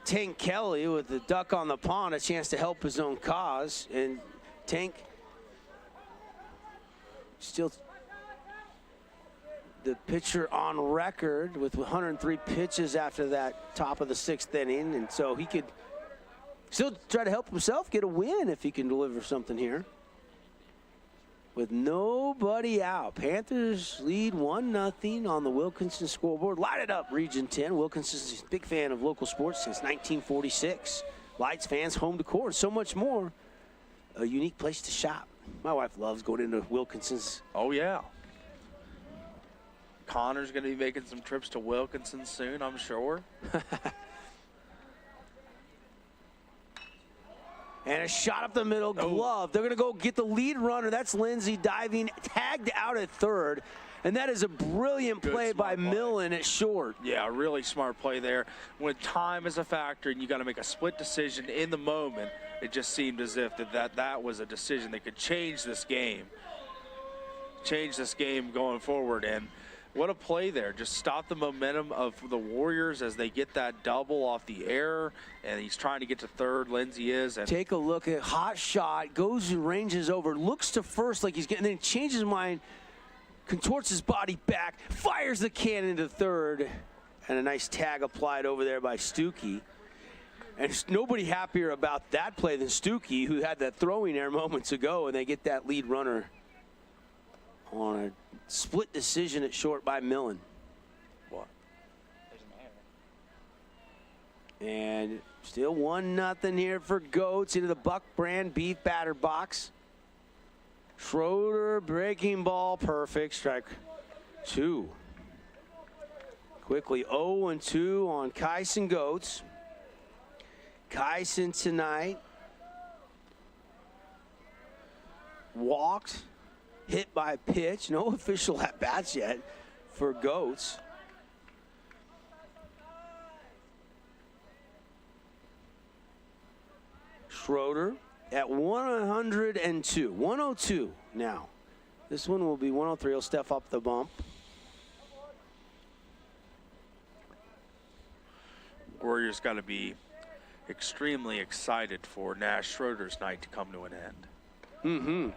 Tank Kelly with the duck on the pond, a chance to help his own cause. And Tank still the pitcher on record with 103 pitches after that top of the 6th inning. And so he could still try to help himself get a win if he can deliver something here. With nobody out, Panthers lead 1-0 on the Wilkinson scoreboard. Light it up, Region 10. Wilkinson's a big fan of local sports since 1946. Lights, fans, home decor, and so much more. A unique place to shop. My wife loves going into Wilkinson's. Oh, yeah. Connor's going to be making some trips to Wilkinson soon, I'm sure. And a shot up the middle, glove. They're going to go get the lead runner. That's Lindsey diving, tagged out at third. And that is a brilliant play by Millen at short. Yeah, really smart play there. When time is a factor and you got to make a split decision in the moment, it just seemed as if that was a decision that could change this game. Change this game going forward. And what a play there. Just stop the momentum of the Warriors as they get that double off the air, and he's trying to get to third, Lindsey is. And take a look at hot shot, goes and ranges over, looks to first like he's getting, then changes his mind, contorts his body back, fires the cannon to third, and a nice tag applied over there by Stuckey. And there's nobody happier about that play than Stuckey, who had that throwing error moments ago, and they get that lead runner on a split decision at short by Millen. What? And still 1-0 here for Goats into the Buck Brand beef batter box. Schroeder breaking ball, perfect. Strike 2. Quickly 0-2 on Kyson Goats. Kyson tonight walked. Hit by a pitch. No official at-bats yet for Goats. Schroeder at 102. 102 now. This one will be 103. He'll step up the bump. Warriors got to be extremely excited for Nash Schroeder's night to come to an end. Mm-hmm.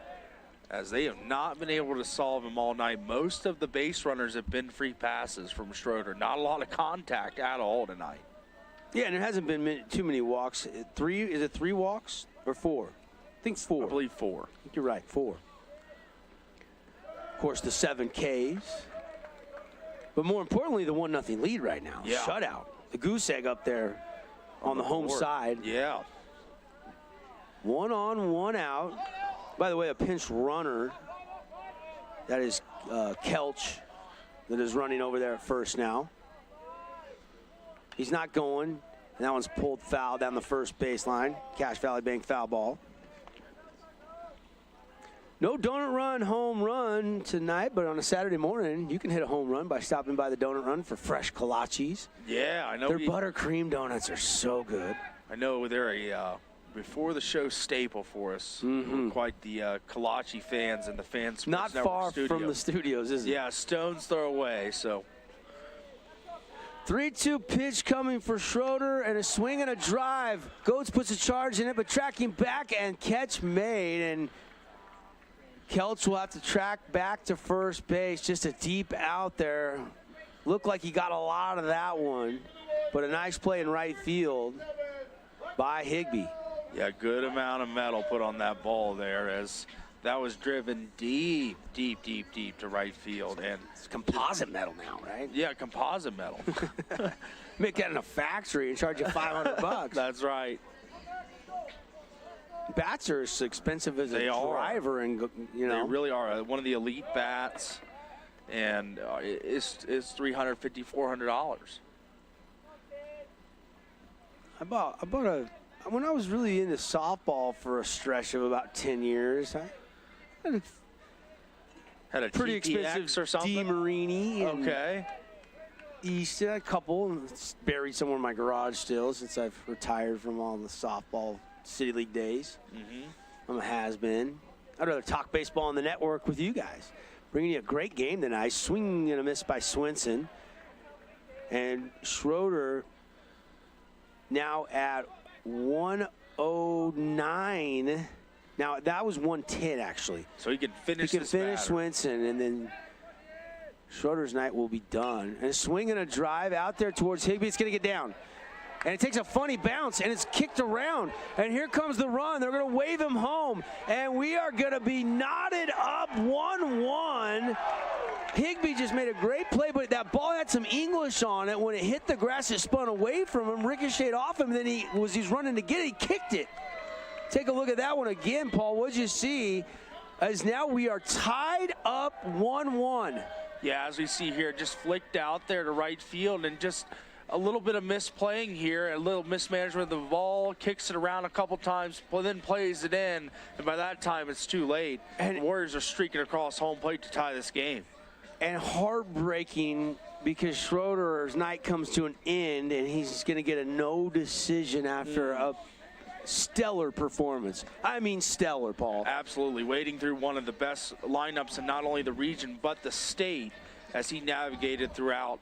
As they have not been able to solve him all night. Most of the base runners have been free passes from Schroeder. Not a lot of contact at all tonight. Yeah, and there hasn't been too many walks. Is it 3 walks or 4? I think 4. I believe 4. I think you're right, 4. Of course, the 7 Ks. But more importantly, the 1-0 lead right now. Yeah. Shutout. The goose egg up there on the home side. Yeah. 1 on, 1 out. By the way, a pinch runner, that is Kelch, that is running over there at first now. He's not going, and that one's pulled foul down the first baseline. Cache Valley Bank foul ball. No donut run home run tonight, but on a Saturday morning, you can hit a home run by stopping by the Donut Run for fresh kolaches. Yeah, I know. Their buttercream donuts are so good. I know they're a before the show staple for us. We're quite the kolache fans and the Fans Sports Not Network far studio. from the studios, is it? Yeah, stone's throw away, so. 3-2 pitch coming for Schroeder, and a swing and a drive. Goats puts a charge in it, but tracking back and catch made, and Kelch will have to track back to first base. Just a deep out there. Looked like he got a lot of that one, but a nice play in right field by Higbee. Yeah, good amount of metal put on that ball there as That was driven deep to right field. And it's composite metal now, right? Yeah, composite metal. Make that in a factory and charge you $500. That's right. Bats are as expensive as a driver, and you know they really are. One of the elite bats, and it's $350, $400. I bought a. When I was really into softball for a stretch of about 10 years, I had a pretty TPX expensive or something? DeMarini. Okay. East, a couple. It's buried somewhere in my garage still since I've retired from all the softball City League days. I'm a has-been. I'd rather talk baseball on the network with you guys. Bringing you a great game tonight. Swing and a miss by Swinson. And Schroeder now at 109. Now, that was 110, actually. So he can finish this finish batter. Swinson, and then Schroeder's night will be done. And a swing and a drive out there towards Higbee. It's going to get down. And it takes a funny bounce, and it's kicked around. And here comes the run. They're going to wave him home. And we are going to be knotted up 1-1. Higbee just made a great play, but that ball had some English on it. When it hit the grass, it spun away from him, ricocheted off him, and then he's running to get it. He kicked it. Take a look at that one again, Paul. What'd you see? As now we are tied up 1-1. Yeah, as we see here, just flicked out there to right field, and just a little bit of misplaying here, a little mismanagement of the ball, kicks it around a couple times, then plays it in, and by that time it's too late. And the Warriors are streaking across home plate to tie this game. And heartbreaking because Schroeder's night comes to an end, and he's going to get a no decision after a stellar performance. I mean stellar, Paul. Absolutely. Wading through one of the best lineups in not only the region but the state as he navigated throughout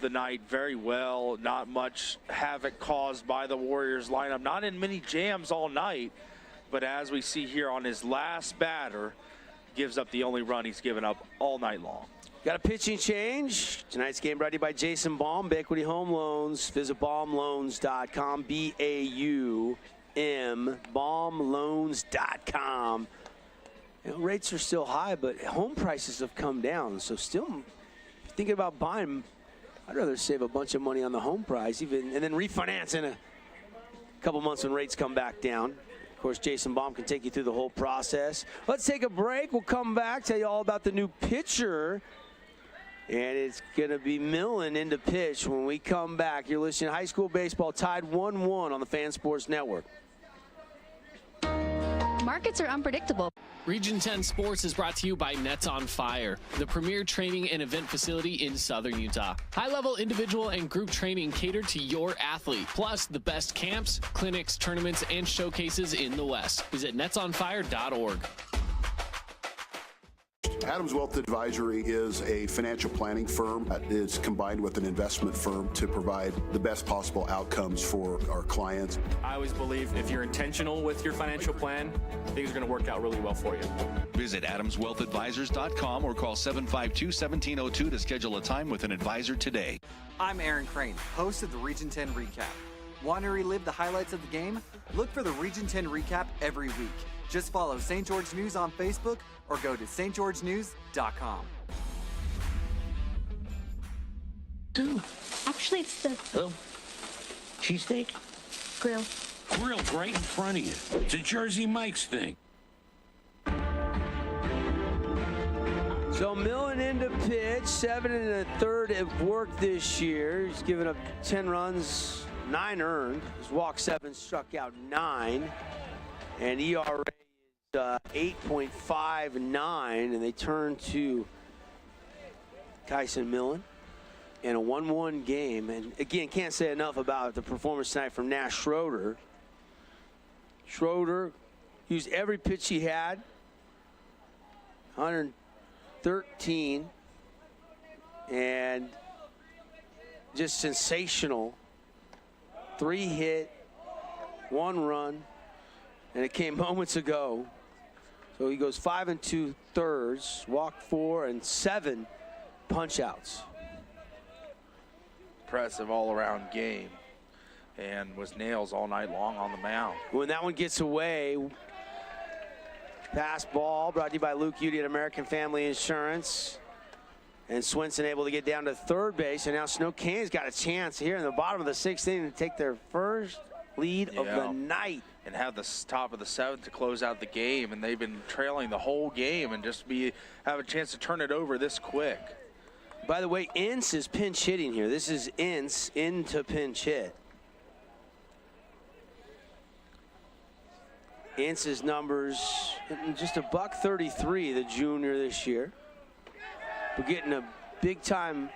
the night very well. Not much havoc caused by the Warriors lineup. Not in many jams all night, but as we see here on his last batter, gives up the only run he's given up all night long. Got a pitching change. Tonight's game brought to you by Jason Baum, Bay Equity Home Loans. Visit baumloans.com, B-A-U-M, baumloans.com. You know, rates are still high, but home prices have come down. So still thinking about buying, I'd rather save a bunch of money on the home price and then refinance in a couple months when rates come back down. Of course, Jason Baum can take you through the whole process. Let's take a break. We'll come back, tell you all about the new pitcher. And it's going to be Millen into pitch when we come back. You're listening to High School Baseball, tied 1-1 on the Fan Sports Network. Markets are unpredictable. Region 10 Sports is brought to you by Nets on Fire, the premier training and event facility in Southern Utah. High-level individual and group training catered to your athlete, plus the best camps, clinics, tournaments, and showcases in the West. Visit netsonfire.org. Adams Wealth Advisory is a financial planning firm that is combined with an investment firm to provide the best possible outcomes for our clients. I always believe if you're intentional with your financial plan, things are going to work out really well for you. Visit adamswealthadvisors.com or call 752-1702 to schedule a time with an advisor today. I'm Aaron Crane, host of the Region 10 Recap. Want to relive the highlights of the game? Look for the Region 10 Recap every week. Just follow St. George News on Facebook or go to stgeorgenews.com. Actually, it's the... Hello? Cheesesteak? Grill. Grilled right in front of you. It's a Jersey Mike's thing. So Millen into pitch, 7 1/3 have worked this year. He's given up 10 runs, 9 earned. He's walked 7, struck out 9. And ERA is 8.59, and they turn to Kyson Millen in a 1-1 game. And again, can't say enough about the performance tonight from Nash Schroeder. Schroeder used every pitch he had, 113, and just sensational. 3 hit, 1 run. And it came moments ago. So he goes 5 2/3, walked 4, and 7 punch-outs. Impressive all-around game, and was nails all night long on the mound. When that one gets away, Pass ball brought to you by Luke Udy at American Family Insurance. And Swinson able to get down to third base. And now Snow Canyon's got a chance here in the bottom of the 6th inning to take their first lead of the night. And have the top of the 7th to close out the game. And they've been trailing the whole game and just have a chance to turn it over this quick. By the way, Ince is pinch hitting here. This is Ince into pinch hit. Ince's numbers, just a $133, the junior this year. We're getting a big-time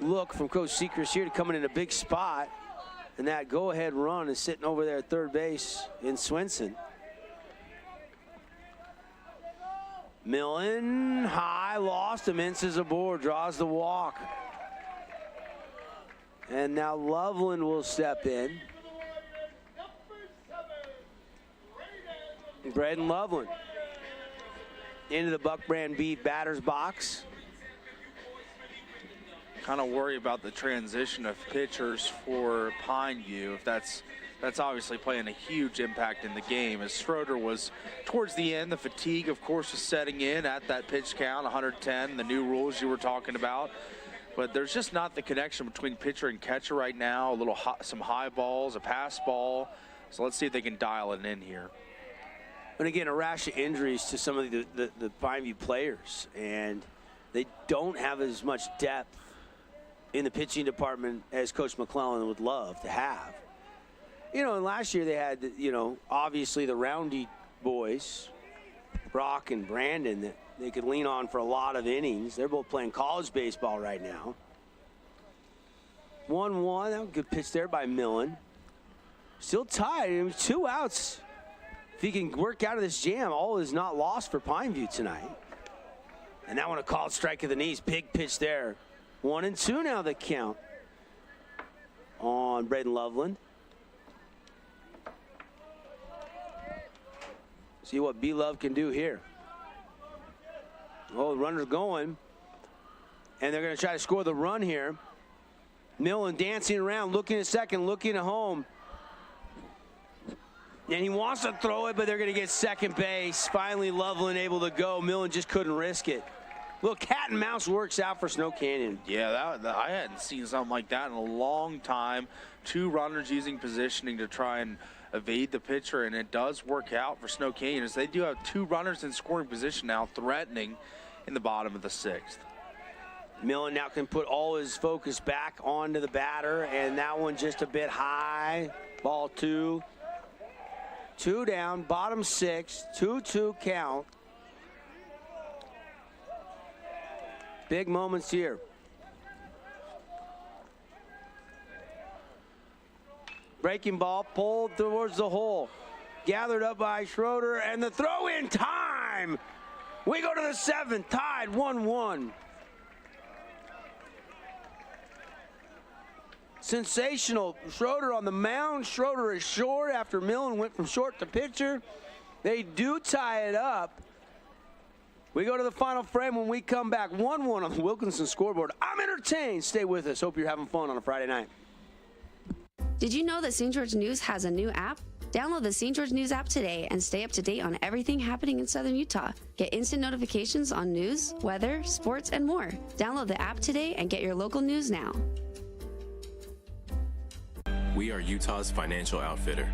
look from Coach Seacrest here to coming in a big spot. And that go-ahead run is sitting over there at third base in Swinson. Millen, high, lost him. Ince is aboard, draws the walk. And now Loveland will step in. Braden Loveland into the Buck Brand Beef batter's box. Kind of worry about the transition of pitchers for Pineview. If that's obviously playing a huge impact in the game. As Schroeder was towards the end, the fatigue, of course, was setting in at that pitch count, 110, the new rules you were talking about. But there's just not the connection between pitcher and catcher right now. Some high balls, a pass ball. So let's see if they can dial it in here. And again, a rash of injuries to some of the Pineview players, and they don't have as much depth in the pitching department as Coach McClellan would love to have. You know, and last year they had, you know, obviously the Roundy boys, Brock and Brandon, that they could lean on for a lot of innings. They're both playing college baseball right now. 1-1, that was a good pitch there by Millen. Still tied, it was 2 outs. If he can work out of this jam, all is not lost for Pineview tonight. And that one a called strike of the knees. Big pitch there. 1-2 now the count on Braden Loveland. See what B-Love can do here. Oh, the runner's going. And they're going to try to score the run here. Millen dancing around, looking at second, looking at home. And he wants to throw it, but they're going to get second base. Finally, Loveland able to go. Millen just couldn't risk it. Little cat and mouse works out for Snow Canyon. Yeah, I hadn't seen something like that in a long time. 2 runners using positioning to try and evade the pitcher, and it does work out for Snow Canyon as they do have 2 runners in scoring position now, threatening in the bottom of the 6th. Millen now can put all his focus back onto the batter, and that one just a bit high. Ball 2. 2 down, bottom 6, 2-2 count. Big moments here. Breaking ball pulled towards the hole. Gathered up by Schroeder, and the throw in time. We go to the 7th, tied 1-1. Sensational. Schroeder on the mound. Schroeder is short after Millen went from short to pitcher. They do tie it up. We go to the final frame when we come back. 1-1 on the Wilkinson scoreboard. I'm entertained. Stay with us. Hope you're having fun on a Friday night. Did you know that St. George News has a new app? Download the St. George News app today and stay up to date on everything happening in Southern Utah. Get instant notifications on news, weather, sports, and more. Download the app today and get your local news now. We are Utah's financial outfitter,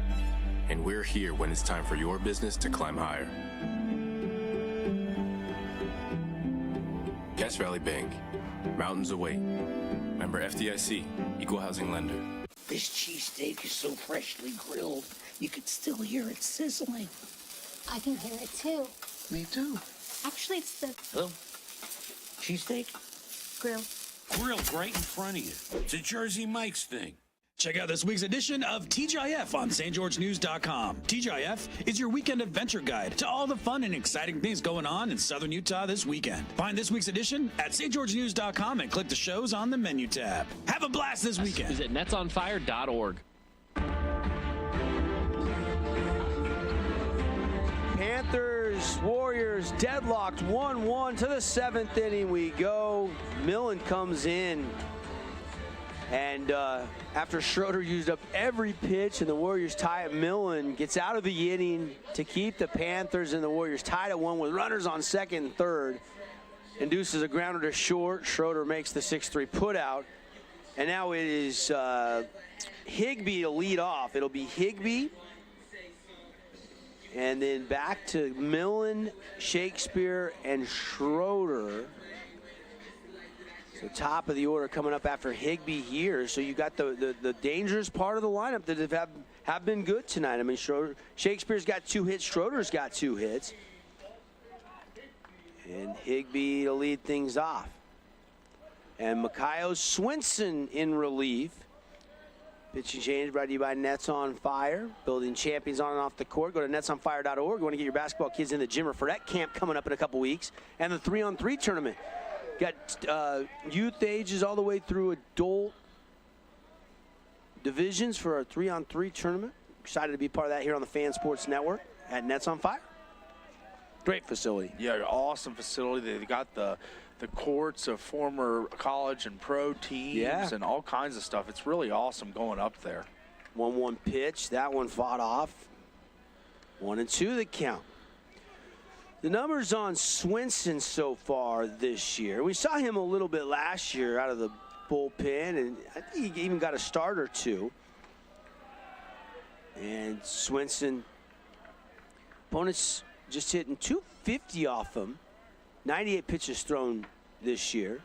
and we're here when it's time for your business to climb higher. Cache Valley Bank, mountains await. Member FDIC, equal housing lender. This cheesesteak is so freshly grilled, you could still hear it sizzling. I can hear it too. Me too. Actually, it's the Hello? Cheesesteak? grill. Grilled right in front of you. It's a Jersey Mike's thing. Check out this week's edition of TGIF on stgeorgenews.com. TGIF is your weekend adventure guide to all the fun and exciting things going on in Southern Utah this weekend. Find this week's edition at stgeorgenews.com and click the shows on the menu tab. Have a blast this weekend. Visit netsonfire.org. Panthers, Warriors deadlocked 1-1 to the 7th inning we go. Millen comes in And after Schroeder used up every pitch and the Warriors tie it, Millen gets out of the inning to keep the Panthers and the Warriors tied at 1 with runners on second and third. Induces a grounder to short. Schroeder makes the 6-3 putout. And now it is Higbee to lead off. It'll be Higbee. And then back to Millen, Shakespeare, and Schroeder. So top of the order coming up after Higbee here. So you got the dangerous part of the lineup that have been good tonight. I mean, Shakespeare's got 2 hits. Schroeder's got 2 hits. And Higbee to lead things off. And Makayo Swinson in relief. Pitching change brought to you by Nets on Fire. Building champions on and off the court. Go to netsonfire.org. You want to get your basketball kids in the Jimmer Fredette camp coming up in a couple weeks. And the 3-on-3 tournament. Got youth ages all the way through adult divisions for our 3-on-3 tournament. Excited to be part of that here on the Fan Sports Network at Nets on Fire. Great facility. Yeah, awesome facility. They got the courts of former college and pro teams and all kinds of stuff. It's really awesome going up there. 1-1 pitch. That one fought off. 1-2 the count. The numbers on Swinson so far this year. We saw him a little bit last year out of the bullpen, and I think he even got a start or 2. And Swinson, opponents just hitting 250 off him. 98 pitches thrown this year.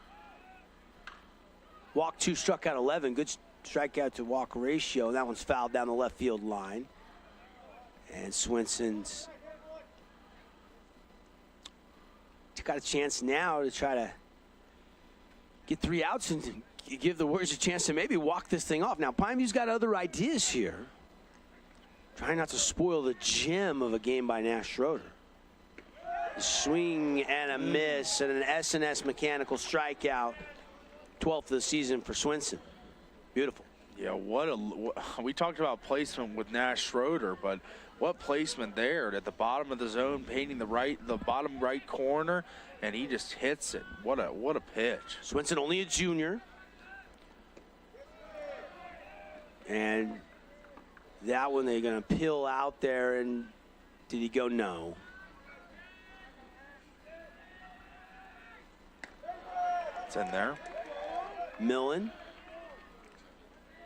Walk 2, struck out 11. Good strikeout to walk ratio. And that one's fouled down the left field line. And Swinson's got a chance now to try to get 3 outs and give the Warriors a chance to maybe walk this thing off. Now, Pineview's got other ideas here. Trying not to spoil the gem of a game by Nash Schroeder. A swing and a miss and an S&S mechanical strikeout. 12th of the season for Swinson. Beautiful. Yeah, we talked about placement with Nash Schroeder, but what placement there at the bottom of the zone, painting the bottom right corner, and he just hits it. What a pitch. Swinson only a junior. And that one they're going to peel out there, and did he go? No. It's in there. Millen,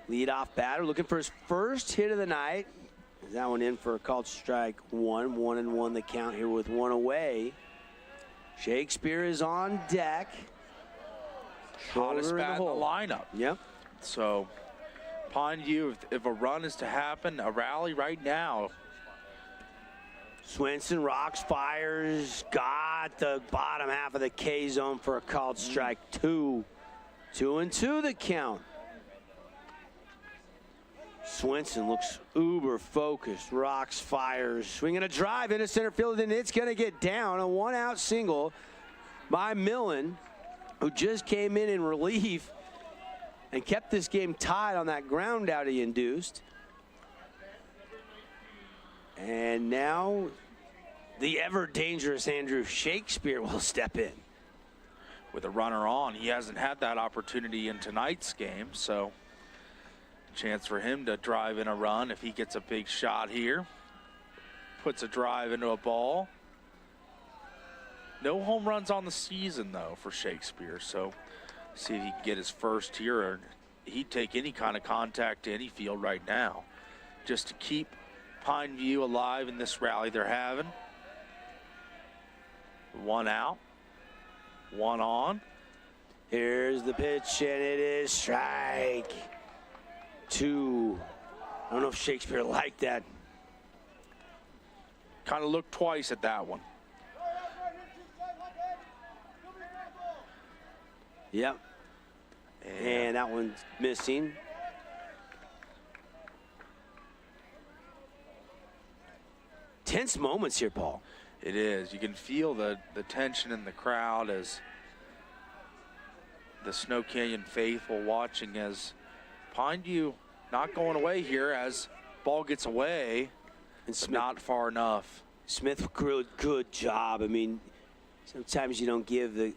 leadoff batter, looking for his first hit of the night. That one in for a called strike 1. 1-1 the count here with 1 away. Shakespeare is on deck. Hottest bat in the lineup. Yep. So, Pineview, if a run is to happen, a rally right now. Swinson rocks, fires, got the bottom half of the K zone for a called strike 2. 2-2 the count. Swinson looks uber focused, rocks, fires, swinging a drive into center field, and it's going to get down. A 1-out single by Millen, who just came in relief and kept this game tied on that ground out he induced. And now the ever dangerous Andrew Shakespeare will step in. With a runner on, he hasn't had that opportunity in tonight's game, so chance for him to drive in a run if he gets a big shot here. Puts a drive into a ball. No home runs on the season, though, for Shakespeare, so see if he can get his first here, or he'd take any kind of contact to any field right now just to keep Pineview alive in this rally they're having. 1 out, 1 on. Here's the pitch, and it is strike 2. I don't know if Shakespeare liked that. Kind of looked twice at that one. Yep. And that one's missing. Tense moments here, Paul. It is. You can feel the tension in the crowd as the Snow Canyon faithful watching as Pineview not going away here as ball gets away. It's not far enough. Smith, good job. I mean, sometimes you don't give the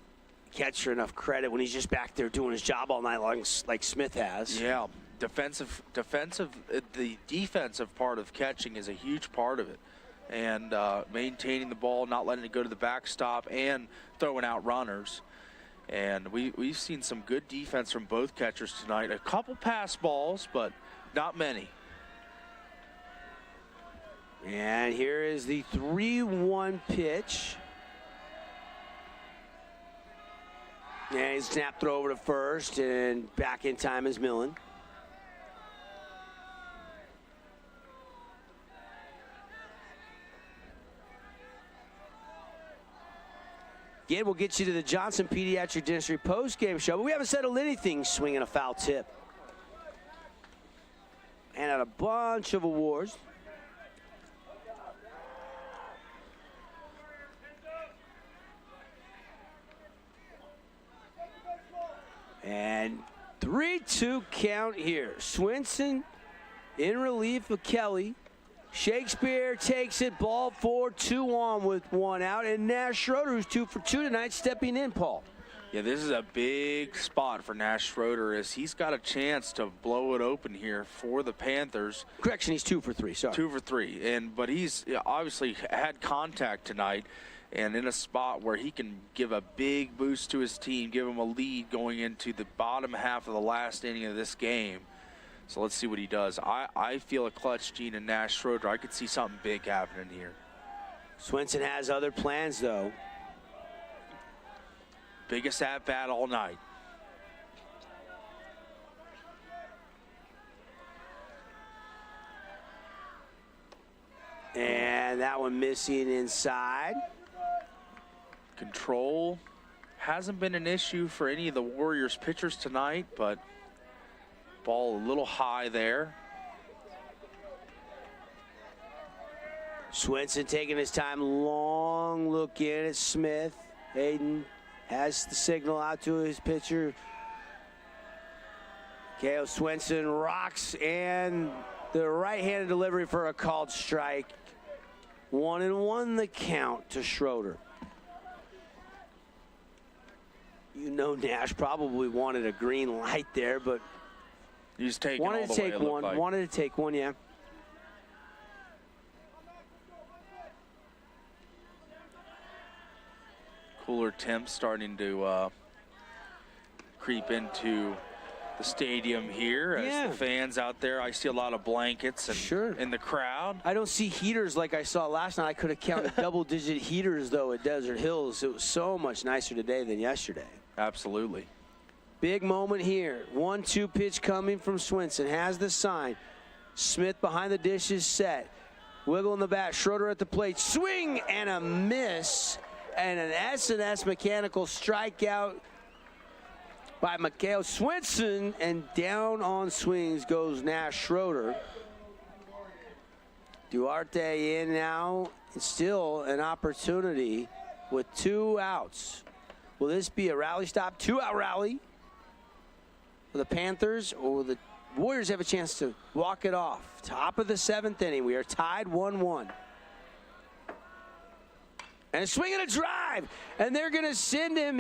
catcher enough credit when he's just back there doing his job all night long, like Smith has. Yeah, the defensive part of catching is a huge part of it. And maintaining the ball, not letting it go to the backstop, and throwing out runners. And we've seen some good defense from both catchers tonight. A couple pass balls, but not many. And here is the 3-1 pitch. And he's snap throw over to first, and back in time is Millen. Again, we'll get you to the Johnson Pediatric Dentistry post-game show, but we haven't settled anything swinging a foul tip. And out a bunch of awards. And 3-2 count here. Swinson in relief of Kelly. Shakespeare takes it, ball 4, 2 on with 1 out, and Nash Schroeder, who's 2 for 2 tonight, stepping in, Paul. Yeah, this is a big spot for Nash Schroeder as he's got a chance to blow it open here for the Panthers. Correction, he's 2 for 3, sorry. 2 for 3, but he's obviously had contact tonight and in a spot where he can give a big boost to his team, give him a lead going into the bottom half of the last inning of this game. So let's see what he does. I feel a clutch gene in Nash Schroeder. I could see something big happening here. Swinson has other plans, though. Biggest at-bat all night. And that one missing inside. Control hasn't been an issue for any of the Warriors pitchers tonight, but ball a little high there. Swinson taking his time, long look in at Smith. Hayden has the signal out to his pitcher. Kale Swinson rocks, and the right-handed delivery for a called strike. 1-1 the count to Schroeder. You know Nash probably wanted a green light there, but he's taking wanted all the to take way, one. like. Wanted to take one, yeah. Cooler temps starting to creep into the stadium here as the fans out there. I see a lot of blankets and in the crowd. I don't see heaters like I saw last night. I could have counted double-digit heaters, though, at Desert Hills. It was so much nicer today than yesterday. Absolutely. Big moment here. 1-2 pitch coming from Swinson. Has the sign. Smith behind the dish is set. Wiggle in the bat. Schroeder at the plate. Swing and a miss. And an S&S mechanical strikeout by Mikhail Swinson. And down on swings goes Nash Schroeder. Duarte in now. It's still an opportunity with 2 outs. Will this be a rally stop? 2-out rally for the Panthers, or will the Warriors have a chance to walk it off? Top of the 7th inning. We are tied 1-1. And a swing and a drive. And they're going to send him.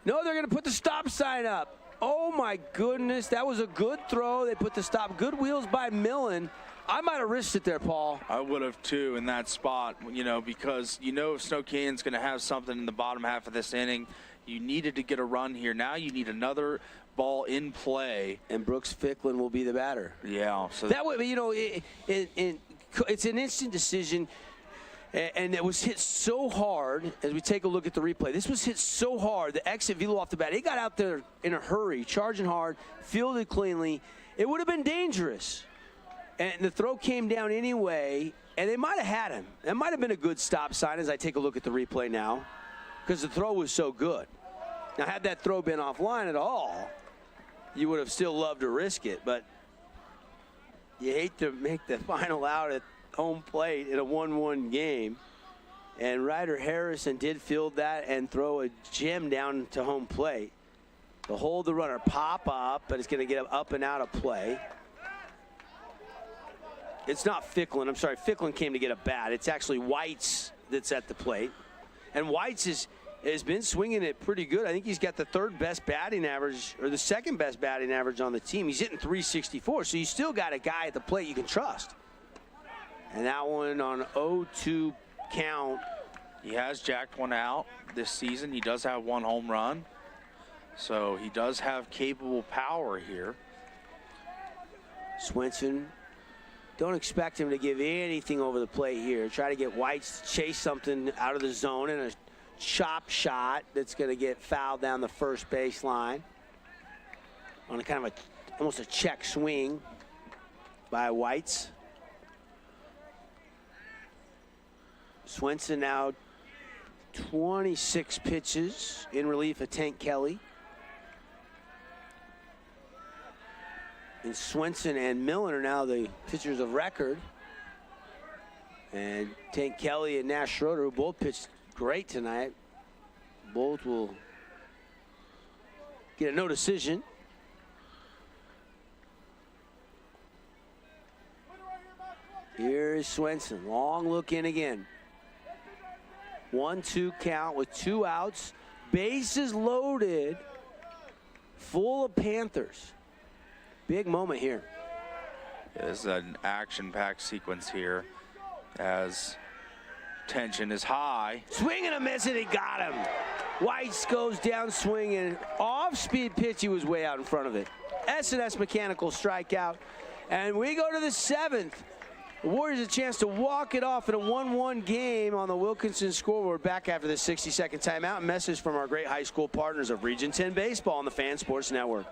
No, they're going to put the stop sign up. Oh, my goodness. That was a good throw. They put the stop. Good wheels by Millen. I might have risked it there, Paul. I would have, too, in that spot, because if Snow Canyon's going to have something in the bottom half of this inning, you needed to get a run here. Now you need another ball in play. And Brooks Ficklin will be the batter. Yeah. So that way, it's an instant decision. And it was hit so hard, as we take a look at the replay. This was hit so hard, the exit velo off the bat. He got out there in a hurry, charging hard, fielded cleanly. It would have been dangerous. And the throw came down anyway, and they might have had him. That might have been a good stop sign as I take a look at the replay now, because the throw was so good. Now, had that throw been offline at all, you would have still loved to risk it, but you hate to make the final out at home plate in a 1-1 game. And Ryder Harrison did field that and throw a gem down to home plate. To hold the runner, pop up, but it's going to get up and out of play. It's not Ficklin. I'm sorry, Ficklin came to get a bat. It's actually Whites that's at the plate. And Whites has been swinging it pretty good. I think he's got the third best batting average, or the second best batting average on the team. He's hitting .364, so you still got a guy at the plate you can trust. And that one on 0-2 count. He has jacked one out this season. He does have one home run, so he does have capable power here. Swenson, don't expect him to give anything over the plate here. Try to get Whites to chase something out of the zone, and a chop shot that's going to get fouled down the first baseline on a kind of almost a check swing by Whites. Swenson now 26 pitches in relief of Tank Kelly. And Swenson and Millen are now the pitchers of record. And Tank Kelly and Nash Schroeder, who both pitched great tonight, both will get a no decision. Here is Swenson, long look in again. 1-2 count with 2 outs, bases loaded, full of Panthers. Big moment here. Yeah, this is an action-packed sequence here as tension is high. Swing and a miss, and he got him. Whites goes down swinging. Off-speed pitch, he was way out in front of it. S&S Mechanical strikeout. And we go to the 7th. The Warriors a chance to walk it off in a 1-1 game on the Wilkinson scoreboard. Back after the 60-second timeout. Message from our great high school partners of Region 10 Baseball on the Fan Sports Network.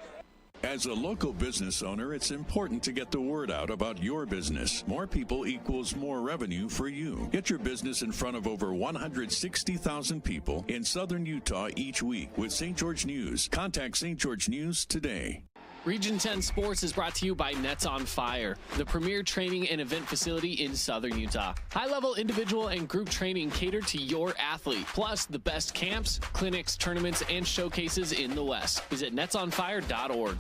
As a local business owner, it's important to get the word out about your business. More people equals more revenue for you. Get your business in front of over 160,000 people in southern Utah each week with St. George News. Contact St. George News today. Region 10 Sports is brought to you by Nets on Fire, the premier training and event facility in southern Utah. High-level individual and group training catered to your athlete, plus the best camps, clinics, tournaments, and showcases in the West. Visit netsonfire.org.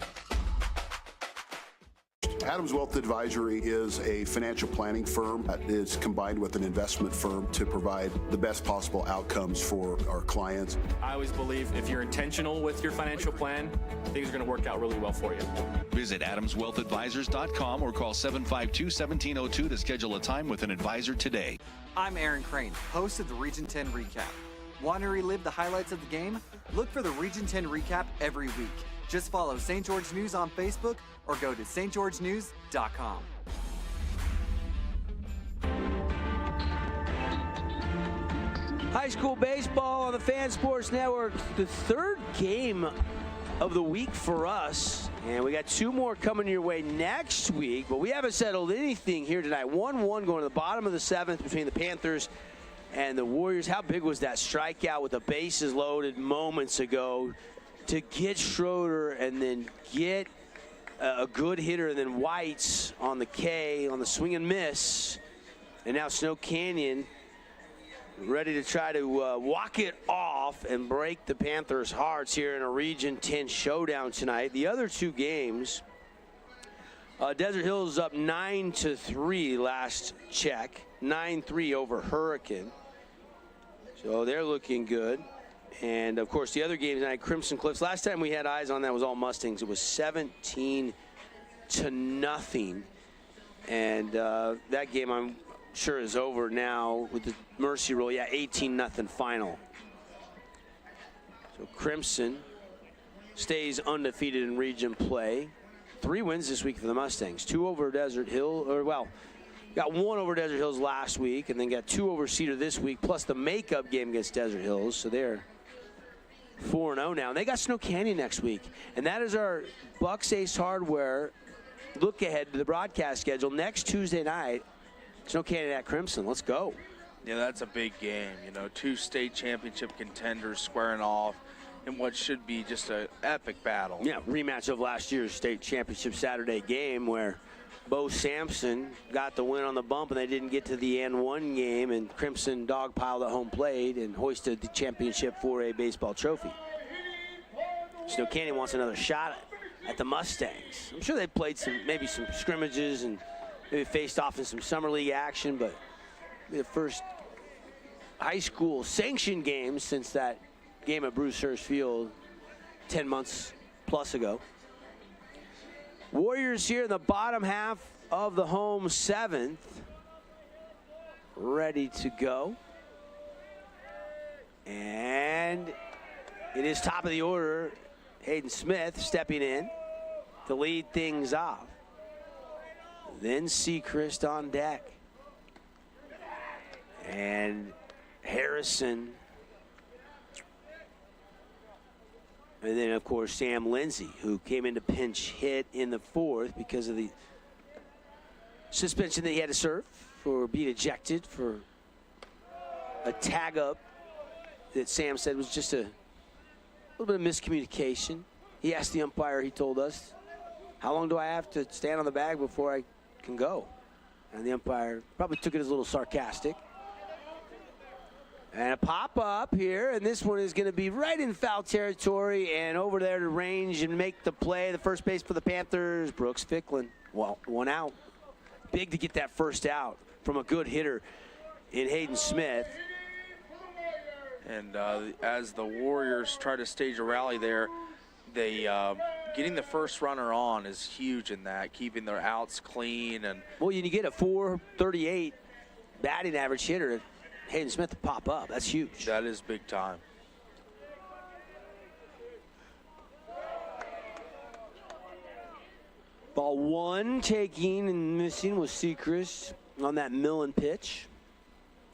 Adams Wealth Advisory is a financial planning firm that is combined with an investment firm to provide the best possible outcomes for our clients. I always believe if you're intentional with your financial plan, things are going to work out really well for you. Visit AdamsWealthAdvisors.com or call 752-1702 to schedule a time with an advisor today. I'm Aaron Crane, host of the Region 10 Recap. Want to relive the highlights of the game? Look for the Region 10 Recap every week. Just follow St. George News on Facebook or go to stgeorgenews.com. High school baseball on the Fan Sports Network. The third game of the week for us. And we got 2 more coming your way next week. But we haven't settled anything here tonight. 1-1 going to the bottom of the 7th between the Panthers and the Warriors. How big was that strikeout with the bases loaded moments ago to get Schroeder and then get a good hitter, and then Whites on the K on the swing and miss. And now Snow Canyon ready to try to walk it off and break the Panthers' hearts here in a Region 10 showdown tonight. The other 2 games, Desert Hills up 9-3 last check, 9-3 over Hurricane. So they're looking good. And, of course, the other game tonight, Crimson Cliffs. Last time we had eyes on that was all Mustangs. It was 17-0. And that game, I'm sure, is over now with the mercy rule. Yeah, 18-0 final. So Crimson stays undefeated in region play. 3 wins this week for the Mustangs. 2 over Desert Hill, or, well, got 1 over Desert Hills last week, and then got 2 over Cedar this week, plus the makeup game against Desert Hills. So they're 4-0 now. And they got Snow Canyon next week. And that is our Bucks Ace Hardware look ahead to the broadcast schedule. Next Tuesday night, Snow Canyon at Crimson. Let's go. Yeah, that's a big game. You know, 2 state championship contenders squaring off in what should be just an epic battle. Yeah, rematch of last year's state championship Saturday game where Bo Sampson got the win on the bump and they didn't get to the N1 game, and Crimson dogpiled at home plate and hoisted the championship 4A baseball trophy. Snow Canyon wants another shot at the Mustangs. I'm sure they played maybe some scrimmages and maybe faced off in some summer league action, but the first high school sanctioned games since that game at Bruce Hurst Field 10 months plus ago. Warriors here in the bottom half of the home 7th. Ready to go. And it is top of the order. Hayden Smith stepping in to lead things off. Then Sechrist on deck. And Harrison. And then, of course, Sam Lindsay, who came in to pinch hit in the 4th because of the suspension that he had to serve for being ejected for a tag up that Sam said was just a little bit of miscommunication. He asked the umpire, he told us, how long do I have to stand on the bag before I can go? And the umpire probably took it as a little sarcastic. And a pop-up here, and this one is going to be right in foul territory and over there to range and make the play. The first base for the Panthers, Brooks Ficklin. Well, 1 out. Big to get that first out from a good hitter in Hayden Smith. And as the Warriors try to stage a rally there, they getting the first runner on is huge in that, keeping their outs clean. And well, you get a .438 batting average hitter, Hayden Smith, to pop up. That's huge. That is big time. Ball 1, taking and missing was Sechrist on that Millen pitch.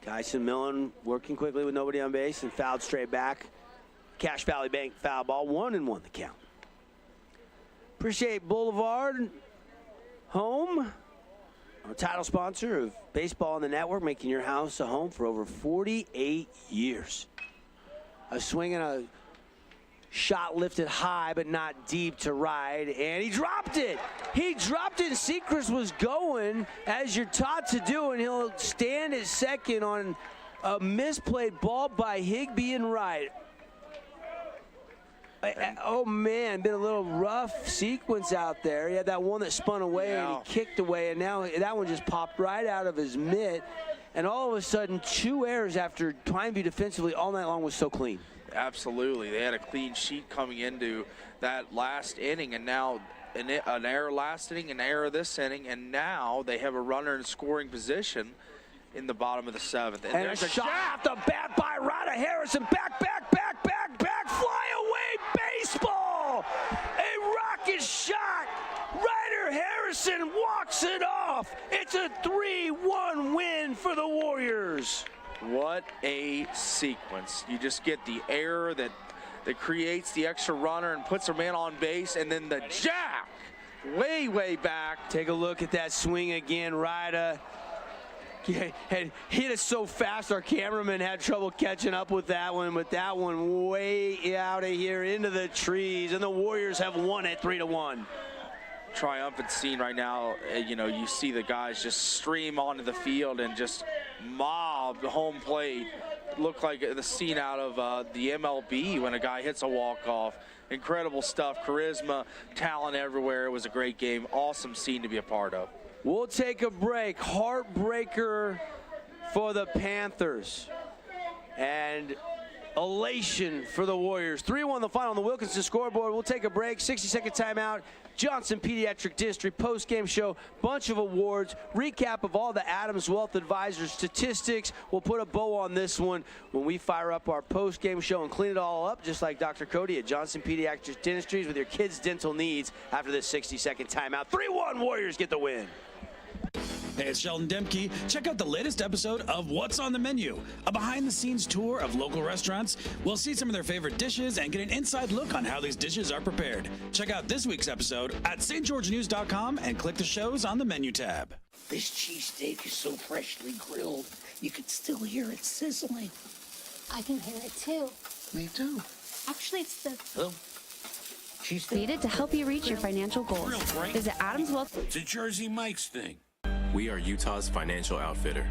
Kyson Millen working quickly with nobody on base and fouled straight back. Cache Valley Bank foul ball, 1-1 the count. Appreciate Boulevard Home, our title sponsor of baseball on the network, making your house a home for over 48 years. A swing and a shot lifted high but not deep to right, and he dropped it. He dropped it, and Sechrist was going as you're taught to do, and he'll stand at second on a misplayed ball by Higbee and right. Oh man, been a little rough sequence out there. He had that one that spun away and he kicked away, and now that one just popped right out of his mitt. And all of a sudden, 2 errors after trying to be defensively all night long was so clean. Absolutely. They had a clean sheet coming into that last inning, and now an error last inning, an error this inning, and now they have a runner in scoring position in the bottom of the 7th. And there's a shot off the bat by Ryder Harrison. Back, fly away baseball. A rocket shot. Ryder Harrison walks it off. It's a 3-1 win for the Warriors. What a sequence. You just get the error that creates the extra runner and puts a man on base, and then the jack way back. Take a look at that swing again. Ryder had hit it so fast our cameraman had trouble catching up with that one, but that one way out of here into the trees, and the Warriors have won it 3-1. Triumphant scene right now. You see the guys just stream onto the field and just mob the home plate. Look like the scene out of the MLB when a guy hits a walk-off. Incredible stuff, charisma, talent everywhere. It was a great game. Awesome scene to be a part of. We'll take a break. Heartbreaker for the Panthers. And elation for the Warriors. 3-1 the final on the Wilkinson scoreboard. We'll take a break. 60-second timeout. Johnson Pediatric District post-game show. Bunch of awards. Recap of all the Adams Wealth Advisors statistics. We'll put a bow on this one when we fire up our post-game show and clean it all up, just like Dr. Cody at Johnson Pediatric Dentistries with your kids' dental needs after this 60-second timeout. 3-1 Warriors get the win. Hey, it's Sheldon Demke. Check out the latest episode of What's on the Menu, a behind-the-scenes tour of local restaurants. We'll see some of their favorite dishes and get an inside look on how these dishes are prepared. Check out this week's episode at stgeorgenews.com and click the shows on the menu tab. This cheesesteak is so freshly grilled, you could still hear it sizzling. I can hear it too. Me too. Actually, it's the... Hello? Needed to help you reach your financial goals. Visit Adams Wealth. It's a Jersey Mike's thing. We are Utah's financial outfitter,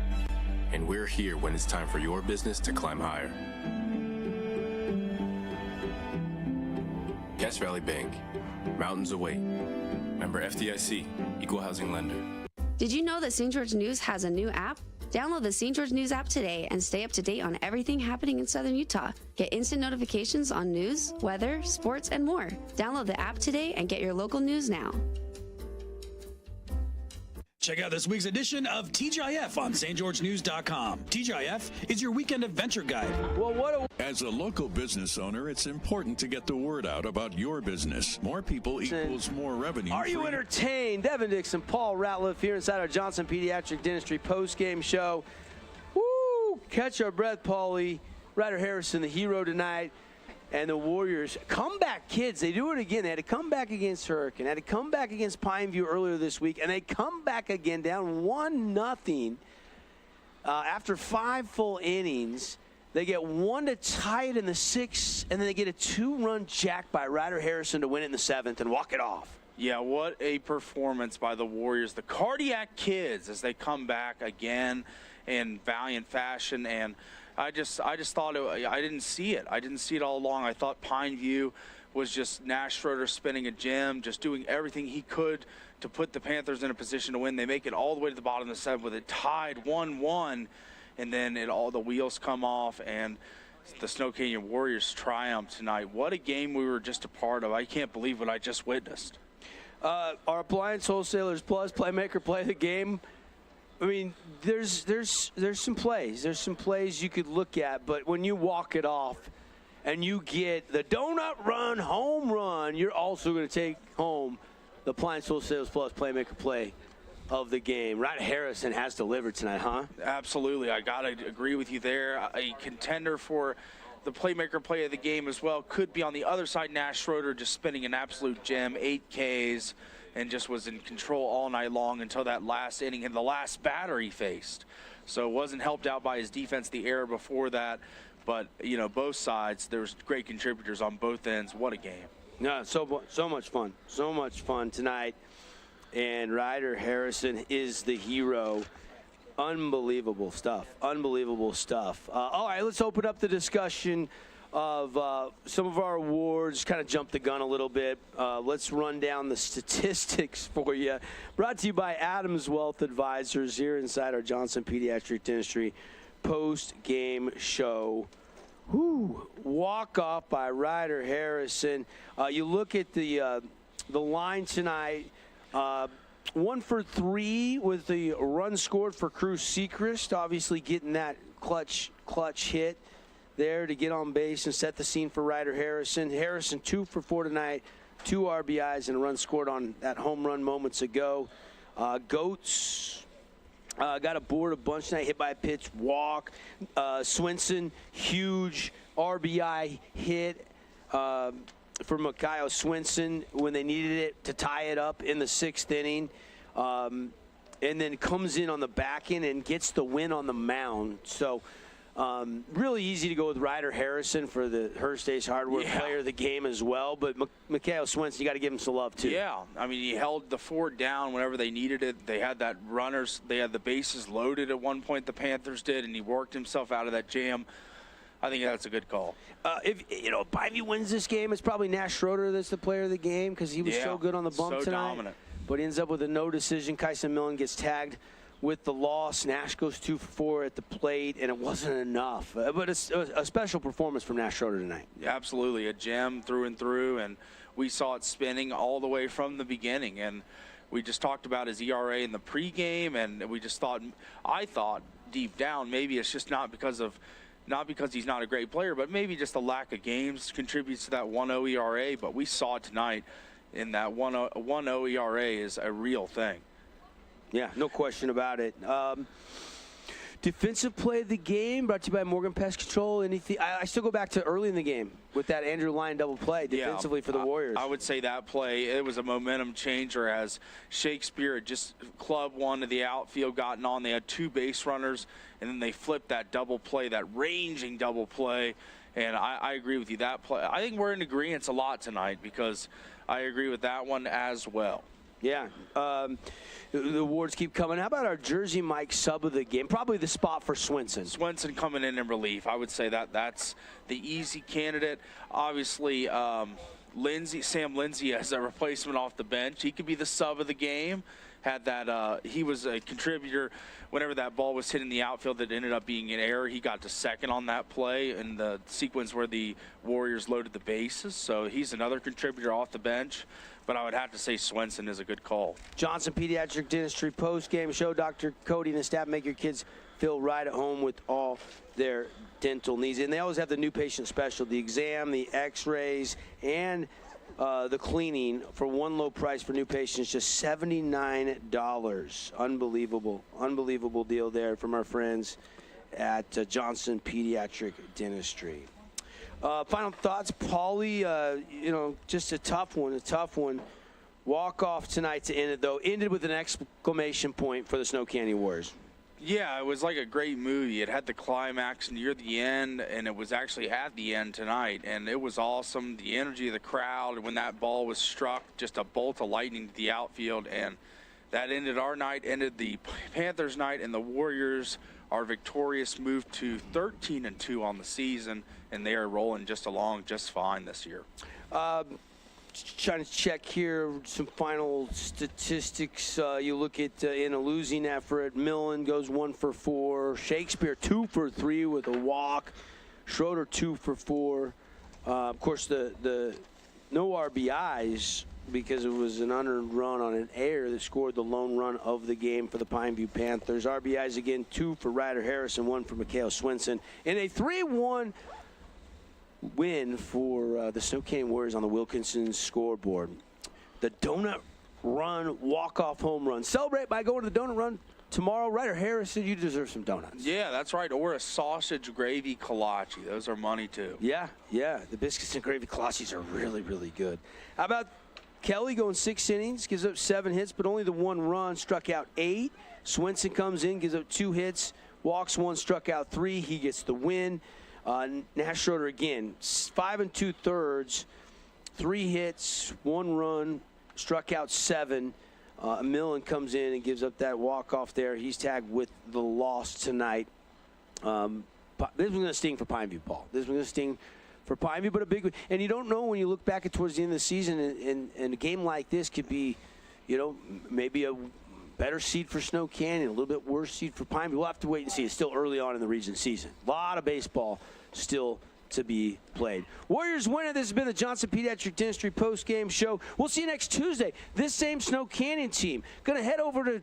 and we're here when it's time for your business to climb higher. Cache Valley Bank, mountains await. Member FDIC, equal housing lender. Did you know that St. George News has a new app? Download the St. George News app today and stay up to date on everything happening in Southern Utah. Get instant notifications on news, weather, sports, and more. Download the app today and get your local news now. Check out this week's edition of TGIF on stgeorgenews.com. TGIF is your weekend adventure guide. Well, as a local business owner, it's important to get the word out about your business. More people equals more revenue. Are you entertained? Devin Dixon, Paul Ratliff here inside our Johnson Pediatric Dentistry post-game show. Woo! Catch our breath, Paulie. Ryder Harrison, the hero tonight. And the Warriors, comeback kids, they do it again. They had to come back against Hurricane, had to come back against Pineview earlier this week, and they come back again down 1-0 after 5 full innings. They get one to tie it in the 6th, and then they get a 2-run jack by Ryder Harrison to win it in the 7th and walk it off. Yeah, what a performance by the Warriors. The cardiac kids as they come back again in valiant fashion, and I just thought I didn't see it. I didn't see it all along. I thought Pineview was just Nash Schroeder spinning a gem, just doing everything he could to put the Panthers in a position to win. They make it all the way to the bottom of the 7th with it tied 1-1, and then all the wheels come off, and the Snow Canyon Warriors triumph tonight. What a game we were just a part of. I can't believe what I just witnessed. Our Appliance Wholesalers Plus Playmaker Play of the Game. I mean, there's some plays. There's some plays you could look at, but when you walk it off and you get the donut run, home run, you're also going to take home the Appliance Wholesalers Plus Playmaker Play of the game. Ryder Harrison has delivered tonight, huh? Absolutely. I got to agree with you there. A contender for the Playmaker Play of the game as well could be on the other side. Nash Schroeder just spinning an absolute gem, 8 Ks. And just was in control all night long until that last inning and the last batter he faced. So wasn't helped out by his defense, the error before that. But, you know, both sides, there's great contributors on both ends. What a game. No, so much fun. So much fun tonight. And Ryder Harrison is the hero. Unbelievable stuff. Unbelievable stuff. All right, let's open up the discussion of some of our awards. Kind of jumped the gun a little bit. Let's run down the statistics for you. Brought to you by Adams Wealth Advisors here inside our Johnson Pediatric Dentistry post-game show. Whew. Walk off by Ryder Harrison. You look at the line tonight. 1 for 3 with the run scored for Cruz Sechrist, obviously getting that clutch hit there to get on base and set the scene for Ryder Harrison. Harrison 2 for 4 tonight, 2 RBIs and a run scored on that home run moments ago. Goats got aboard a bunch tonight, hit by a pitch, walk. Swinson, huge RBI hit for Mikael Swinson when they needed it to tie it up in the 6th inning. And then comes in on the back end and gets the win on the mound. So really easy to go with Ryder Harrison for the Hearst Ace Hardware Player of the Game as well. But Mikael Swinson, you got to give him some love too. Yeah, I mean, he held the fort down whenever they needed it. They had that runners, they had the bases loaded at one point, the Panthers did, and he worked himself out of that jam. I think that's a good call. If Pineview wins this game, it's probably Nash Schroeder that's the player of the game because he was so good on the bump tonight. Dominant. But he ends up with a no decision. Kyson Millen gets tagged with the loss. Nash goes 2 for 4 at the plate, and it wasn't enough. But it's a special performance from Nash Schroeder tonight. Yeah, absolutely, a gem through and through, and we saw it spinning all the way from the beginning. And we just talked about his ERA in the pregame, and we just thought, I thought deep down, maybe it's just not because he's not a great player, but maybe just the lack of games contributes to that 1.0 ERA. But we saw tonight in that 1.0 ERA is a real thing. Yeah, no question about it. Defensive play of the game brought to you by Morgan Pest Control. Anything? I still go back to early in the game with that Andrew Lyon double play defensively for the Warriors. I would say that play, it was a momentum changer as Shakespeare had just clubbed one to the outfield, gotten on. They had 2 base runners, and then they flipped that double play, that ranging double play. And I agree with you. That play, I think we're in agreement a lot tonight because I agree with that one as well. Yeah. The awards keep coming. How about our Jersey Mike sub of the game? Probably the spot for Swinson. Swinson coming in relief. I would say that's the easy candidate. Obviously, Sam Lindsay as a replacement off the bench. He could be the sub of the game. had that. He was a contributor whenever that ball was hitting the outfield that ended up being an error. He got to second on that play in the sequence where the Warriors loaded the bases. So he's another contributor off the bench. But I would have to say Swenson is a good call. Johnson Pediatric Dentistry post-game show. Dr. Cody and the staff make your kids feel right at home with all their dental needs. And they always have the new patient special, the exam, the x-rays, and the cleaning for one low price for new patients, just $79. Unbelievable deal there from our friends at Johnson Pediatric Dentistry. Final thoughts, Paulie, just a tough one. Walk off tonight to end it, though. Ended with an exclamation point for the Snow Canyon Warriors. Yeah, it was like a great movie. It had the climax near the end, and it was actually at the end tonight, and it was awesome. The energy of the crowd when that ball was struck, just a bolt of lightning to the outfield, and that ended our night, ended the Panthers' night, and the Warriors are victorious, moved to 13-2 on the season, and they are rolling just along just fine this year. Trying to check here some final statistics. You look at in a losing effort, Millen goes 1 for 4, Shakespeare 2 for 3 with a walk, Schroeder 2 for 4. Of course, the no RBIs because it was an unearned run on an error that scored the lone run of the game for the Pineview Panthers. RBIs again, 2 for Ryder Harris and 1 for Mikhail Swenson in a 3-1 win for the Snow Canyon Warriors on the Wilkinson scoreboard. The donut run walk-off home run. Celebrate by going to the donut run tomorrow. Ryder Harris said you deserve some donuts. Yeah, that's right. Or a sausage gravy kolache. Those are money, too. Yeah. The biscuits and gravy kolaches are really, really good. How about Kelly going 6 innings, gives up 7 hits, but only the 1 run, struck out 8. Swenson comes in, gives up 2 hits, walks 1, struck out 3. He gets the win. Nash Schroeder again, 5 2/3, 3 hits, 1 run, struck out 7. Millen comes in and gives up that walk-off there. He's tagged with the loss tonight. This one's going to sting for Pineview, Paul. This one's going to sting for Pineview, but a big one. And you don't know when you look back at towards the end of the season, and a game like this could be, maybe a better seed for Snow Canyon, a little bit worse seed for Pineview. We'll have to wait and see. It's still early on in the region season. A lot of baseball still to be played. Warriors win it. This has been the Johnson Pediatric Dentistry post-game show. We'll see you next Tuesday. This same Snow Canyon team going to head over to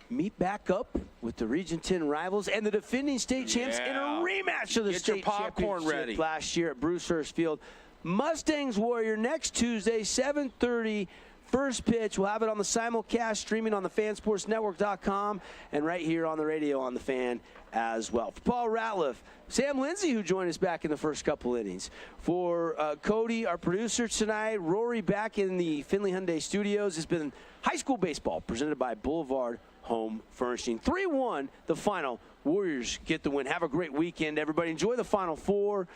meet back up with the Region 10 rivals and the defending state champs in a rematch of the state championship last year at Brucehurst Field. Mustangs Warrior next Tuesday, 7:30. First pitch. We'll have it on the simulcast, streaming on the fansportsnetwork.com and right here on the radio on the Fan as well. For Paul Ratliff, Sam Lindsay, who joined us back in the first couple innings. For Cody, our producer tonight, Rory back in the Finley Hyundai Studios. It's been high school baseball presented by Boulevard Home Furnishing. 3-1, the final. Warriors get the win. Have a great weekend, everybody. Enjoy the Final Four.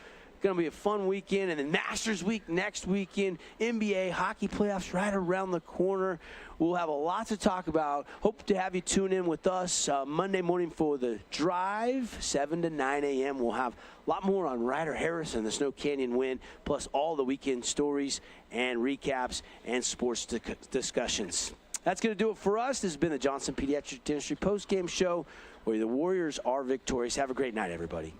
Going to be a fun weekend, and then Masters Week next weekend, NBA hockey playoffs right around the corner. We'll have a lot to talk about. Hope to have you tune in with us Monday morning for the drive, 7 to 9 a.m. We'll have a lot more on Ryder Harris and the Snow Canyon win, plus all the weekend stories and recaps and sports discussions. That's going to do it for us. This has been the Johnson Pediatric Dentistry post-game show where the Warriors are victorious. Have a great night, everybody.